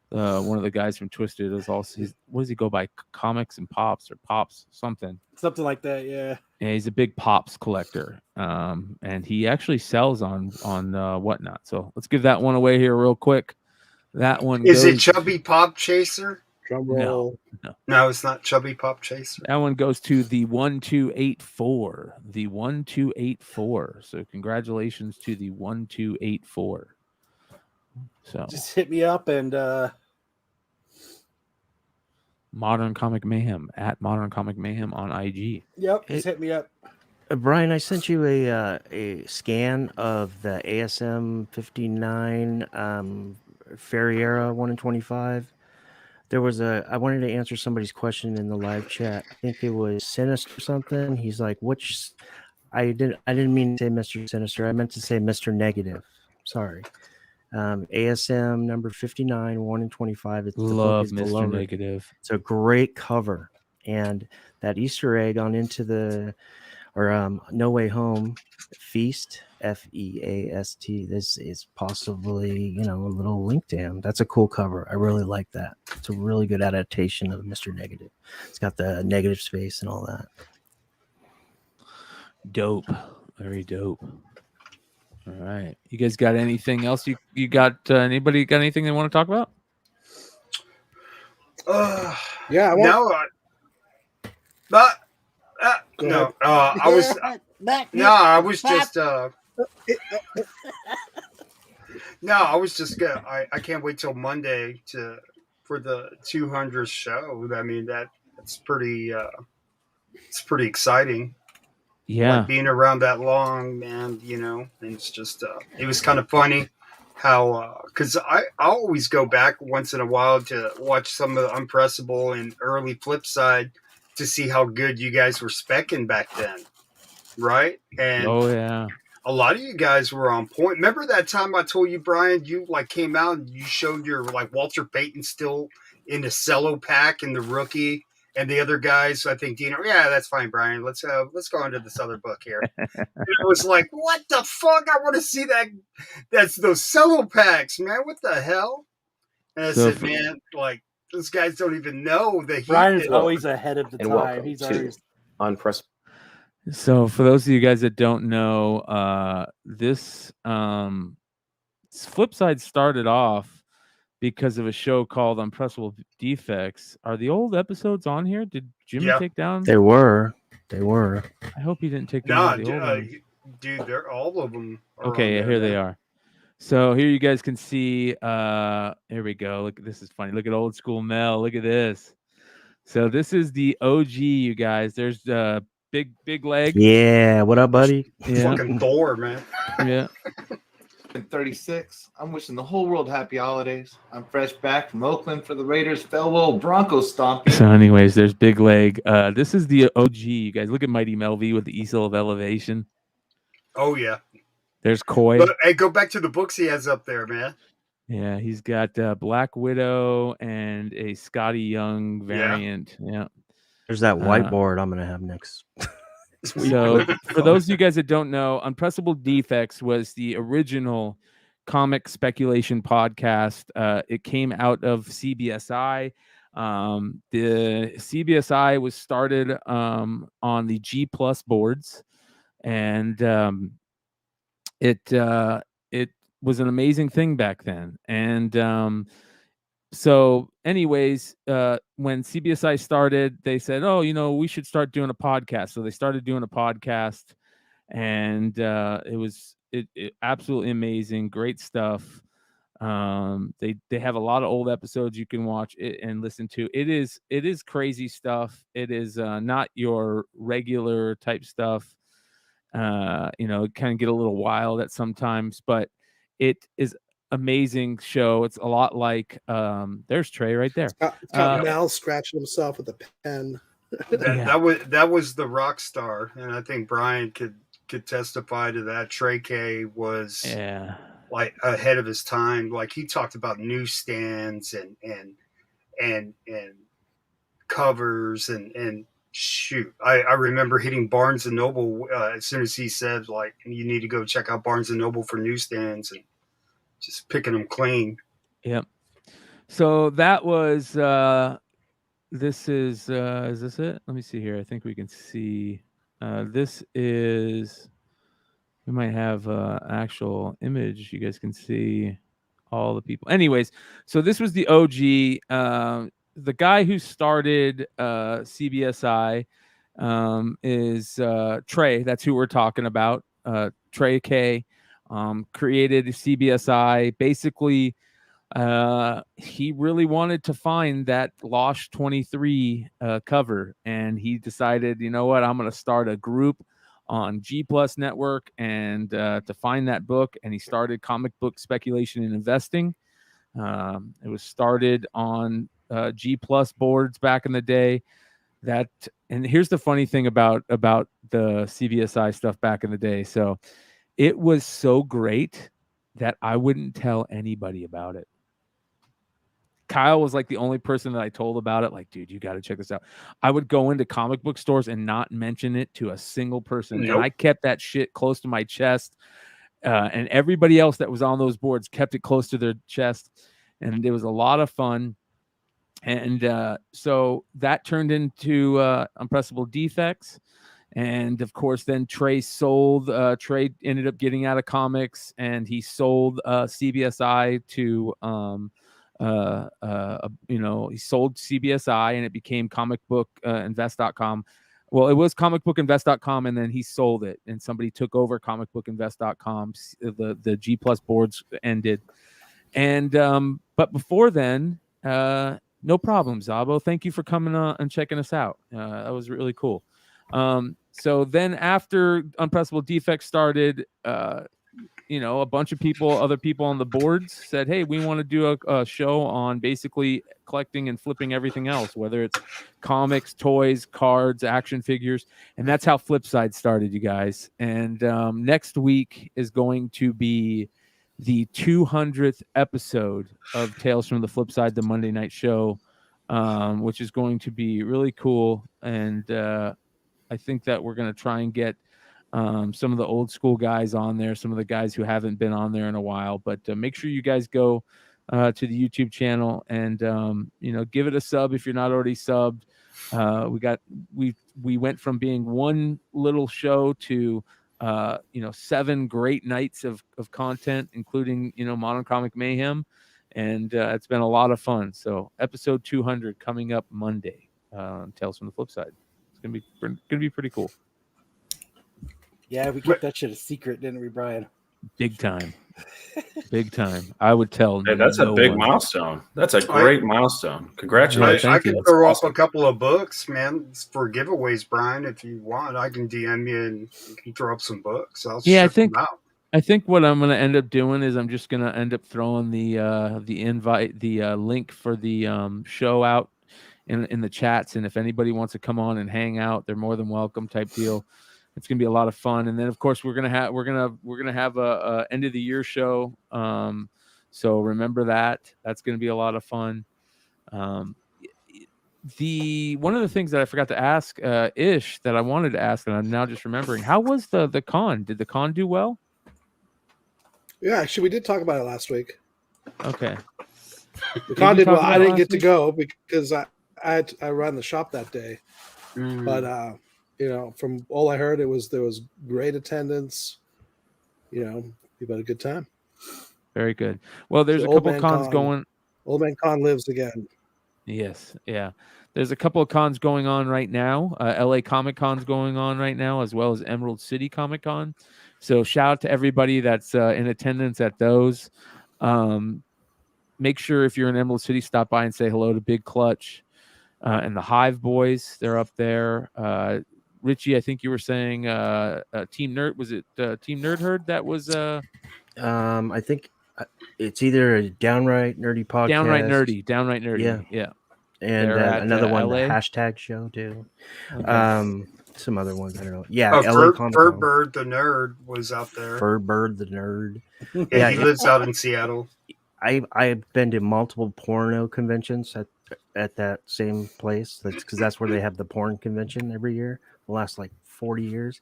One of the guys from Twisted is also. What does he go by? Comics and Pops or Pops something. Something like that, yeah. Yeah, he's a big Pops collector, and he actually sells on Whatnot. So let's give that one away here real quick. That one Is it goes- Chubby Pop Chaser? Drum No. roll. No, it's not Chubby Pop Chaser. That one goes to the 1284. The 1284. So congratulations to the 1284. So Just hit me up and Modern Comic Mayhem at Modern Comic Mayhem on IG. yep, just hit me up. Brian, I sent you a scan of the ASM 59 Flipside-era 1 in 25. There was I wanted to answer somebody's question in the live chat. I think it was Sinister something. He's like, which I didn't mean to say Mr. Sinister. I meant to say Mr. Negative. Sorry. ASM number 59, 1 in 25. It's the book Love is Mr. below it. Negative. It's a great cover. And that Easter egg on Into the No Way Home Feast, Feast. This is possibly, a little link to him. That's a cool cover. I really like that. It's a really good adaptation of Mr. Negative. It's got the negative space and all that. Dope. Very dope. All right. You guys got anything else? You got anybody got anything they want to talk about? Yeah, I want. No, but Go no, ahead. I was I was just no, I was just gonna. I can't wait till Monday for the 200th show. I mean that's pretty. It's pretty exciting. Yeah. Like being around that long, man, you know, and it's just, it was kind of funny how, because I always go back once in a while to watch some of the Unpressable and early Flipside to see how good you guys were speccing back then, right? And Oh yeah. a lot of you guys were on point. Remember that time I told you, Brian, you like came out and you showed your like Walter Payton still in the cello pack and the rookie and the other guys. I think Dino, yeah, that's fine, Brian. Let's go on to this other book here. And I was like, what the fuck? I want to see that. That's those cello packs, man. What the hell? And I said, man, like those guys don't even know that Brian is always ahead of the time. He's always Unpressable. So for those of you guys that don't know, this Flipside started off because of a show called Unpressable Defects. Are the old episodes on here? Did Jimmy take down? They were. I hope he didn't take down the old ones. Dude, they're all of them. Okay, yeah, here they are. So here you guys can see. Here we go. Look, this is funny. Look at old school Mel. Look at this. So this is the OG, you guys. There's big leg. Yeah, what up, buddy? Yeah. Fucking Thor, man. Yeah. 36. I'm wishing the whole world happy holidays. I'm fresh back from Oakland for the Raiders farewell Broncos stomping. So anyways, there's big leg. This is the OG, you guys. Look at Mighty Mel V with the easel of elevation. Oh yeah. There's Coy. But, hey, go back to the books he has up there, man. Yeah, he's got Black Widow and a Scotty Young variant. Yeah. There's that whiteboard I'm gonna have next. So for those of you guys that don't know, Unpressable Defects was the original comic speculation podcast. It came out of CBSI. The CBSI was started on the G Plus boards, and it was an amazing thing back then. And so anyways, when CBSI started, they said, oh, you know, we should start doing a podcast. So they started doing a podcast, and it was absolutely amazing. Great stuff. They have a lot of old episodes you can watch it and listen to. It is crazy stuff. It is not your regular type stuff. You know, it kind of get a little wild at sometimes, but it is amazing show. It's a lot like there's Trey right there. It's got Mal scratching himself with a pen. That was the rock star, and I think Brian could testify to that. Trey K was like ahead of his time. Like he talked about newsstands and covers and shoot. I remember hitting Barnes and Noble as soon as he said like you need to go check out Barnes and Noble for newsstands and just picking them clean. Yep. So that was this is this it? Let me see here. I think we can see this is we might have actual image. You guys can see all the people. Anyways, so this was the OG. The guy who started CBSI is Trey. That's who we're talking about. Trey K. Created CBSI. Basically, he really wanted to find that Losh 23 cover, and he decided, you know what, I'm going to start a group on G Plus Network and to find that book. And he started Comic Book Speculation and Investing. It was started on G Plus boards back in the day. And here's the funny thing about the CBSI stuff back in the day. So it was so great that I wouldn't tell anybody about it. Kyle was like the only person that I told about it. Like, dude, you got to check this out. I would go into comic book stores and not mention it to a single person. Nope. And I kept that shit close to my chest. And everybody else that was on those boards kept it close to their chest. And it was a lot of fun. And so that turned into Unpressable Defects. And of course, then Trey sold. Trey ended up getting out of comics, and he sold CBSI to, he sold CBSI, and it became comicbookinvest.com. Well, it was comicbookinvest.com, and then he sold it, and somebody took over comicbookinvest.com. The G Plus boards ended, and but before then, no problem, Zabo. Thank you for coming on and checking us out. That was really cool. So then after Unpressable Defects started, a bunch of other people on the boards said, hey, we want to do a show on basically collecting and flipping everything else, whether it's comics, toys, cards, action figures. And that's how Flipside started, you guys. And next week is going to be the 200th episode of Tales from the Flipside, the Monday night show, which is going to be really cool. And I think that we're going to try and get some of the old school guys on there, some of the guys who haven't been on there in a while. But make sure you guys go to the YouTube channel and give it a sub if you're not already subbed. We went from being one little show to 7 great nights of content, including Modern Comic Mayhem, and it's been a lot of fun. So episode 200 coming up Monday, Tales from the Flipside. It's gonna be pretty cool. Yeah, we kept that shit a secret, didn't we, Brian? Big time. Big time. I would tell. Hey, that's a big milestone. That's a great milestone. Congratulations. Yeah, I can you. throw up a couple of books, man, for giveaways, Brian. If you want, I can DM you and you can throw up some books. I'll ship them out. I think what I'm going to end up doing is I'm just going to end up throwing the invite, the link for the show out in the chats, and if anybody wants to come on and hang out, they're more than welcome. Type deal. It's gonna be a lot of fun, and then of course we're gonna have a end of the year show. So remember that. That's gonna be a lot of fun. One of the things that I forgot to ask Ish that I wanted to ask, and I'm now just remembering, how was the con? Did the con do well? Yeah, actually, we did talk about it last week. Okay. The con did well. I didn't get to go because I ran the shop that day, but. From all I heard, there was great attendance. People had a good time. Very good. Well, there's a couple cons going. Old Man Con lives again. Yes, yeah. There's a couple of cons going on right now. LA Comic Con's going on right now, as well as Emerald City Comic Con. So shout out to everybody that's in attendance at those. Make sure if you're in Emerald City, stop by and say hello to Big Clutch and the Hive Boys. They're up there. Richie, I think you were saying Team Nerd. Was it Team Nerd Herd? That was. I think it's either a Downright Nerdy podcast. Downright Nerdy. Yeah. And another one, LA? the hashtag show too. Okay. Some other ones I don't know. Yeah, LA Furbird the Nerd was out there. Furbird the Nerd. Yeah, he lives out in Seattle. I've been to multiple porno conventions at that same place. That's because that's where they have the porn convention every year. The last like 40 years.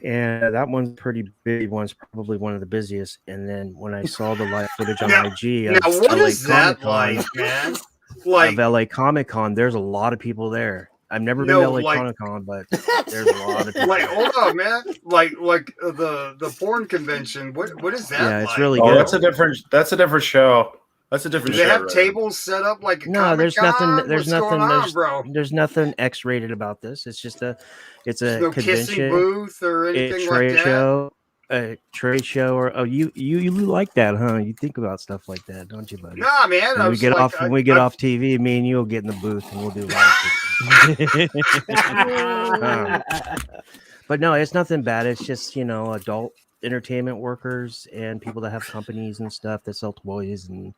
And that one's pretty big. One's probably one of the busiest. And then when I saw the live footage on IG of what LA is that like, man? Of LA Comic Con, there's a lot of people there. I've never been to LA Comic Con, but there's a lot of people. Like, hold on, man. Like the porn convention. What is that? Yeah, it's like? really good. That's a different show. That's a different Do show. They have tables set up like a no, there's Comic-Con? nothing. Bro? There's nothing X-rated about this. It's just a no convention kissing booth or anything like that. A trade show, or you like that, huh? You think about stuff like that, don't you, buddy? Nah, man. When we get off TV, me and you will get in the booth and we'll do live. But no, it's nothing bad. It's just adult entertainment workers and people that have companies and stuff that sell toys, and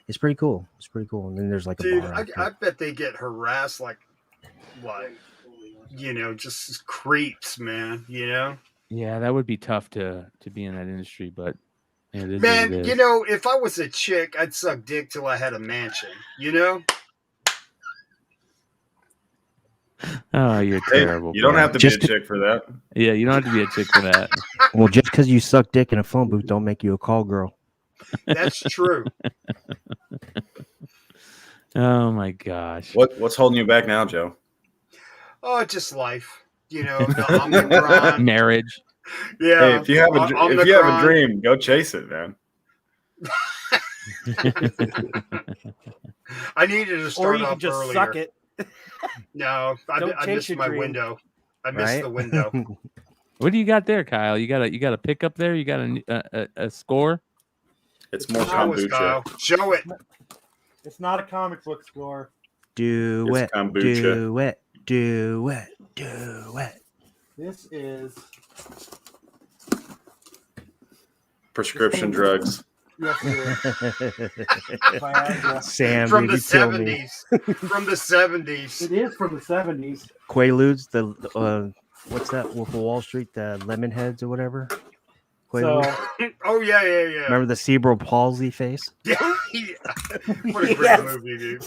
it's pretty cool. And then there's like a bar. I bet they get harassed like just creeps, man. Yeah, that would be tough to be in that industry, but man, if I was a chick, I'd suck dick till I had a mansion. Oh, you're terrible. You don't have to be a chick for that. Yeah, you don't have to be a chick for that. Well, just because you suck dick in a phone booth don't make you a call girl. That's true. Oh my gosh. What's holding you back now, Joe? Oh, just life. I'm the grind. Marriage. Yeah. Hey, if you have a dream, go chase it, man. I needed to start or you off can just earlier. suck it. No, I missed my window. I missed the window. What do you got there, Kyle? You got a pickup there? You got a score? It's more kombucha. Show it. It's not a comic book score. Do It's it. kombucha. Do it. Do it. Do it. This is Prescription drugs. yes, it is. Viagra. Sam, From did the you kill me? 70s. From the 70s. It is from the 70s. Quaaludes, the what's that? Wolf of Wall Street, the lemon heads or whatever. So Quaaludes. Oh yeah. Remember the cerebral palsy face? Yeah. What a great Yes. movie, dude.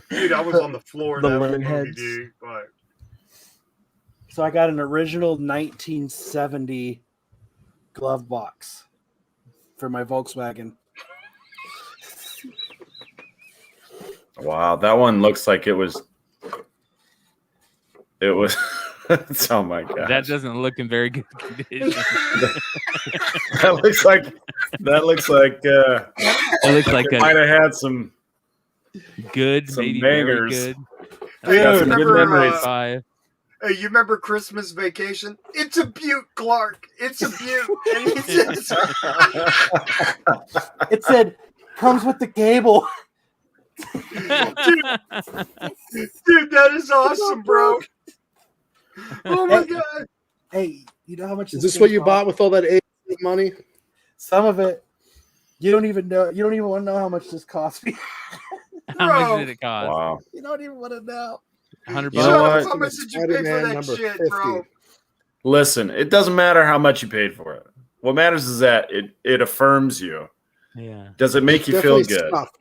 Dude, I was on the floor The of that lemon movie, heads. dude. Like, So I got an original 1970 glove box for my Volkswagen. Wow, that one looks like it was. It was. Oh my god! That doesn't look in very good condition. That looks like. That looks like. It looks like It might have had some. good, some maybe bangers. very good. Hey, got you some good remember, memories. Five. hey, you remember Christmas Vacation? It's a Butte, Clark. It's a Butte. And he says, It said comes with the cable. dude, that is awesome, bro. Oh my god. Hey, you know how much Is this this what thing you cost? bought with all that A money? Some of it. You don't even know. You don't even want to know how much this cost me. How Bro. much did it cost? Wow. You don't even want to know. 100 You know bucks. what? How much did you pay for Spider-Man that number shit, 50. bro? Listen, it doesn't matter how much you paid for it. What matters is that it affirms you. Yeah. Does it make you feel Definitely good? scuffed.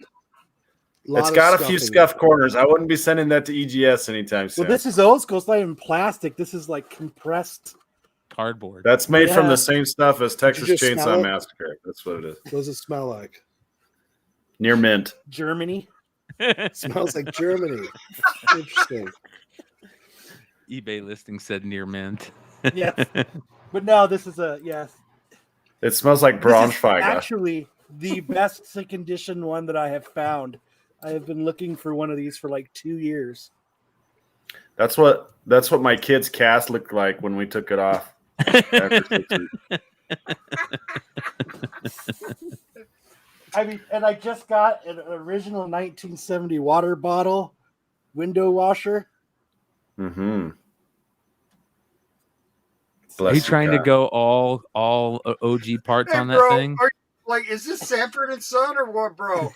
It's got a few scuff corners. I wouldn't be sending that to EGS anytime soon. Well, this is old school. It's not even plastic. This is like compressed. Cardboard. That's made from Yeah. the same stuff as Texas just smell Chainsaw it? Massacre. That's what it is. What does it smell like? Near mint. Germany. Smells like Germany. Interesting. eBay listing said near mint. Yes. But no, this is a yes. It smells like This is Braunschweiger. actually the best condition one that I have found. I have been looking for one of these for like 2 years. That's what my kid's cast looked like when we took it off. After 6 weeks. I mean, and I just got an original 1970 water bottle window washer. Mm-hmm. Are you trying to go all OG parts Hey, on that bro, thing? are you, like, is this Sanford and Son or what, bro?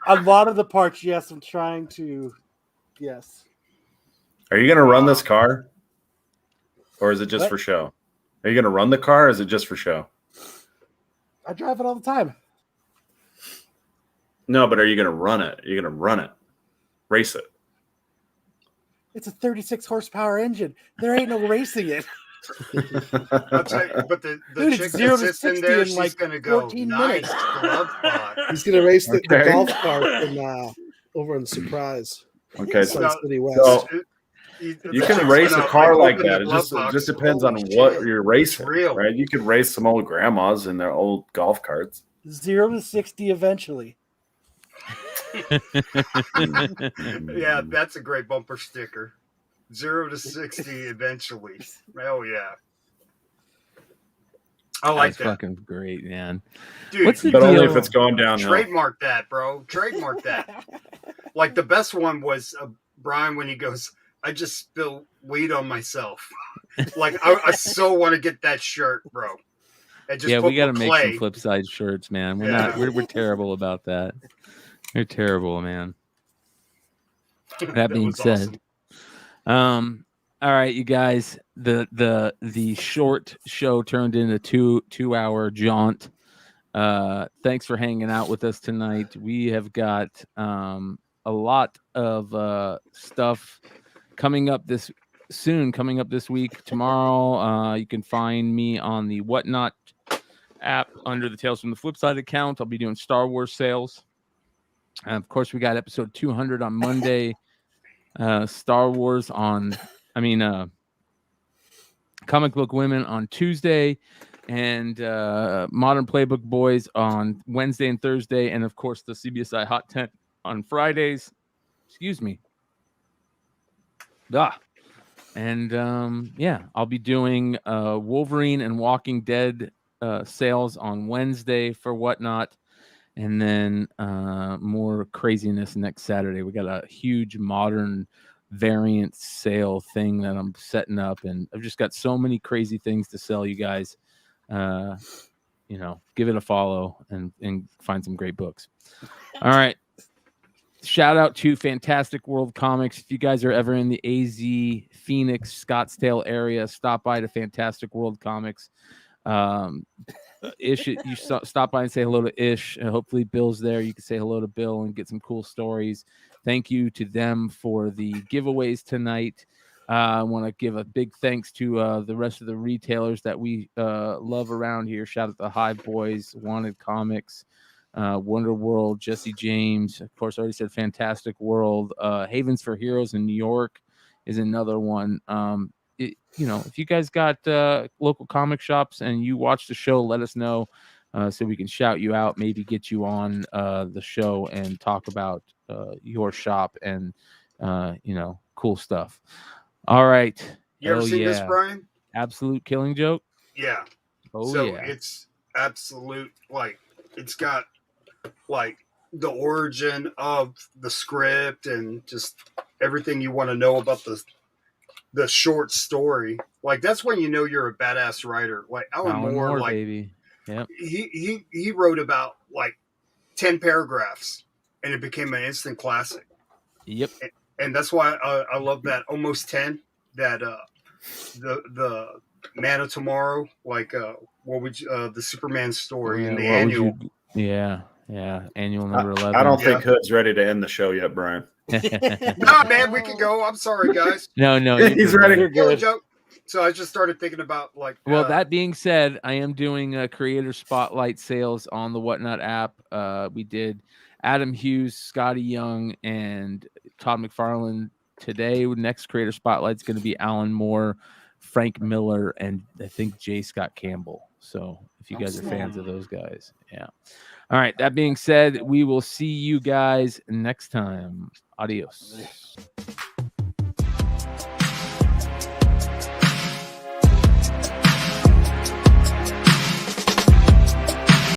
A lot of the parts, yes, I'm trying to. Yes. Are you gonna run this car? Or is it just What? for show? Are you gonna run the car or is it just for show? I drive it all the time. No, but are you gonna run it? Are you gonna run it? Race it. It's a 36 horsepower engine. There ain't no racing it. I'll tell you, but the Dude, it's chick 0 that to sits in 60 there, in she's like gonna go 14 nice minutes. glove pot. He's gonna race the Okay. golf cart in over in Surprise. Okay, Sun so City West. so The you can chick's race a gonna, car like open the that. It glove just box. depends on Holy what shit. you're racing, real. right? You could race some old grandmas in their old golf carts. 0 to 60 eventually. Yeah, that's a great bumper sticker. 0 to 60 eventually. Hell yeah. I like That's that. fucking great, man. Dude, What's the But only if deal? it's going downhill. trademark that, bro. Trademark that. Like the best one was Bryan when he goes, I just spilled weed on myself. Like I so want to get that shirt, bro. And just Yeah, put we got to make some McClay. Flipside shirts, man. We're Yeah. not. We're terrible about that. We're terrible, man. That being was said, awesome. all right, you guys. The short show turned into two-hour jaunt. Thanks for hanging out with us tonight. We have got a lot of stuff coming up this week. Tomorrow, you can find me on the Whatnot app under the Tales from the Flipside account. I'll be doing Star Wars sales. And of course, we got episode 200 on Monday. Star Wars Comic Book Women on Tuesday, and Modern Playbook Boys on Wednesday and Thursday, and of course the CBSI Hot 10 on Fridays. Excuse me. And I'll be doing Wolverine and Walking Dead sales on Wednesday for Whatnot, and then more craziness next Saturday. We got a huge modern variant sale thing that I'm setting up, and I've just got so many crazy things to sell you guys. You know, give it a follow and find some great books. All right. Shout out to Fantastic World Comics. If you guys are ever in the AZ, Phoenix, Scottsdale area, stop by to Fantastic World Comics. Ish, you stop by and say hello to Ish. And hopefully Bill's there. You can say hello to Bill and get some cool stories. Thank you to them for the giveaways tonight. I want to give a big thanks to the rest of the retailers that we love around here. Shout out to Hive Boys, Wanted Comics, Wonder World, Jesse James. Of course, I already said Fantastic World. Havens for Heroes in New York is another one. You know, if you guys got local comic shops and you watch the show, let us know so we can shout you out, maybe get you on the show and talk about your shop and, you know, cool stuff. All right. You ever seen this, Bryan? Absolute Killing Joke? Yeah. Oh, so yeah. It's absolute, like, it's got, like, the origin of the script and just everything you want to know about the short story. Like, that's when you know you're a badass writer. Like, Alan Moore, like, baby. Yep. He wrote about, like, 10 paragraphs, and it became an instant classic. Yep. And that's why I love that Almost 10, that the Man of Tomorrow, like what would you, the Superman story and the annual. Annual number 11. I don't think Hood's ready to end the show yet, Bryan. Nah, man, we can go. I'm sorry, guys. No, he's ready. You're good. Joke. So I just started thinking about, like. Well, that being said, I am doing creator spotlight sales on the Whatnot app. We did Adam Hughes, Scotty Young, and Todd McFarlane today. Next creator spotlight is going to be Alan Moore, Frank Miller, and I think J. Scott Campbell. So if you guys are fans of those guys, yeah. All right. That being said, we will see you guys next time. Adios.